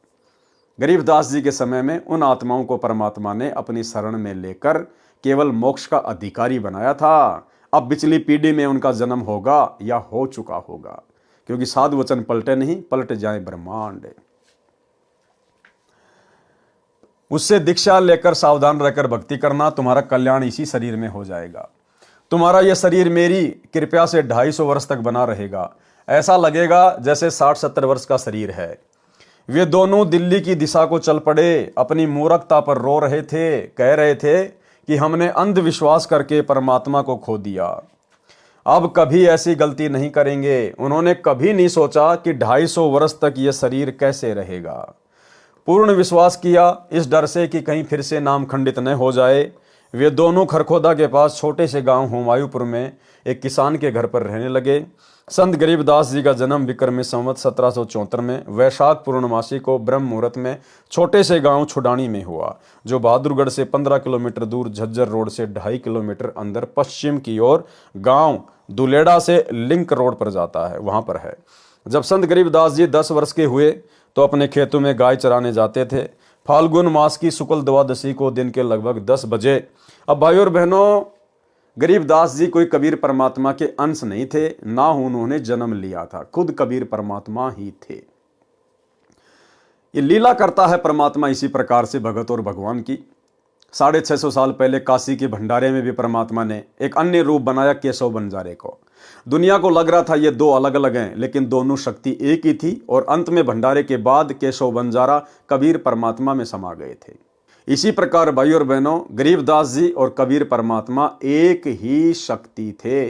गरीबदास जी के समय में उन आत्माओं को परमात्मा ने अपनी शरण में लेकर केवल मोक्ष का अधिकारी बनाया था। अब पिछली पीढ़ी में उनका जन्म होगा या हो चुका होगा, क्योंकि साधु वचन पलटे नहीं, पलट जाए ब्रह्मांड। उससे दीक्षा लेकर सावधान रहकर भक्ति करना। तुम्हारा कल्याण इसी शरीर में हो जाएगा। तुम्हारा यह शरीर मेरी कृपा से 250 वर्ष तक बना रहेगा। ऐसा लगेगा जैसे 60-70 वर्ष का शरीर है। वे दोनों दिल्ली की दिशा को चल पड़े। अपनी मूर्खता पर रो रहे थे, कह रहे थे कि हमने अंधविश्वास करके परमात्मा को खो दिया, अब कभी ऐसी गलती नहीं करेंगे। उन्होंने कभी नहीं सोचा कि 250 वर्ष तक यह शरीर कैसे रहेगा। पूर्ण विश्वास किया, इस डर से कि कहीं फिर से नाम खंडित न हो जाए। वे दोनों खरखोदा के पास छोटे से गांव हुमायूंपुर में एक किसान के घर पर रहने लगे। संत गरीबदास जी का जन्म विक्रमी संवत 1774 में वैशाख पूर्णमासी को ब्रह्म मुहूर्त में छोटे से गांव छुडानी में हुआ, जो बहादुरगढ़ से 15 किलोमीटर दूर झज्जर रोड से 2.5 किलोमीटर अंदर पश्चिम की ओर गांव दुलेड़ा से लिंक रोड पर जाता है, वहां पर है। जब संत गरीबदास जी 10 वर्ष के हुए तो अपने खेतों में गाय चराने जाते थे। फाल्गुन मास की शुक्ल द्वादशी को दिन के लगभग 10 बजे। अब भाई और बहनों, गरीबदास जी कोई कबीर परमात्मा के अंश नहीं थे, ना उन्होंने जन्म लिया था, खुद कबीर परमात्मा ही थे। ये लीला करता है परमात्मा इसी प्रकार से भगत और भगवान की। 650 साल पहले काशी के भंडारे में भी परमात्मा ने एक अन्य रूप बनाया, केशव बंजारे को। दुनिया को लग रहा था ये दो अलग अलग हैं, लेकिन दोनों शक्ति एक ही थी। और अंत में भंडारे के बाद केशव बंजारा कबीर परमात्मा में समा गए थे। इसी प्रकार भाई और बहनों, गरीबदास जी और कबीर परमात्मा एक ही शक्ति थे।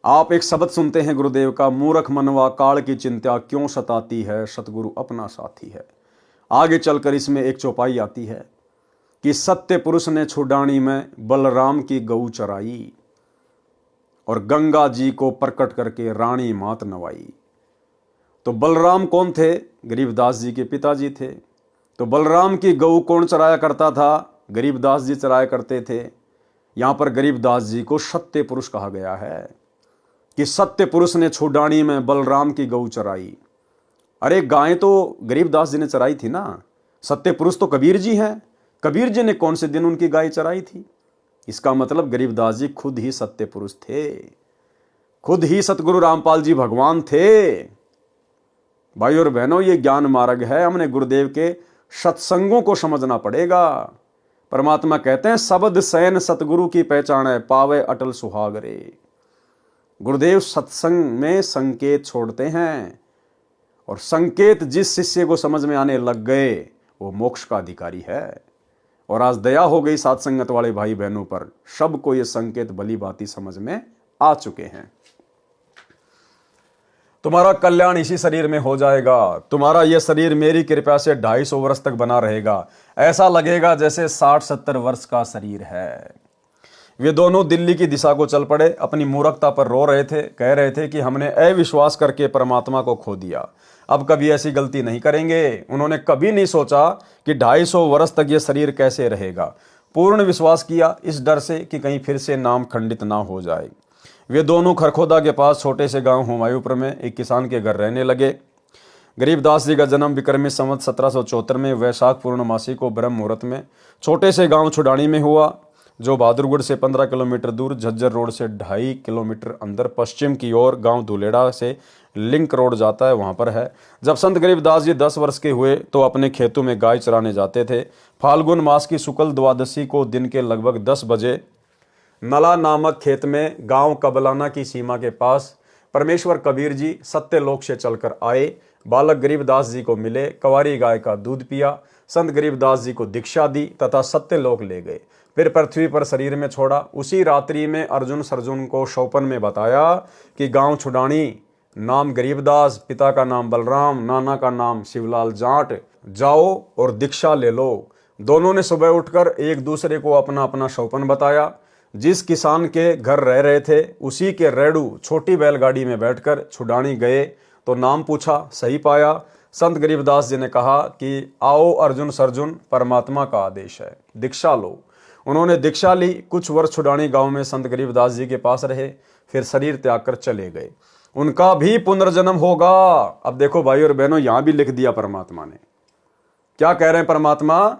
आप एक शब्द सुनते हैं गुरुदेव का, मूर्ख मनवा काल की चिंता क्यों सताती है, सतगुरु अपना साथी है। आगे चलकर इसमें एक चौपाई आती है कि सत्य पुरुष ने छुड़ानी में बलराम की गऊ चराई और गंगा जी को प्रकट करके रानी मात नवाई। तो बलराम कौन थे? गरीबदास जी के पिताजी थे। तो बलराम की गऊ कौन चराया करता था? गरीबदास जी चराया करते थे। यहां पर गरीबदास जी को सत्य पुरुष कहा गया है कि सत्य पुरुष ने छुड़ानी में बलराम की गऊ चराई। अरे गाय तो गरीबदास जी ने चराई थी ना, सत्य पुरुष तो कबीर जी हैं। कबीर जी ने कौन से दिन उनकी गाय चराई थी? इसका मतलब गरीबदास जी खुद ही सत्य पुरुष थे, खुद ही सतगुरु रामपाल जी भगवान थे। भाई और बहनों, ये ज्ञान मार्ग है, हमने गुरुदेव के सत्संगों को समझना पड़ेगा। परमात्मा कहते हैं शब्द सैन सतगुरु की पहचान है, पावे अटल सुहाग रे। गुरुदेव सत्संग में संकेत छोड़ते हैं और संकेत जिस शिष्य को समझ में आने लग गए वो मोक्ष का अधिकारी है। और आज दया हो गई साथ संगत वाले भाई बहनों पर, सबको ये संकेत भली भांति समझ में आ चुके हैं। तुम्हारा कल्याण इसी शरीर में हो जाएगा। तुम्हारा यह शरीर मेरी कृपा से 250 वर्ष तक बना रहेगा। ऐसा लगेगा जैसे 60-70 वर्ष का शरीर है। वे दोनों दिल्ली की दिशा को चल पड़े। अपनी मूर्खता पर रो रहे थे, कह रहे थे कि हमने अविश्वास करके परमात्मा को खो दिया, अब कभी ऐसी गलती नहीं करेंगे। उन्होंने कभी नहीं सोचा कि 250 वर्ष तक ये शरीर कैसे रहेगा। पूर्ण विश्वास किया इस डर से कि कहीं फिर से नाम खंडित ना हो जाए। वे दोनों खरखोदा के पास छोटे से गांव हुमायूंपुर में एक किसान के घर रहने लगे। गरीबदास जी का जन्म विक्रमी संवत 1774 में वैशाख पूर्णमासी को ब्रह्म मुहूर्त में छोटे से गांव छुड़ानी में हुआ, जो बहादुरगढ़ से 15 किलोमीटर दूर, झज्जर रोड से 2.5 किलोमीटर अंदर पश्चिम की ओर गांव धुलेड़ा से लिंक रोड जाता है, वहां पर है। जब संत गरीबदास जी 10 वर्ष के हुए तो अपने खेतों में गाय चराने जाते थे। फाल्गुन मास की शुक्ल द्वादशी को दिन के लगभग 10 बजे नला नामक खेत में गांव कबलाना की सीमा के पास परमेश्वर कबीर जी सत्यलोक से चलकर आए। बालक गरीबदास जी को मिले, कवारी गाय का दूध पिया, संत गरीबदास जी को दीक्षा दी तथा सत्यलोक ले गए। फिर पृथ्वी पर शरीर में छोड़ा। उसी रात्रि में अर्जुन सर्जुन को शौपन में बताया कि गांव छुड़ानी, नाम गरीबदास, पिता का नाम बलराम, नाना का नाम शिवलाल जाट, जाओ और दीक्षा ले लो। दोनों ने सुबह उठकर एक दूसरे को अपना अपना शौपन बताया। जिस किसान के घर रह रहे थे उसी के रेड़ू छोटी बैलगाड़ी में बैठकर छुड़ानी गए तो नाम पूछा, सही पाया। संत गरीबदास जी ने कहा कि आओ अर्जुन सर्जुन, परमात्मा का आदेश है, दीक्षा लो। उन्होंने दीक्षा ली। कुछ वर्ष छुड़ानी गांव में संत गरीबदास जी के पास रहे, फिर शरीर त्याग कर चले गए। उनका भी पुनर्जन्म होगा। अब देखो भाई और बहनों, यहां भी लिख दिया परमात्मा ने। क्या कह रहे हैं परमात्मा?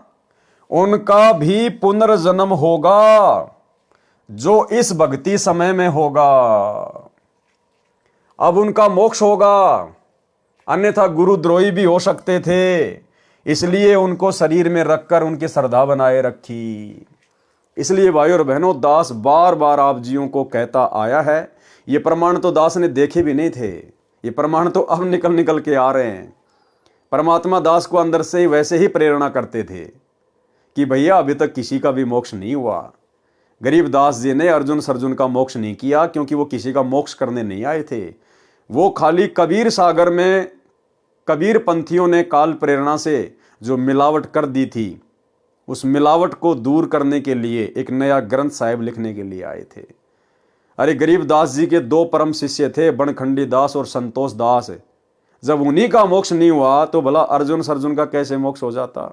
उनका भी पुनर्जन्म होगा जो इस भक्ति समय में होगा। अब उनका मोक्ष होगा, अन्यथा गुरुद्रोही भी हो सकते थे, इसलिए उनको शरीर में रखकर उनकी श्रद्धा बनाए रखी। इसलिए भाई और बहनों, दास बार बार आप जियों को कहता आया है। ये प्रमाण तो दास ने देखे भी नहीं थे, ये प्रमाण तो अब निकल निकल के आ रहे हैं। परमात्मा दास को अंदर से ही वैसे ही प्रेरणा करते थे कि भैया अभी तक किसी का भी मोक्ष नहीं हुआ। गरीबदास जी ने अर्जुन सर्जुन का मोक्ष नहीं किया क्योंकि वो किसी का मोक्ष करने नहीं आए थे। वो खाली कबीर सागर में कबीर पंथियों ने काल प्रेरणा से जो मिलावट कर दी थी, उस मिलावट को दूर करने के लिए एक नया ग्रंथ साहिब लिखने के लिए आए थे। अरे गरीबदास जी के 2 परम शिष्य थे, बनखंडी दास और संतोष दास। जब उन्हीं का मोक्ष नहीं हुआ तो भला अर्जुन सर्जुन का कैसे मोक्ष हो जाता?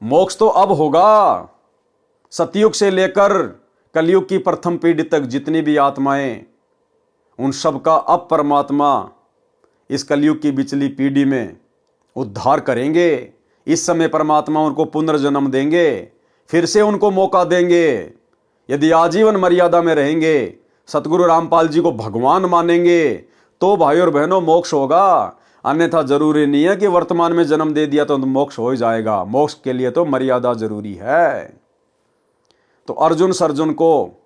मोक्ष तो अब होगा। सतयुग से लेकर कलयुग की प्रथम पीढ़ी तक जितनी भी आत्माएं, उन सब का अब परमात्मा इस कलयुग की बिचली पीढ़ी में उद्धार करेंगे। इस समय परमात्मा उनको पुनर्जन्म देंगे, फिर से उनको मौका देंगे। यदि आजीवन मर्यादा में रहेंगे, सतगुरु रामपाल जी को भगवान मानेंगे, तो भाई और बहनों मोक्ष होगा। अन्यथा जरूरी नहीं है कि वर्तमान में जन्म दे दिया तो मोक्ष हो जाएगा। मोक्ष के लिए तो मर्यादा जरूरी है। तो अर्जुन सर्जुन को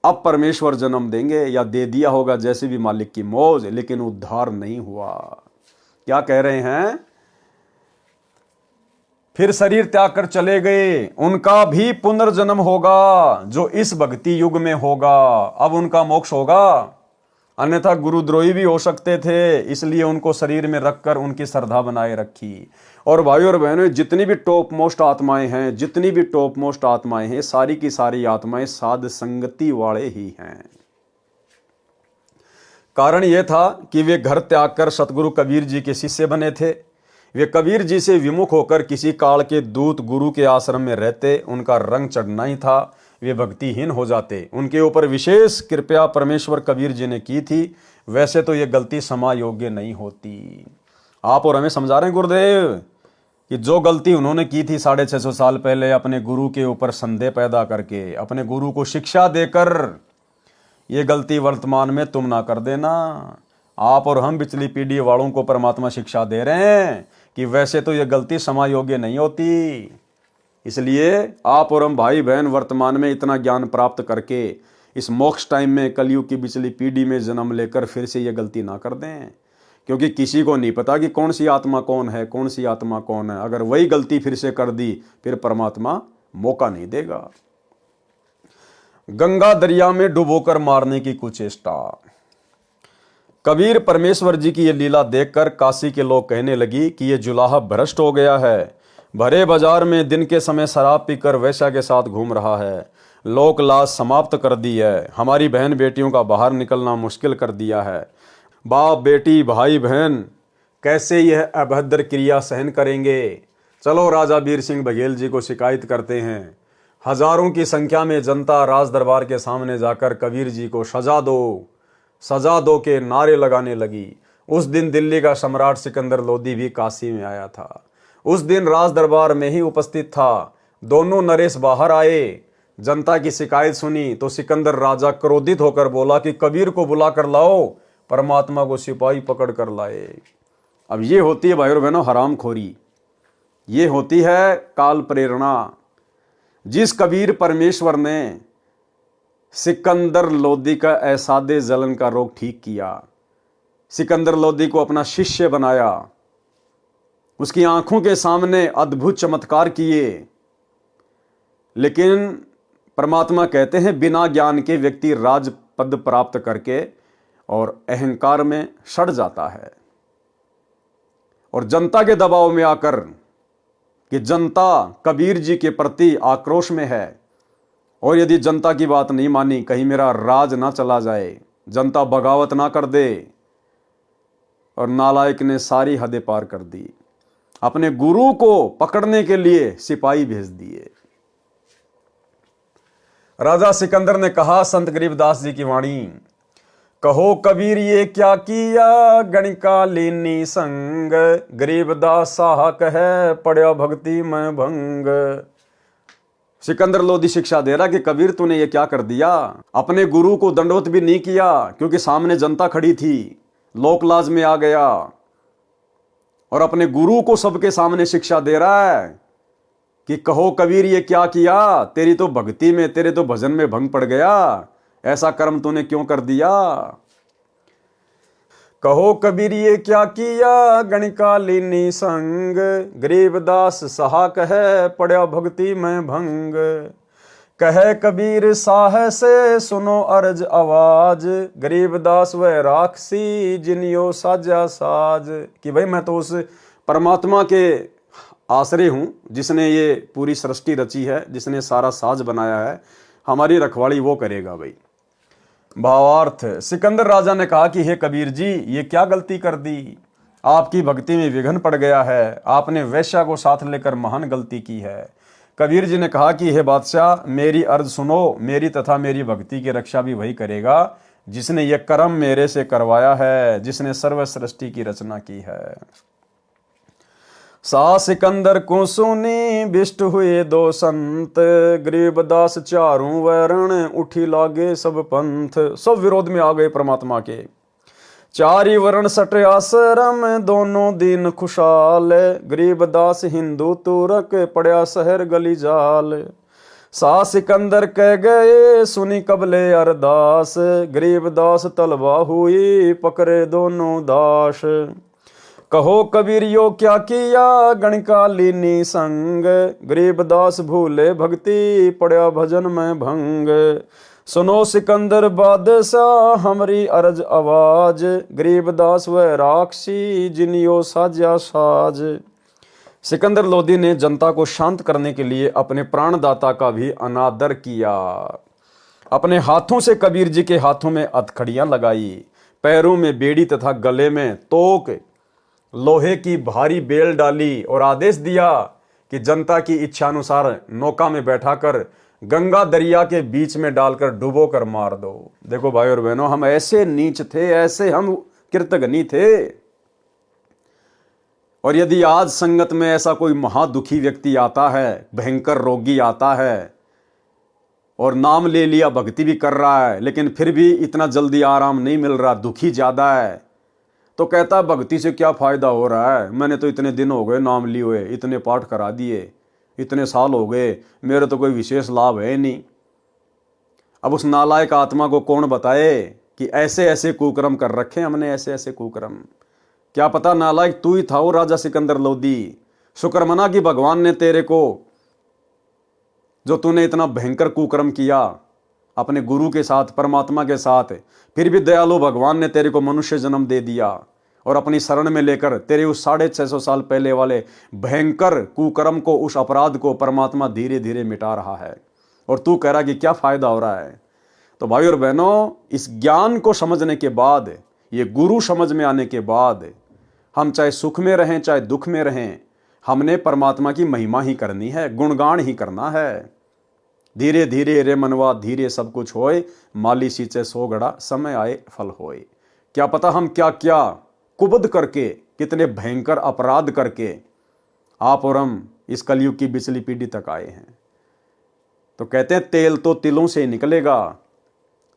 अब परमेश्वर जन्म देंगे या दे दिया होगा, जैसे भी मालिक की मौज, लेकिन उद्धार नहीं हुआ। क्या कह रहे हैं? फिर शरीर त्याग कर चले गए, उनका भी पुनर्जन्म होगा जो इस भक्ति युग में होगा। अब उनका मोक्ष होगा, अन्यथा गुरुद्रोही भी हो सकते थे, इसलिए उनको शरीर में रखकर उनकी श्रद्धा बनाए रखी। और भाइयों और बहनों, जितनी भी टॉप मोस्ट आत्माएं हैं, जितनी भी टॉप मोस्ट आत्माएं हैं, सारी की सारी आत्माएं साध संगति वाले ही हैं। कारण यह था कि वे घर त्याग कर सतगुरु कबीर जी के शिष्य बने थे। वे कबीर जी से विमुख होकर किसी काल के दूत गुरु के आश्रम में रहते, उनका रंग चढ़ना ही था, वे भक्तिहीन हो जाते। उनके ऊपर विशेष कृपया परमेश्वर कबीर जी ने की थी। वैसे तो ये गलती क्षमा योग्य नहीं होती। आप और हमें समझा रहे हैं गुरुदेव कि जो गलती उन्होंने की थी 650 साल पहले, अपने गुरु के ऊपर संदेह पैदा करके, अपने गुरु को शिक्षा देकर, ये गलती वर्तमान में तुम ना कर देना। आप और हम पिछली पीढ़ी वालों को परमात्मा शिक्षा दे रहे हैं कि वैसे तो ये गलती क्षमा योग्य नहीं होती। इसलिए आप और हम भाई बहन वर्तमान में इतना ज्ञान प्राप्त करके इस मोक्ष टाइम में कलयुग की पिछली पीढ़ी में जन्म लेकर फिर से ये गलती ना कर दें, क्योंकि किसी को नहीं पता कि कौन सी आत्मा कौन है, कौन सी आत्मा कौन है। अगर वही गलती फिर से कर दी, फिर परमात्मा मौका नहीं देगा। गंगा दरिया में डुबोकर मारने की कुचेष्टा। कबीर परमेश्वर जी की ये लीला देखकर काशी के लोग कहने लगी कि ये जुलाहा भ्रष्ट हो गया है, भरे बाजार में दिन के समय शराब पीकर वैश्या के साथ घूम रहा है, लोक लाज समाप्त कर दी है, हमारी बहन बेटियों का बाहर निकलना मुश्किल कर दिया है। बाप बेटी भाई बहन कैसे यह अभद्र क्रिया सहन करेंगे। चलो राजा वीर सिंह बघेल जी को शिकायत करते हैं। हजारों की संख्या में जनता राज दरबार के सामने जाकर कबीर जी को सजा दो के नारे लगाने लगी। उस दिन दिल्ली का सम्राट सिकंदर लोदी भी काशी में आया था, उस दिन राज दरबार में ही उपस्थित था। दोनों नरेश बाहर आए, जनता की शिकायत सुनी तो सिकंदर राजा क्रोधित होकर बोला कि कबीर को बुला कर लाओ। परमात्मा को सिपाही पकड़ कर लाए। अब ये होती है भाइयों बहनों हरामखोरी, ये होती है काल प्रेरणा। जिस कबीर परमेश्वर ने सिकंदर लोदी का ऐसादे जलन का रोग ठीक किया, सिकंदर लोदी को अपना शिष्य बनाया, उसकी आंखों के सामने अद्भुत चमत्कार किए, लेकिन परमात्मा कहते हैं बिना ज्ञान के व्यक्ति राज पद प्राप्त करके और अहंकार में सड़ जाता है। और जनता के दबाव में आकर कि जनता कबीर जी के प्रति आक्रोश में है, और यदि जनता की बात नहीं मानी, कहीं मेरा राज ना चला जाए, जनता बगावत ना कर दे, और नालायक ने सारी हदें पार कर दी। अपने गुरु को पकड़ने के लिए सिपाही भेज दिए। राजा सिकंदर ने कहा, संत गरीबदास जी की वाणी, कहो कबीर ये क्या किया गणिका लीनी संग, गरीबदास साहा कहे पड़या भक्ति में भंग। सिकंदर लोदी शिक्षा दे रहा कि कबीर तूने ये क्या कर दिया। अपने गुरु को दंडवत भी नहीं किया क्योंकि सामने जनता खड़ी थी, लोकलाज में आ गया, और अपने गुरु को सबके सामने शिक्षा दे रहा है कि कहो कबीर ये क्या किया, तेरी तो भक्ति में, तेरे तो भजन में भंग पड़ गया, ऐसा कर्म तूने क्यों कर दिया। कहो कबीर ये क्या किया गणिका लीनी संग, गरीबदास सहा कहे पड़या भक्ति में भंग। कहे कबीर साह से सुनो अर्ज आवाज, गरीबदास वह राक्षसी जिनियो साजा साज। कि भाई मैं तो उस परमात्मा के आश्रय हूं जिसने ये पूरी सृष्टि रची है, जिसने सारा साज बनाया है, हमारी रखवाली वो करेगा। भाई भावार्थ, सिकंदर राजा ने कहा कि हे कबीर जी ये क्या गलती कर दी, आपकी भक्ति में विघ्न पड़ गया है, आपने वैश्या को साथ लेकर महान गलती की है। कबीर जी ने कहा कि हे बादशाह मेरी अर्ज सुनो, मेरी तथा मेरी भक्ति की रक्षा भी वही करेगा जिसने ये कर्म मेरे से करवाया है, जिसने सर्व सृष्टि की रचना की है। सा सिकंदर को सुनी बिष्ट हुए दो संत, गरीबदास चारों वरण उठी लागे सब पंथ। सब विरोध में आ गए परमात्मा के। चारी वर्ण सट आश्रम दोनों दिन खुशाल, गरीबदास हिंदू तुरक पड़या शहर गली जाल। सा सिकंदर कह गए सुनी कबले अरदास, गरीबदास तलवा हुई पकड़े दोनों दास। कहो कबीर यो क्या किया गणकालीनी संग, गरीबदास भूले भक्ति पड़ा भजन में भंग। सुनो सिकंदर बादशाह हमारी अर्ज आवाज, गरीबदास व राक्षसी जिनियो साजा साज। सिकंदर लोदी ने जनता को शांत करने के लिए अपने प्राणदाता का भी अनादर किया। अपने हाथों से कबीर जी के हाथों में हथकड़ियां लगाई, पैरों में बेड़ी तथा गले में तोक लोहे की भारी बेल डाली और आदेश दिया कि जनता की इच्छानुसार नौका में बैठाकर गंगा दरिया के बीच में डालकर डुबो कर मार दो। देखो भाई और बहनों, हम ऐसे नीच थे, ऐसे हम कृतघ्नी थे। और यदि आज संगत में ऐसा कोई महादुखी व्यक्ति आता है, भयंकर रोगी आता है और नाम ले लिया, भक्ति भी कर रहा है, लेकिन फिर भी इतना जल्दी आराम नहीं मिल रहा, दुखी ज्यादा है, तो कहता भक्ति से क्या फायदा हो रहा है, मैंने तो इतने दिन हो गए नाम लिए हुए, इतने पाठ करा दिए, इतने साल हो गए, मेरे तो कोई विशेष लाभ है नहीं। अब उस नालायक आत्मा को कौन बताए कि ऐसे ऐसे कुकर्म कर रखे हमने, ऐसे ऐसे कुकर्म। क्या पता नालायक तू ही था वो राजा सिकंदर लोदी। शुक्र मना कि भगवान ने तेरे को, जो तूने इतना भयंकर कुकर्म किया अपने गुरु के साथ, परमात्मा के साथ, फिर भी दयालु भगवान ने तेरे को मनुष्य जन्म दे दिया और अपनी शरण में लेकर तेरे उस 650 साल पहले वाले भयंकर कुकर्म को, उस अपराध को परमात्मा धीरे धीरे मिटा रहा है। और तू कह रहा कि क्या फायदा हो रहा है। तो भाई और बहनों, इस ज्ञान को समझने के बाद, ये गुरु समझ में आने के बाद, हम चाहे सुख में रहें चाहे दुख में रहें, हमने परमात्मा की महिमा ही करनी है, गुणगान ही करना है। धीरे धीरे रे मनवा धीरे सब कुछ होए, माली सींचे 100 घड़ा समय आए फल होए। क्या पता हम क्या क्या कुबद करके, कितने भयंकर अपराध करके आप और हम इस कलयुग की बिचली पीढ़ी तक आए हैं। तो कहते हैं तेल तो तिलों से निकलेगा।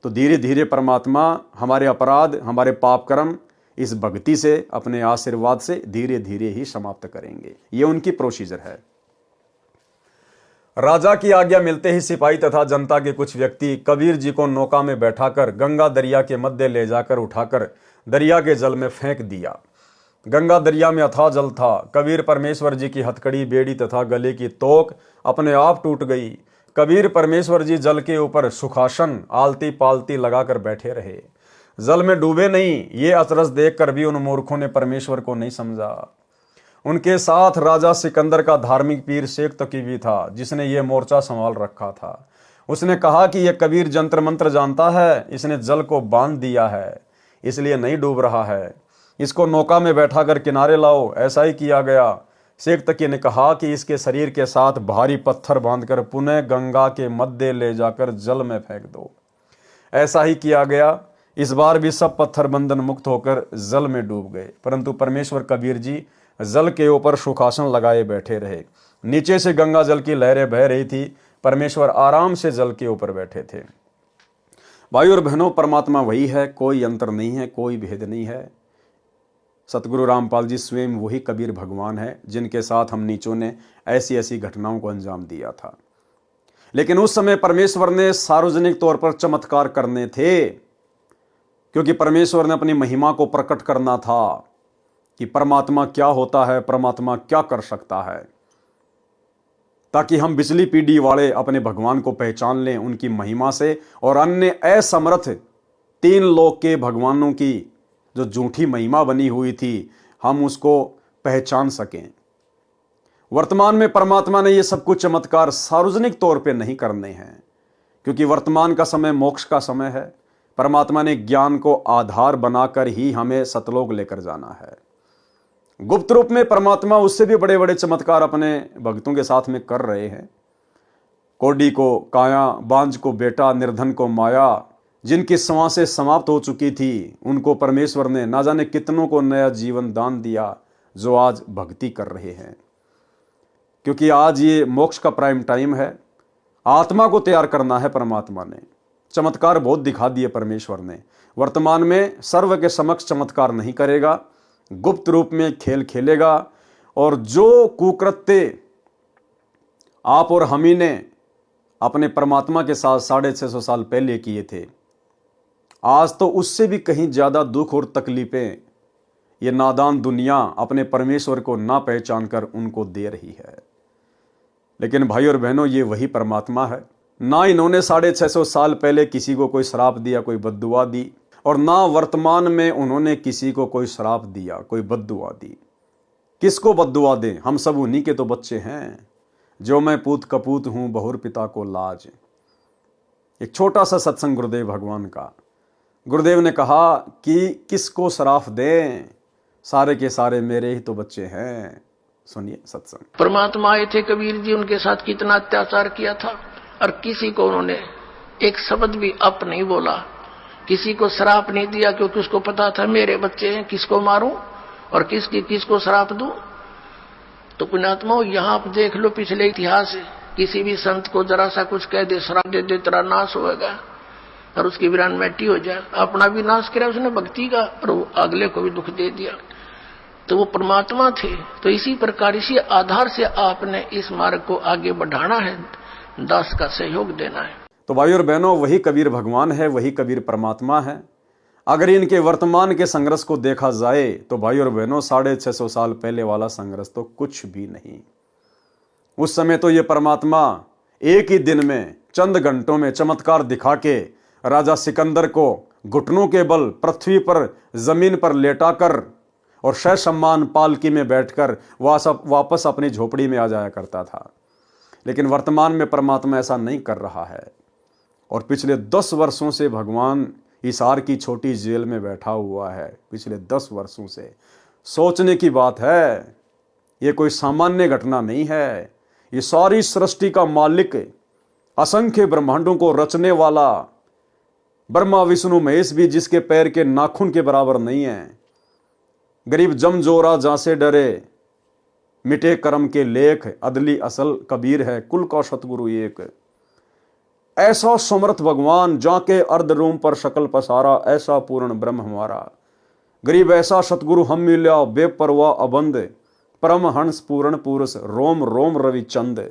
तो धीरे धीरे परमात्मा हमारे अपराध, हमारे पाप कर्म इस भक्ति से, अपने आशीर्वाद से धीरे धीरे ही समाप्त करेंगे। ये उनकी प्रोसीजर है। राजा की आज्ञा मिलते ही सिपाही तथा जनता के कुछ व्यक्ति कबीर जी को नौका में बैठाकर गंगा दरिया के मध्य ले जाकर उठाकर दरिया के जल में फेंक दिया। गंगा दरिया में अथाह जल था। कबीर परमेश्वर जी की हथकड़ी, बेड़ी तथा गले की तोक अपने आप टूट गई। कबीर परमेश्वर जी जल के ऊपर सुखासन आलती पालती लगाकर बैठे रहे, जल में डूबे नहीं। ये अचरज देखकर भी उन मूर्खों ने परमेश्वर को नहीं समझा। उनके साथ राजा सिकंदर का धार्मिक पीर शेख तकी भी था, जिसने ये मोर्चा संभाल रखा था। उसने कहा कि यह कबीर जंत्र मंत्र जानता है, इसने जल को बांध दिया है, इसलिए नहीं डूब रहा है, इसको नौका में बैठाकर किनारे लाओ। ऐसा ही किया गया। शेख तकी ने कहा कि इसके शरीर के साथ भारी पत्थर बांधकर पुनः गंगा के मध्य ले जाकर जल में फेंक दो। ऐसा ही किया गया। इस बार भी सब पत्थर बंधन मुक्त होकर जल में डूब गए, परंतु परमेश्वर कबीर जी जल के ऊपर सुखासन लगाए बैठे रहे। नीचे से गंगा जल की लहरें बह रही थी, परमेश्वर आराम से जल के ऊपर बैठे थे। भाई और बहनों, परमात्मा वही है, कोई अंतर नहीं है, कोई भेद नहीं है। सतगुरु रामपाल जी स्वयं वही कबीर भगवान है, जिनके साथ हम नीचों ने ऐसी ऐसी घटनाओं को अंजाम दिया था। लेकिन उस समय परमेश्वर ने सार्वजनिक तौर पर चमत्कार करने थे, क्योंकि परमेश्वर ने अपनी महिमा को प्रकट करना था कि परमात्मा क्या होता है, परमात्मा क्या कर सकता है, ताकि हम बिचली पीढ़ी वाले अपने भगवान को पहचान लें उनकी महिमा से, और अन्य असमर्थ 3 लोक के भगवानों की जो झूठी महिमा बनी हुई थी, हम उसको पहचान सकें। वर्तमान में परमात्मा ने ये सब कुछ चमत्कार सार्वजनिक तौर पे नहीं करने हैं, क्योंकि वर्तमान का समय मोक्ष का समय है। परमात्मा ने ज्ञान को आधार बनाकर ही हमें सतलोक लेकर जाना है। गुप्त रूप में परमात्मा उससे भी बड़े बड़े चमत्कार अपने भक्तों के साथ में कर रहे हैं। कोडी को काया, बांझ को बेटा, निर्धन को माया, जिनकी सांसें समाप्त हो चुकी थी, उनको परमेश्वर ने ना जाने कितनों को नया जीवन दान दिया, जो आज भक्ति कर रहे हैं। क्योंकि आज ये मोक्ष का प्राइम टाइम है, आत्मा को तैयार करना है। परमात्मा ने चमत्कार बहुत दिखा दिए परमेश्वर ने। वर्तमान में सर्व के समक्ष चमत्कार नहीं करेगा, गुप्त रूप में खेल खेलेगा। और जो कुकृत्य आप और हम ही ने अपने परमात्मा के साथ 650 साल पहले किए थे, आज तो उससे भी कहीं ज्यादा दुख और तकलीफें ये नादान दुनिया अपने परमेश्वर को ना पहचान कर उनको दे रही है। लेकिन भाई और बहनों, ये वही परमात्मा है। ना इन्होंने 650 साल पहले किसी को कोई श्राप दिया, कोई बद्दुआ दी, और ना वर्तमान में उन्होंने किसी को कोई श्राप दिया, कोई बद्दुआ दी। किसको बद्दुआ दें? हम सब उन्हीं के तो बच्चे हैं। जो मैं पूत कपूत हूं, बहुर पिता को लाज। एक छोटा सा सत्संग गुरुदेव भगवान का। गुरुदेव ने कहा कि किसको श्राप दें, सारे के सारे मेरे ही तो बच्चे हैं। सुनिए सत्संग। परमात्मा आए थे कबीर जी, उनके साथ कितना अत्याचार किया था, और किसी को उन्होंने एक शब्द भी अप नहीं बोला, किसी को श्राप नहीं दिया, क्योंकि उसको पता था मेरे बच्चे हैं, किसको मारूं और किसको श्राप दूं। तो पुण्यात्माओं, यहां आप देख लो पिछले इतिहास, किसी भी संत को जरा सा कुछ कह दे, श्राप दे दे, तेरा नाश होगा और उसकी वीरान मिट्टी हो जाए। अपना भी नाश किया उसने भक्ति का, और अगले को भी दुख दे दिया। तो वो परमात्मा थे। तो इसी प्रकार, इसी आधार से आपने इस मार्ग को आगे बढ़ाना है, दास का सहयोग देना है। तो भाई और बहनों, वही कबीर भगवान है, वही कबीर परमात्मा है। अगर इनके वर्तमान के संघर्ष को देखा जाए तो भाई और बहनों, 650 साल पहले वाला संघर्ष तो कुछ भी नहीं। उस समय तो ये परमात्मा एक ही दिन में चंद घंटों में चमत्कार दिखा के राजा सिकंदर को घुटनों के बल पृथ्वी पर, जमीन पर लेटाकर और सह सम्मान पालकी में बैठकर वापस अपनी झोपड़ी में आ जाया करता था। लेकिन वर्तमान में परमात्मा ऐसा नहीं कर रहा है, और पिछले 10 वर्षों से भगवान हिसार की छोटी जेल में बैठा हुआ है। पिछले 10 वर्षों से। सोचने की बात है, ये कोई सामान्य घटना नहीं है। ये सारी सृष्टि का मालिक, असंख्य ब्रह्मांडों को रचने वाला ब्रह्मा विष्णु महेश भी जिसके पैर के नाखून के बराबर नहीं है। गरीब जमजोरा जहां से डरे, मिटे कर्म के लेख, अदली असल कबीर है, कुल का सतगुरु एक। ऐसा समर्थ भगवान, जाके अर्ध रूम पर शकल पसारा, ऐसा पूर्ण ब्रह्म हमारा। गरीब ऐसा सतगुरु हम मिल्या, बेपरवाह अबंध, परम हंस पूर्ण पुरुष, रोम रोम रवि चंद।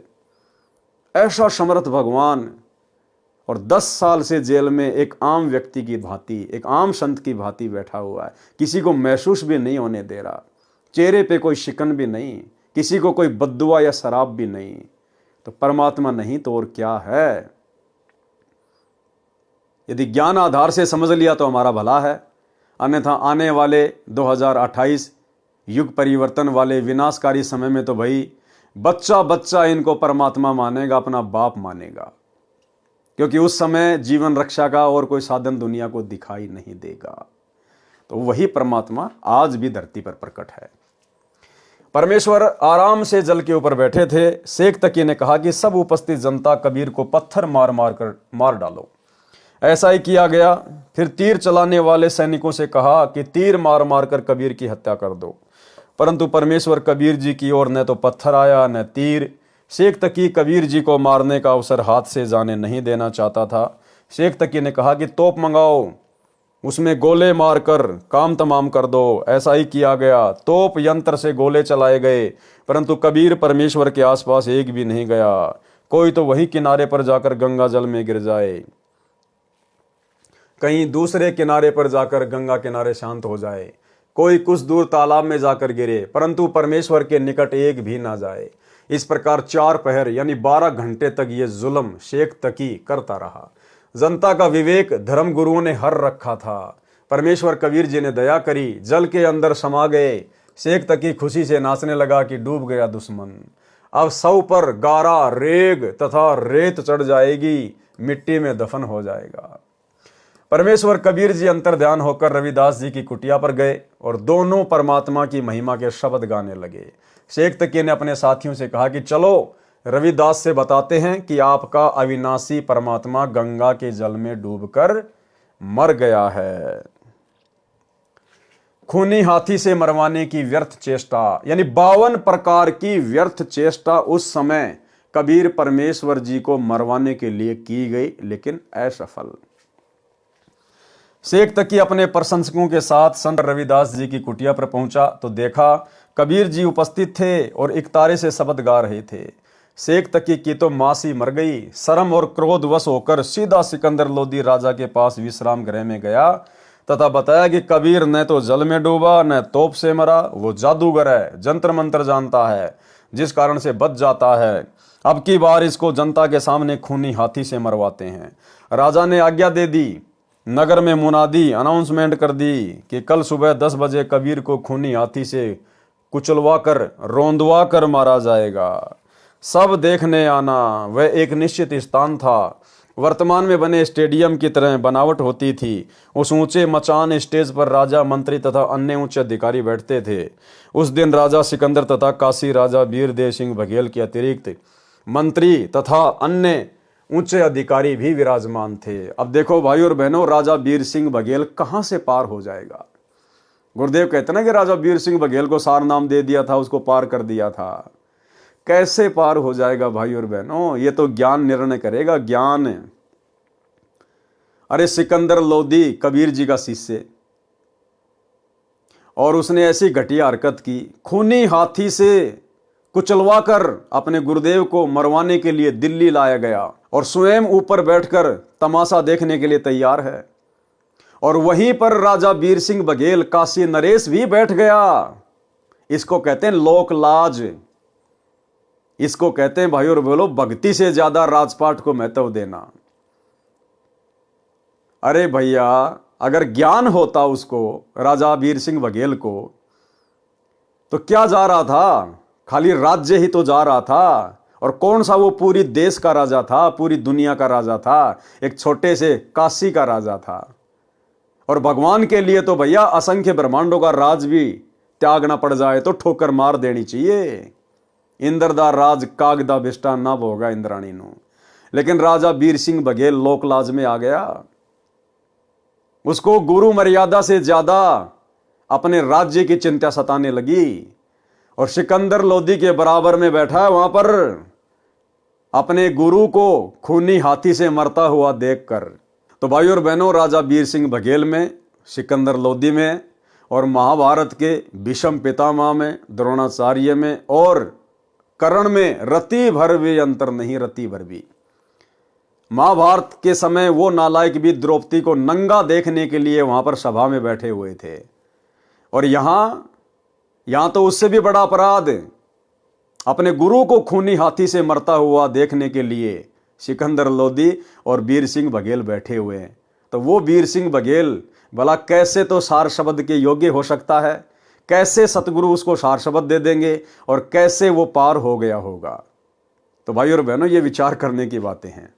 ऐसा समर्थ भगवान, और 10 साल से जेल में एक आम व्यक्ति की भांति, एक आम संत की भांति बैठा हुआ है। किसी को महसूस भी नहीं होने दे रहा, चेहरे पे कोई शिकन भी नहीं, किसी को कोई बद्दुआ या शराब भी नहीं। तो परमात्मा नहीं तो और क्या है? यदि ज्ञान आधार से समझ लिया तो हमारा भला है, अन्यथा आने वाले 2028 युग परिवर्तन वाले विनाशकारी समय में तो भाई बच्चा बच्चा इनको परमात्मा मानेगा, अपना बाप मानेगा, क्योंकि उस समय जीवन रक्षा का और कोई साधन दुनिया को दिखाई नहीं देगा। तो वही परमात्मा आज भी धरती पर प्रकट है। परमेश्वर आराम से जल के ऊपर बैठे थे। शेख तकी ने कहा कि सब उपस्थित जनता कबीर को पत्थर मार डालो। ऐसा ही किया गया। फिर तीर चलाने वाले सैनिकों से कहा कि तीर मार मार कर कबीर की हत्या कर दो, परंतु परमेश्वर कबीर जी की ओर न तो पत्थर आया न तीर। शेख तकी कबीर जी को मारने का अवसर हाथ से जाने नहीं देना चाहता था। शेख तकी ने कहा कि तोप मंगाओ, उसमें गोले मारकर काम तमाम कर दो। ऐसा ही किया गया। तोप यंत्र से गोले चलाए गए, परंतु कबीर परमेश्वर के आसपास एक भी नहीं गया। कोई तो वही किनारे पर जाकर गंगा जल में गिर जाए, कहीं दूसरे किनारे पर जाकर गंगा किनारे शांत हो जाए, कोई कुछ दूर तालाब में जाकर गिरे, परंतु परमेश्वर के निकट एक भी ना जाए। इस प्रकार 4 पहर यानी 12 घंटे तक ये जुल्म शेख तकी करता रहा। जनता का विवेक धर्म गुरुओं ने हर रखा था। परमेश्वर कबीर जी ने दया करी, जल के अंदर समा गए। शेख तकी खुशी से नाचने लगा कि डूब गया दुश्मन। अब सौ पर गारा, रेग तथा रेत चढ़ जाएगी, मिट्टी में दफन हो जाएगा। परमेश्वर कबीर जी अंतर ध्यान होकर रविदास जी की कुटिया पर गए और दोनों परमात्मा की महिमा के शब्द गाने लगे। शेख तकी ने अपने साथियों से कहा कि चलो रविदास से बताते हैं कि आपका अविनाशी परमात्मा गंगा के जल में डूबकर मर गया है। खूनी हाथी से मरवाने की व्यर्थ चेष्टा, यानी 52 प्रकार की व्यर्थ चेष्टा उस समय कबीर परमेश्वर जी को मरवाने के लिए की गई, लेकिन असफल। शेख तकी अपने प्रशंसकों के साथ संत रविदास जी की कुटिया पर पहुंचा तो देखा कबीर जी उपस्थित थे और इकतारे से शब्द गा रहे थे। शेख तकी की तो मासी मर गई। शर्म और क्रोधवश होकर सीधा सिकंदर लोदी राजा के पास विश्राम गृह में गया। तथा बताया कि कबीर न तो जल में डूबा न तोप से मरा, वो जादूगर है, जंत्र मंत्र जानता है, जिस कारण से बच जाता है। अब की बार इसको जनता के सामने खूनी हाथी से मरवाते हैं। राजा ने आज्ञा दे दी, नगर में मुनादी अनाउंसमेंट कर दी कि कल सुबह 10 बजे कबीर को खूनी हाथी से कुचलवा कर रोंदवा कर मारा जाएगा। सब देखने आना। वह एक निश्चित स्थान था। वर्तमान में बने स्टेडियम की तरह बनावट होती थी। उस ऊंचे मचान स्टेज पर राजा, मंत्री तथा अन्य उच्च अधिकारी बैठते थे। उस दिन राजा सिकंदर तथा काशी राजा वीरदेव सिंह बघेल के अतिरिक्त मंत्री तथा अन्य उच्च अधिकारी भी विराजमान थे। अब देखो भाई और बहनों, राजा वीर सिंह बघेल कहां से पार हो जाएगा। गुरुदेव कहते ना कि राजा वीर सिंह बघेल को सार नाम दे दिया था, उसको पार कर दिया था। कैसे पार हो जाएगा भाई और बहनों, ये तो ज्ञान निर्णय करेगा, ज्ञान। अरे सिकंदर लोदी कबीर जी का शिष्य, और उसने ऐसी घटिया हरकत की, खूनी हाथी से कुचलवा कर अपने गुरुदेव को मरवाने के लिए दिल्ली लाया गया और स्वयं ऊपर बैठकर तमाशा देखने के लिए तैयार है। और वहीं पर राजा वीर सिंह बघेल, काशी नरेश भी बैठ गया। इसको कहते हैं लोक लाज। इसको कहते हैं भाई और बोलो, भक्ति से ज्यादा राजपाट को महत्व देना। अरे भैया, अगर ज्ञान होता उसको, राजा वीर सिंह बघेल को, तो क्या जा रहा था, खाली राज्य ही तो जा रहा था। और कौन सा वो पूरी देश का राजा था, पूरी दुनिया का राजा था, एक छोटे से काशी का राजा था। और भगवान के लिए तो भैया असंख्य ब्रह्मांडों का राज भी त्यागना पड़ जाए तो ठोकर मार देनी चाहिए। इंद्रदा राज कागदा बिष्टा ना भोगा इंद्राणी नो। लेकिन राजा वीर सिंह बघेल लोकलाज में आ गया। उसको गुरु मर्यादा से ज्यादा अपने राज्य की चिंता सताने लगी। और सिकंदर लोदी के बराबर में बैठा है वहां पर, अपने गुरु को खूनी हाथी से मरता हुआ देखकर। तो भाई और बहनों, राजा वीर सिंह बघेल में, सिकंदर लोदी में और महाभारत के भीष्म पितामह में, द्रोणाचार्य में और कर्ण में रति भर भी अंतर नहीं, रति भर भी। महाभारत के समय वो नालायक भी द्रौपदी को नंगा देखने के लिए वहां पर सभा में बैठे हुए थे। और यहां तो उससे भी बड़ा अपराध, अपने गुरु को खूनी हाथी से मरता हुआ देखने के लिए सिकंदर लोदी और वीर सिंह बघेल बैठे हुए हैं। तो वो वीर सिंह बघेल भला कैसे तो सार शब्द के योग्य हो सकता है, कैसे सतगुरु उसको सार शब्द दे देंगे और कैसे वो पार हो गया होगा। तो भाई और बहनों, ये विचार करने की बातें हैं।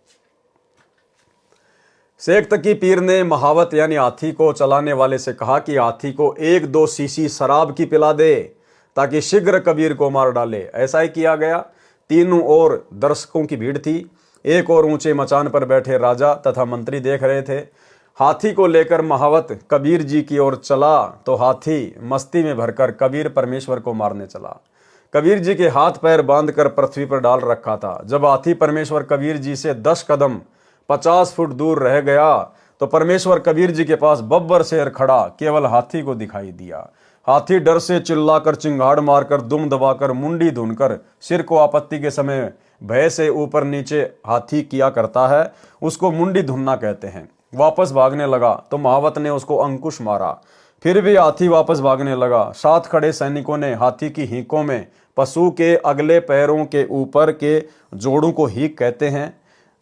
शेख तकी पीर ने महावत यानी हाथी को चलाने वाले से कहा कि हाथी को 1-2 शीशी शराब की पिला दे ताकि शीघ्र कबीर को मार डाले। ऐसा ही किया गया। तीनों ओर दर्शकों की भीड़ थी। एक और ऊंचे मचान पर बैठे राजा तथा मंत्री देख रहे थे। हाथी को लेकर महावत कबीर जी की ओर चला तो हाथी मस्ती में भरकर कबीर परमेश्वर को मारने चला। कबीर जी के हाथ पैर बांधकर पृथ्वी पर डाल रखा था। जब हाथी परमेश्वर कबीर जी से 10 कदम 50 फुट दूर रह गया तो परमेश्वर कबीर जी के पास बब्बर शेर खड़ा केवल हाथी को दिखाई दिया। हाथी डर से चिल्लाकर, चिंगाड़ मारकर, दुम दबाकर, मुंडी धुनकर, सिर को आपत्ति के समय भय से ऊपर नीचे हाथी किया करता है, उसको मुंडी धुनना कहते हैं। वापस भागने लगा तो महावत ने उसको अंकुश मारा। फिर भी हाथी वापस भागने लगा। साथ खड़े सैनिकों ने हाथी की हीकों में पशु के अगले पैरों के ऊपर के जोड़ों को हीक कहते हैं,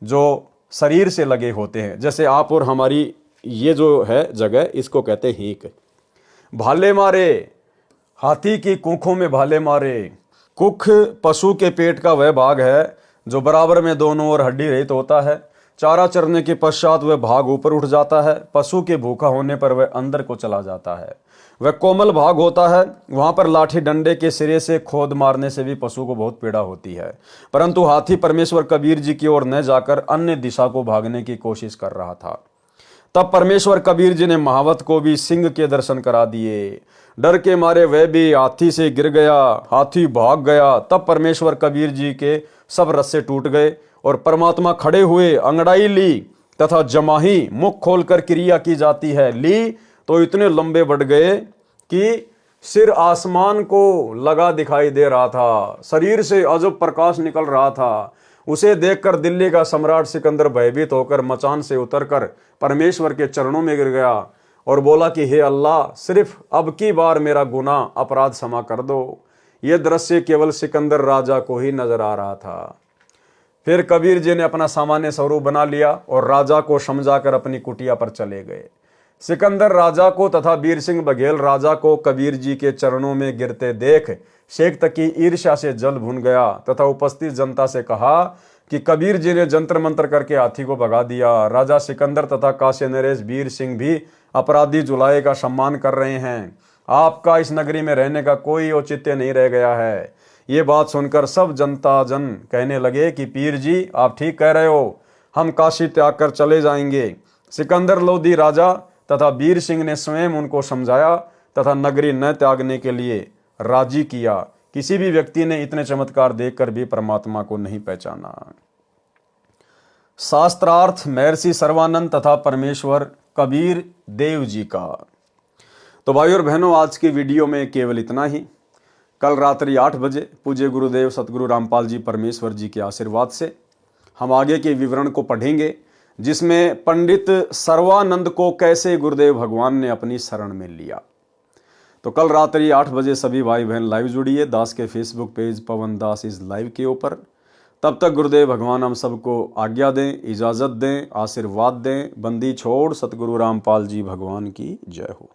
जो शरीर से लगे होते हैं। जैसे आप और हमारी ये जो है जगह, इसको कहते हैं हीक। भाले मारे, हाथी की कुखों में भाले मारे। कुख पशु के पेट का वह भाग है जो बराबर में दोनों ओर हड्डी रहित होता है। चारा चरने के पश्चात वह भाग ऊपर उठ जाता है। पशु के भूखा होने पर वह अंदर को चला जाता है। वह कोमल भाग होता है। वहां पर लाठी डंडे के सिरे से खोद मारने से भी पशु को बहुत पीड़ा होती है। परंतु हाथी परमेश्वर कबीर जी की ओर न जाकर अन्य दिशा को भागने की कोशिश कर रहा था। तब परमेश्वर कबीर जी ने महावत को भी सिंह के दर्शन करा दिए। डर के मारे वह भी हाथी से गिर गया। हाथी भाग गया। तब परमेश्वर कबीर जी के सब रस्से टूट गए और परमात्मा खड़े हुए। अंगड़ाई ली तथा जमाही, मुख खोलकर क्रिया की जाती है, ली तो इतने लंबे बढ़ गए कि सिर आसमान को लगा दिखाई दे रहा था। शरीर से अजब प्रकाश निकल रहा था। उसे देखकर दिल्ली का सम्राट सिकंदर भयभीत होकर मचान से उतरकर परमेश्वर के चरणों में गिर गया और बोला कि हे अल्लाह, सिर्फ अब की बार मेरा गुनाह अपराध क्षमा कर दो। ये दृश्य केवल सिकंदर राजा को ही नजर आ रहा था। फिर कबीर जी ने अपना सामान्य स्वरूप बना लिया और राजा को समझाकर अपनी कुटिया पर चले गए। सिकंदर राजा को तथा वीर सिंह बघेल राजा को कबीर जी के चरणों में गिरते देख शेख तकी ईर्ष्या से जल भुन गया तथा उपस्थित जनता से कहा कि कबीर जी ने जंतर मंत्र करके हाथी को भगा दिया। राजा सिकंदर तथा काशी नरेश वीर सिंह भी अपराधी जुलाहे का सम्मान कर रहे हैं। आपका इस नगरी में रहने का कोई औचित्य नहीं रह गया है। ये बात सुनकर सब जनता जन कहने लगे कि पीर जी, आप ठीक कह रहे हो, हम काशी त्याग कर चले जाएंगे। सिकंदर लोधी राजा तथा वीर सिंह ने स्वयं उनको समझाया तथा नगरी न त्यागने के लिए राजी किया। किसी भी व्यक्ति ने इतने चमत्कार देखकर भी परमात्मा को नहीं पहचाना। शास्त्रार्थ महर्षि सर्वानंद तथा परमेश्वर कबीर देव जी का। तो भाई और बहनों, आज की वीडियो में केवल इतना ही। कल रात्रि 8 बजे पूज्य गुरुदेव सतगुरु रामपाल जी परमेश्वर जी के आशीर्वाद से हम आगे के विवरण को पढ़ेंगे, जिसमें पंडित सर्वानंद को कैसे गुरुदेव भगवान ने अपनी शरण में लिया। तो कल रात्रि 8 बजे सभी भाई बहन लाइव जुड़िए दास के फेसबुक पेज पवन दास इस लाइव के ऊपर। तब तक गुरुदेव भगवान हम सबको आज्ञा दें, इजाज़त दें, आशीर्वाद दें। बंदी छोड़ सतगुरु रामपाल जी भगवान की जय हो।